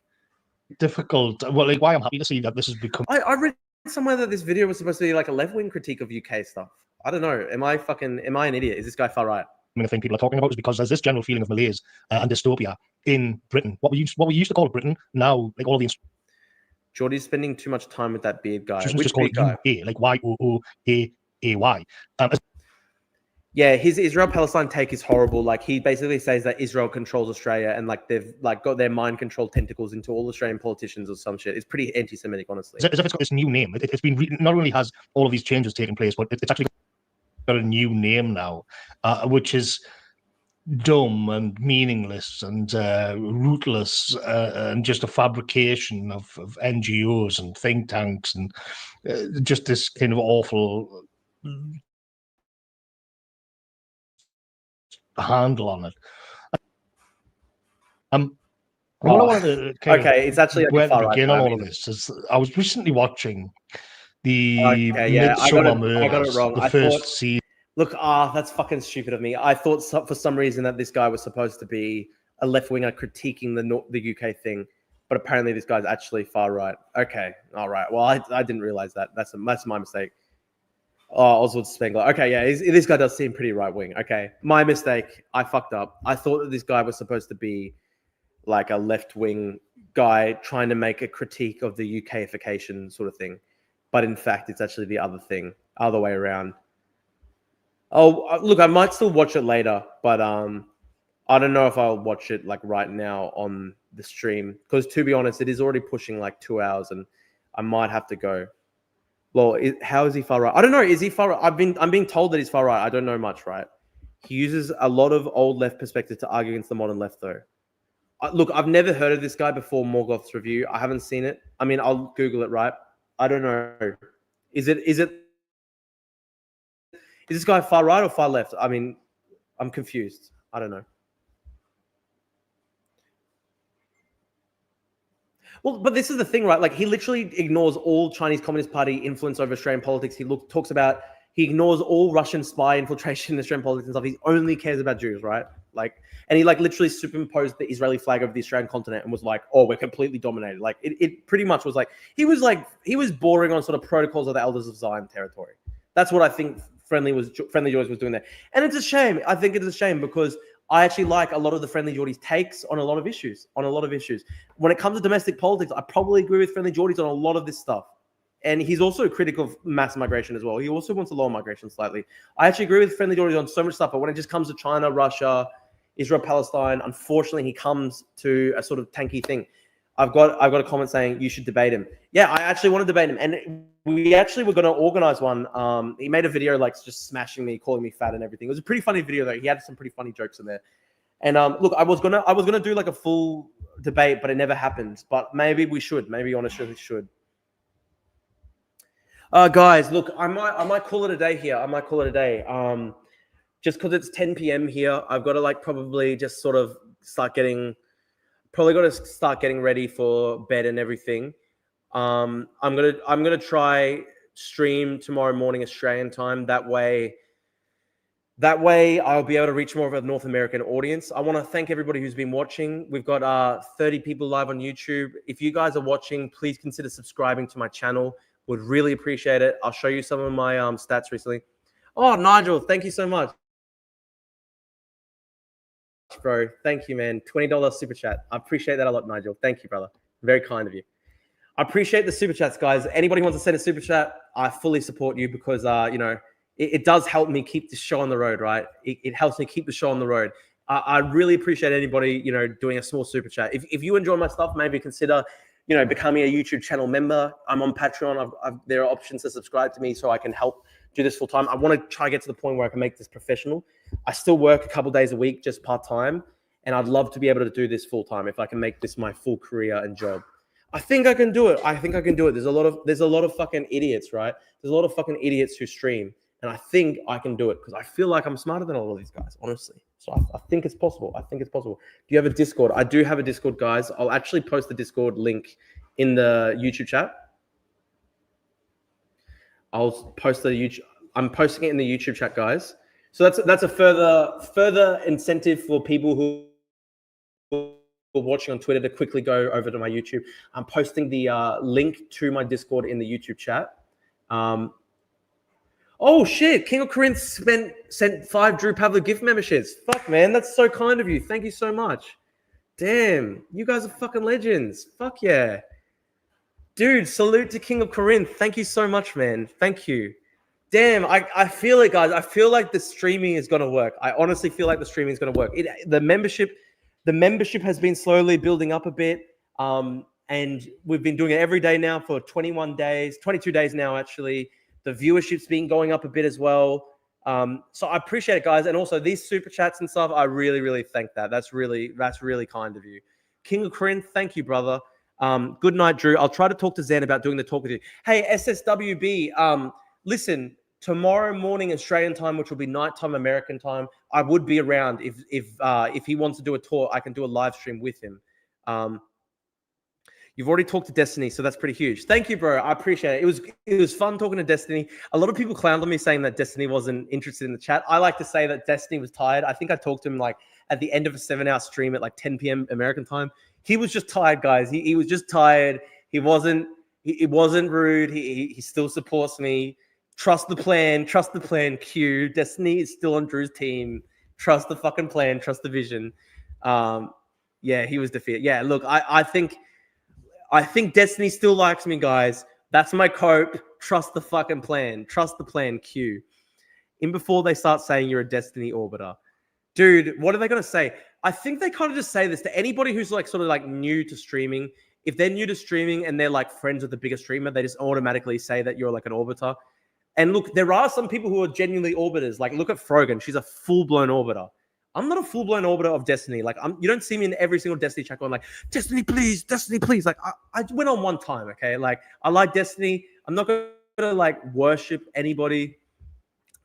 Difficult. Well, like, why I'm happy to see that this has become... I read somewhere that this video was supposed to be like a left-wing critique of UK stuff. I don't know. Am I an idiot? Is this guy far right? I think people are talking about is because there's this general feeling of malaise and dystopia in Britain. What we used to call Britain, now like all the... Geordie's spending too much time with that beard guy. Which beard guy? UK, like YOOAAY. Yeah, his Israel-Palestine take is horrible. Like he basically says that Israel controls Australia and like they've like got their mind-controlled tentacles into all Australian politicians or some shit. It's pretty anti-Semitic, honestly. As if it's got this new name. It's been not only has all of these changes taken place, but it's actually got a new name now, which is dumb and meaningless and rootless and just a fabrication of NGOs and think tanks and just this kind of awful handle on it. What I wanted to it's actually like begin on all of this is I was recently watching the Midsummer Murders, the first season. Look, that's fucking stupid of me. I thought for some reason that this guy was supposed to be a left-winger critiquing the UK thing, but apparently this guy's actually far right. Okay, all right. Well, I didn't realize that. That's my mistake. Oh, Oswald Spengler. Okay, yeah, this guy does seem pretty right-wing. Okay, my mistake. I fucked up. I thought that this guy was supposed to be like a left-wing guy trying to make a critique of the UKification sort of thing, but in fact, it's actually the other way around. Oh, look, I might still watch it later, but I don't know if I'll watch it like right now on the stream because, to be honest, it is already pushing like 2 hours, and I might have to go. Well, how is he far right? I don't know. Is he far right? I'm being told that he's far right. I don't know much, right? He uses a lot of old left perspective to argue against the modern left, though. Look, I've never heard of this guy before Morgoth's review. I haven't seen it. I mean, I'll Google it, right? I don't know. Is this guy far right or far left? I mean, I'm confused. I don't know. Well, but this is the thing, right? Like, he literally ignores all Chinese Communist Party influence over Australian politics. He ignores all Russian spy infiltration in Australian politics and stuff. He only cares about Jews, right? Like, and he literally superimposed the Israeli flag over the Australian continent and was like, "Oh, we're completely dominated." Like, it pretty much was like he was bordering on sort of protocols of the Elders of Zion territory. That's what I think Friendly George was doing there, and it's a shame. I think it is a shame because I actually like a lot of the Friendly Geordies' takes on a lot of issues. When it comes to domestic politics, I probably agree with Friendly Geordies on a lot of this stuff. And he's also critical of mass migration as well. He also wants to lower migration slightly. I actually agree with Friendly Geordies on so much stuff, but when it just comes to China, Russia, Israel, Palestine, unfortunately, he comes to a sort of tanky thing. I've got a comment saying you should debate him. Yeah, I actually want to debate him, and we actually were going to organize one. He made a video just smashing me, calling me fat and everything. It was a pretty funny video though. He had some pretty funny jokes in there. And look, I was gonna do like a full debate, but it never happened. But maybe we should. Maybe honestly should. Guys, look, I might call it a day here. Just because it's 10 p.m. here, I've got to probably just sort of start getting ready for bed and everything. I'm gonna try stream tomorrow morning Australian time. That way I'll be able to reach more of a North American audience. I want to thank everybody who's been watching. We've got 30 people live on YouTube. If you guys are watching, please consider subscribing to my channel. Would really appreciate it. I'll show you some of my stats recently. Oh, Nigel, thank you so much, bro. Thank you, man. $20 super chat. I appreciate that a lot, Nigel. Thank you, brother. Very kind of you. I appreciate the super chats, guys. Anybody wants to send a super chat, I fully support you because it does help me keep this show on the road, right? It helps me keep the show on the road. I really appreciate anybody doing a small super chat. If you enjoy my stuff, maybe consider becoming a YouTube channel member. I'm on Patreon. There are options to subscribe to me so I can help do this full time. I want to try to get to the point where I can make this professional. I still work a couple days a week, just part time, and I'd love to be able to do this full time if I can make this my full career and job. I think I can do it. There's a lot of fucking idiots, right? There's a lot of fucking idiots who stream, and I think I can do it because I feel like I'm smarter than a lot of these guys, honestly. So I think it's possible. Do you have a Discord? I do have a Discord, guys. I'll actually post the Discord link in the YouTube chat. I'm posting it in the YouTube chat, guys. So that's a further incentive for people who are watching on Twitter to quickly go over to my YouTube. I'm posting the link to my Discord in the YouTube chat. Oh shit! King of Corinth sent 5 Drew Pavlo gift memberships. Fuck, man, that's so kind of you. Thank you so much. Damn, you guys are fucking legends. Fuck yeah, dude. Salute to King of Corinth. Thank you so much, man. Thank you. Damn, I feel it, guys. I feel like the streaming is gonna work. I honestly feel like the streaming is gonna work. The membership has been slowly building up a bit. And we've been doing it every day now for 21 days, 22 days now, actually. The viewership's been going up a bit as well. So I appreciate it, guys. And also these super chats and stuff, I really, really thank that. That's really kind of you. King of Corinth, thank you, brother. Good night, Drew. I'll try to talk to Zen about doing the talk with you. Hey, SSWB, listen, tomorrow morning Australian time, which will be nighttime American time, I would be around. If he wants to do a tour, I can do a live stream with him. You've already talked to Destiny, so that's pretty huge. Thank you, bro. I appreciate it. It was fun talking to Destiny. A lot of people clowned on me saying that Destiny wasn't interested in the chat. I like to say that Destiny was tired. I think I talked to him at the end of a 7-hour stream at 10 p.m. American time. He was just tired, guys. He was just tired. It wasn't rude. He still supports me. Trust the plan. Trust the plan. Q. Destiny is still on Drew's team. Trust the fucking plan. Trust the vision. Yeah, he was defeated. Yeah, look, I think Destiny still likes me, guys. That's my cope. Trust the fucking plan. Trust the plan, Q. In before they start saying you're a Destiny orbiter. Dude, what are they going to say? I think they kind of just say this to anybody who's sort of new to streaming. if they're new to streaming and they're like friends with the biggest streamer, they just automatically say that you're like an orbiter. And look, there are some people who are genuinely orbiters. Like, look at Frogan. She's a full-blown orbiter. I'm not a full-blown orbiter of Destiny. Like, you don't see me in every single Destiny chat going like, Destiny, please, Destiny, please. Like, I went on one time, okay? Like, I like Destiny. I'm not going to, like, worship anybody.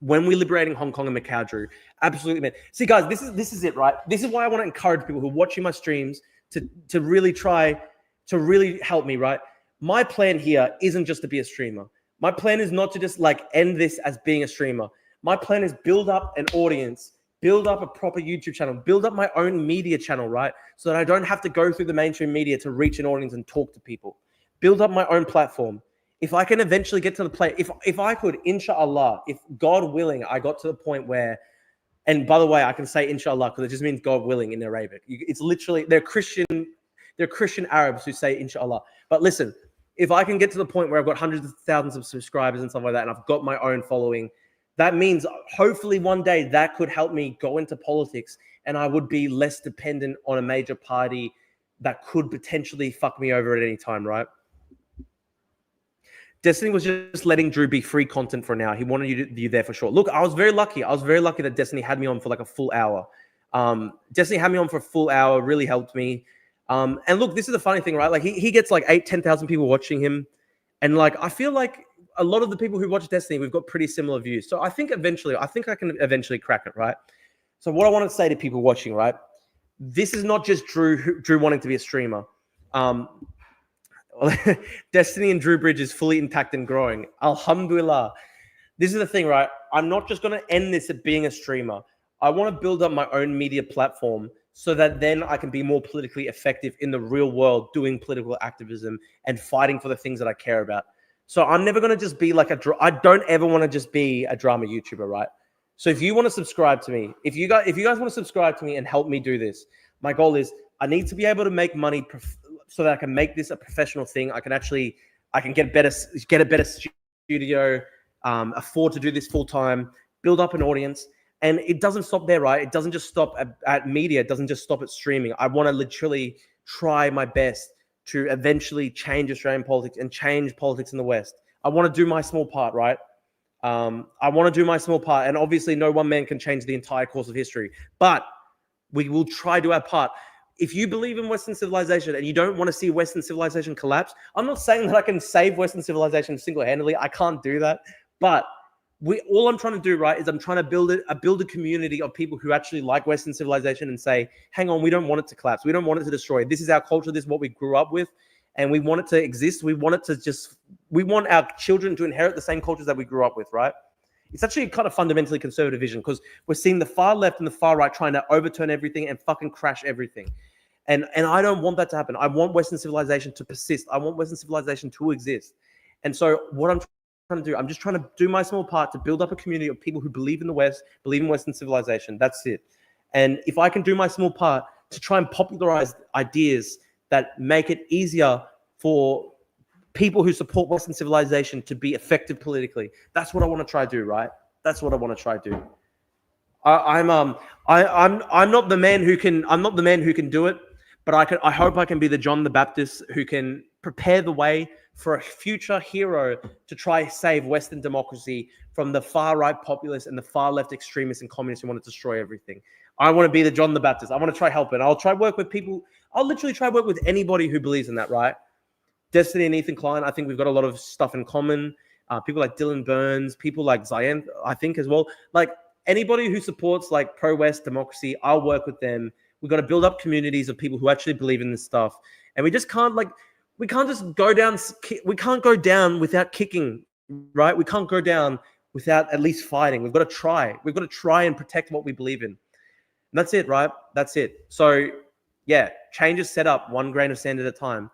When we're liberating Hong Kong and Macau, Drew, absolutely, man. See, guys, this is it, right? This is why I want to encourage people who are watching my streams to really try to really help me, right? My plan here isn't just to be a streamer. My plan is not to just like end this as being a streamer. My plan is build up an audience, build up a proper YouTube channel, build up my own media channel, right? So that I don't have to go through the mainstream media to reach an audience and talk to people. Build up my own platform. If I can eventually get to the place, if I could, inshallah, if God willing, I got to the point where, and by the way, I can say inshallah because it just means God willing in Arabic. It's literally, they're Christian Arabs who say inshallah. But listen, if I can get to the point where I've got hundreds of thousands of subscribers and stuff like that, and I've got my own following, that means hopefully one day that could help me go into politics and I would be less dependent on a major party that could potentially fuck me over at any time, right? Destiny was just letting Drew be free content for now. He wanted you to be there for sure. Look, I was very lucky. I was very lucky that Destiny had me on for like a full hour. Destiny had me on for a full hour, really helped me. And look, this is the funny thing, right? Like he gets like 10,000 people watching him. And like, I feel like a lot of the people who watch Destiny, we've got pretty similar views. So I think I can eventually crack it, right? So what I want to say to people watching, right? This is not just Drew wanting to be a streamer. Destiny and Drew Bridge is fully intact and growing. Alhamdulillah. This is the thing, right? I'm not just going to end this at being a streamer. I want to build up my own media platform so that then I can be more politically effective in the real world, doing political activism and fighting for the things that I care about. So I'm never going to just be like I don't ever want to just be a drama YouTuber, right? So if you want to subscribe to me, if you guys want to subscribe to me and help me do this, my goal is I need to be able to make money so that I can make this a professional thing. I can get a better studio, afford to do this full time, build up an audience. And it doesn't stop there, right? It doesn't just stop at media. It doesn't just stop at streaming. I want to literally try my best to eventually change Australian politics and change politics in the West. I want to do my small part, right? I want to do my small part. And obviously no one man can change the entire course of history, but we will try to do our part. If you believe in Western civilization and you don't want to see Western civilization collapse, I'm not saying that I can save Western civilization single-handedly. I can't do that. But all I'm trying to do, right, is I'm trying to build a community of people who actually like Western civilization and say, hang on, we don't want it to collapse. We don't want it to destroy. This is our culture. This is what we grew up with. And we want it to exist. We want our children to inherit the same cultures that we grew up with, right? It's actually a kind of fundamentally conservative vision because we're seeing the far left and the far right trying to overturn everything and fucking crash everything. And I don't want that to happen. I want Western civilization to persist. I want Western civilization to exist. And so what I'm trying to do, I'm just trying to do my small part to build up a community of people who believe in the West, believe in Western civilization. That's it. And if I can do my small part to try and popularize ideas that make it easier for people who support Western civilization to be effective politically, that's what I want to try to do, right? That's what I want to try to do. I'm not the man who can do it, but I hope I can be the John the Baptist who can prepare the way for a future hero to try save Western democracy from the far right populists and the far left extremists and communists who want to destroy everything. I want to be the John the Baptist. I want to try help it. I'll try work with people. I'll literally try work with anybody who believes in that, right? Destiny and Ethan Klein, I think we've got a lot of stuff in common. People like Dylan Burns, people like Zion, I think as well. Like anybody who supports like pro-West democracy, I'll work with them. We've got to build up communities of people who actually believe in this stuff. And we just can't we can't just go down. We can't go down without kicking, right? We can't go down without at least fighting. We've got to try. We've got to try and protect what we believe in. And that's it, right? That's it. So yeah, change is set up one grain of sand at a time.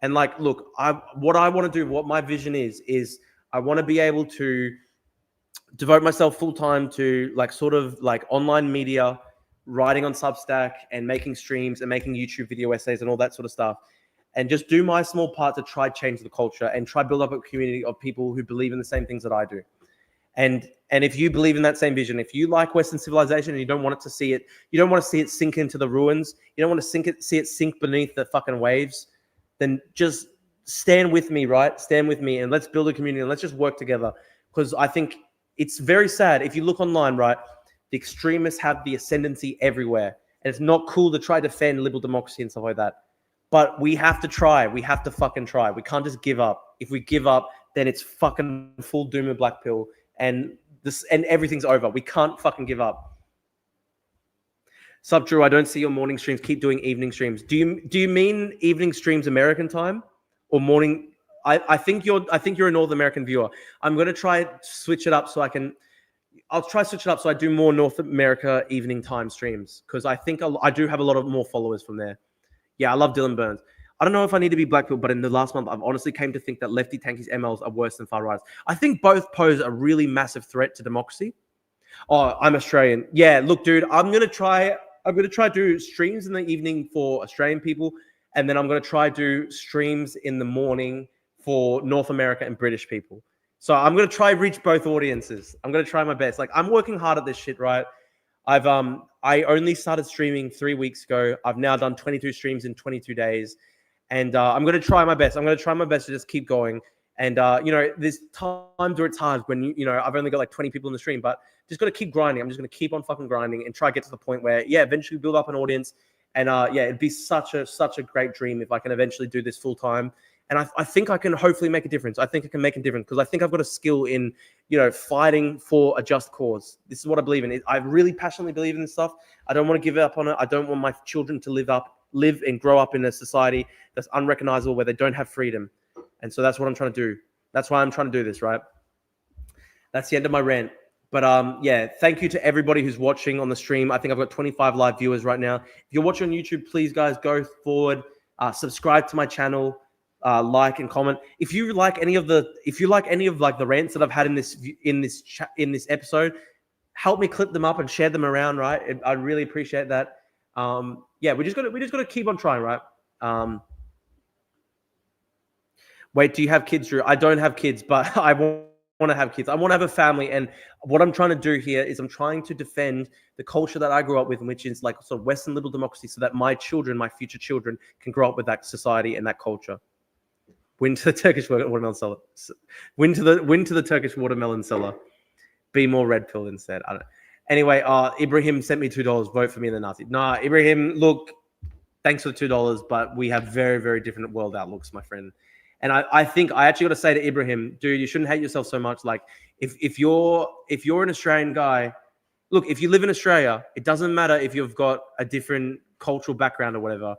And like, look, what I want to do, what my vision is I want to be able to devote myself full time to like sort of like online media, writing on Substack and making streams and making YouTube video essays and all that sort of stuff. And just do my small part to try change the culture and try build up a community of people who believe in the same things that I do. And if you believe in that same vision, if you like Western civilization and you don't want to see it sink into the ruins, you don't want to see it sink beneath the fucking waves, then just stand with me, right? Stand with me and let's build a community and let's just work together. Because I think it's very sad. If you look online, right, the extremists have the ascendancy everywhere. And it's not cool to try to defend liberal democracy and stuff like that. But we have to try. We have to fucking try. We can't just give up. If we give up, then it's fucking full doom and black pill. And everything's over. We can't fucking give up. Sup, Drew, I don't see your morning streams. Keep doing evening streams. Do you mean evening streams American time or morning? I think you're a North American viewer. I'm gonna try switch it up so I'll try switch it up so I do more North America evening time streams because I think I do have a lot of more followers from there. Yeah, I love Dylan Burns. I don't know if I need to be black pill, but in the last month, I've honestly came to think that lefty tankies MLs are worse than far rights. I think both pose a really massive threat to democracy. Oh, I'm Australian. Yeah, look, dude, I'm gonna try do streams in the evening for Australian people, and then I'm gonna try do streams in the morning for North America and British people. So I'm gonna try reach both audiences. I'm gonna try my best. Like I'm working hard at this shit, right? I only started streaming 3 weeks ago. I've now done 22 streams in 22 days, and I'm gonna try my best. I'm gonna try my best to just keep going. And there's times where it's hard when I've only got like 20 people in the stream, but just got to keep grinding. I'm just going to keep on fucking grinding and try to get to the point where, eventually build up an audience. And it'd be such a great dream if I can eventually do this full time. And I think I can hopefully make a difference. I think I can make a difference because I think I've got a skill in, fighting for a just cause. This is what I believe in. I really passionately believe in this stuff. I don't want to give up on it. I don't want my children to live and grow up in a society that's unrecognizable where they don't have freedom. And so that's what I'm trying to do. That's why I'm trying to do this, right? That's the end of my rant. But thank you to everybody who's watching on the stream. I think I've got 25 live viewers right now. If you're watching on YouTube, please, guys, go forward, subscribe to my channel, like and comment. If you like any of the rants that I've had in this episode, help me clip them up and share them around, right? I'd really appreciate that. We just got to keep on trying, right? Wait, do you have kids, Drew? I don't have kids, but I want to have kids. I want to have a family. And what I'm trying to do here is I'm trying to defend the culture that I grew up with, which is like sort of Western liberal democracy, so that my children, my future children, can grow up with that society and that culture. Win to the Turkish watermelon seller. Win to the Turkish watermelon seller. Be more red pill instead. I don't know. Anyway, Ibrahim sent me $2. Vote for me in the Nazi. Nah, Ibrahim, look, thanks for the $2, but we have very, very different world outlooks, my friend. And I think I actually got to say to Ibrahim, dude, you shouldn't hate yourself so much. Like if you're an Australian guy, look, if you live in Australia, it doesn't matter if you've got a different cultural background or whatever.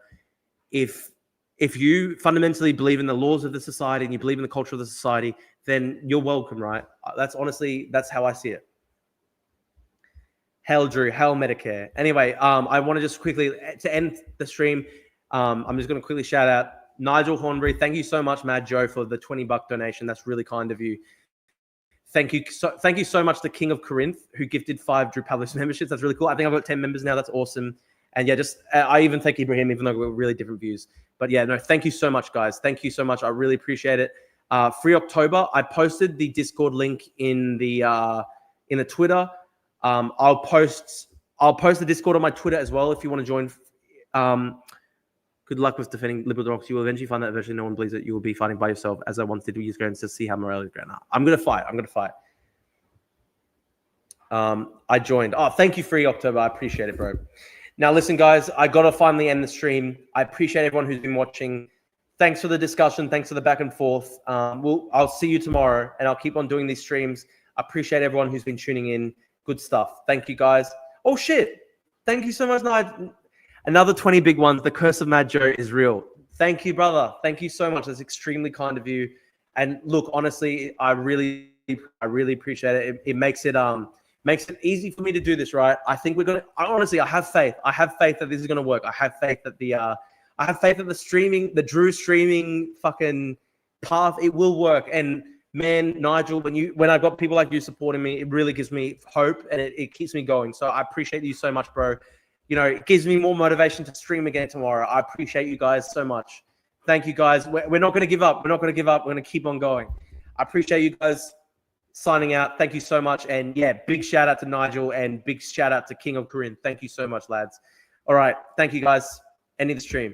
If you fundamentally believe in the laws of the society and you believe in the culture of the society, then you're welcome, right? That's how I see it. Hell, Drew, hell, Medicare. Anyway, I want to just quickly, to end the stream, I'm just going to quickly shout out Nigel Hornbury. Thank you so much, Mad Joe, for the $20 donation. That's really kind of you. Thank you so much to King of Corinth, who gifted 5 Drew Pavlos memberships. That's really cool. I think I've got 10 members now. That's awesome. And I even thank Ibrahim, even though we've got really different views. But thank you so much, guys. Thank you so much. I really appreciate it. Free October. I posted the Discord link in the Twitter. I'll post the Discord on my Twitter as well if you want to join. Good luck with defending liberal democracy. You will eventually find that eventually no one believes that you will be fighting by yourself, as I once did years ago, and to see how morale is going. I'm going to fight. I joined. Oh, thank you, Free October. I appreciate it, bro. Now, listen, guys, I got to finally end the stream. I appreciate everyone who's been watching. Thanks for the discussion. Thanks for the back and forth. I'll see you tomorrow, and I'll keep on doing these streams. I appreciate everyone who's been tuning in. Good stuff. Thank you, guys. Oh, shit. Thank you so much, Nigel. Another 20 big ones. The curse of Mad Joe is real. Thank you, brother. Thank you so much. That's extremely kind of you. And look, honestly, I really appreciate it. It makes it easy for me to do this, right? I think I have faith. I have faith that this is gonna work. I have faith that the Drew streaming fucking path, it will work. And man, Nigel, when I've got people like you supporting me, it really gives me hope and it keeps me going. So I appreciate you so much, bro. It gives me more motivation to stream again tomorrow. I appreciate you guys so much. Thank you, guys. We're not going to give up. We're going to keep on going. I appreciate you guys. Signing out. Thank you so much. And big shout out to Nigel and big shout out to King of Corinth. Thank you so much, lads. All right. Thank you, guys. Ending the stream.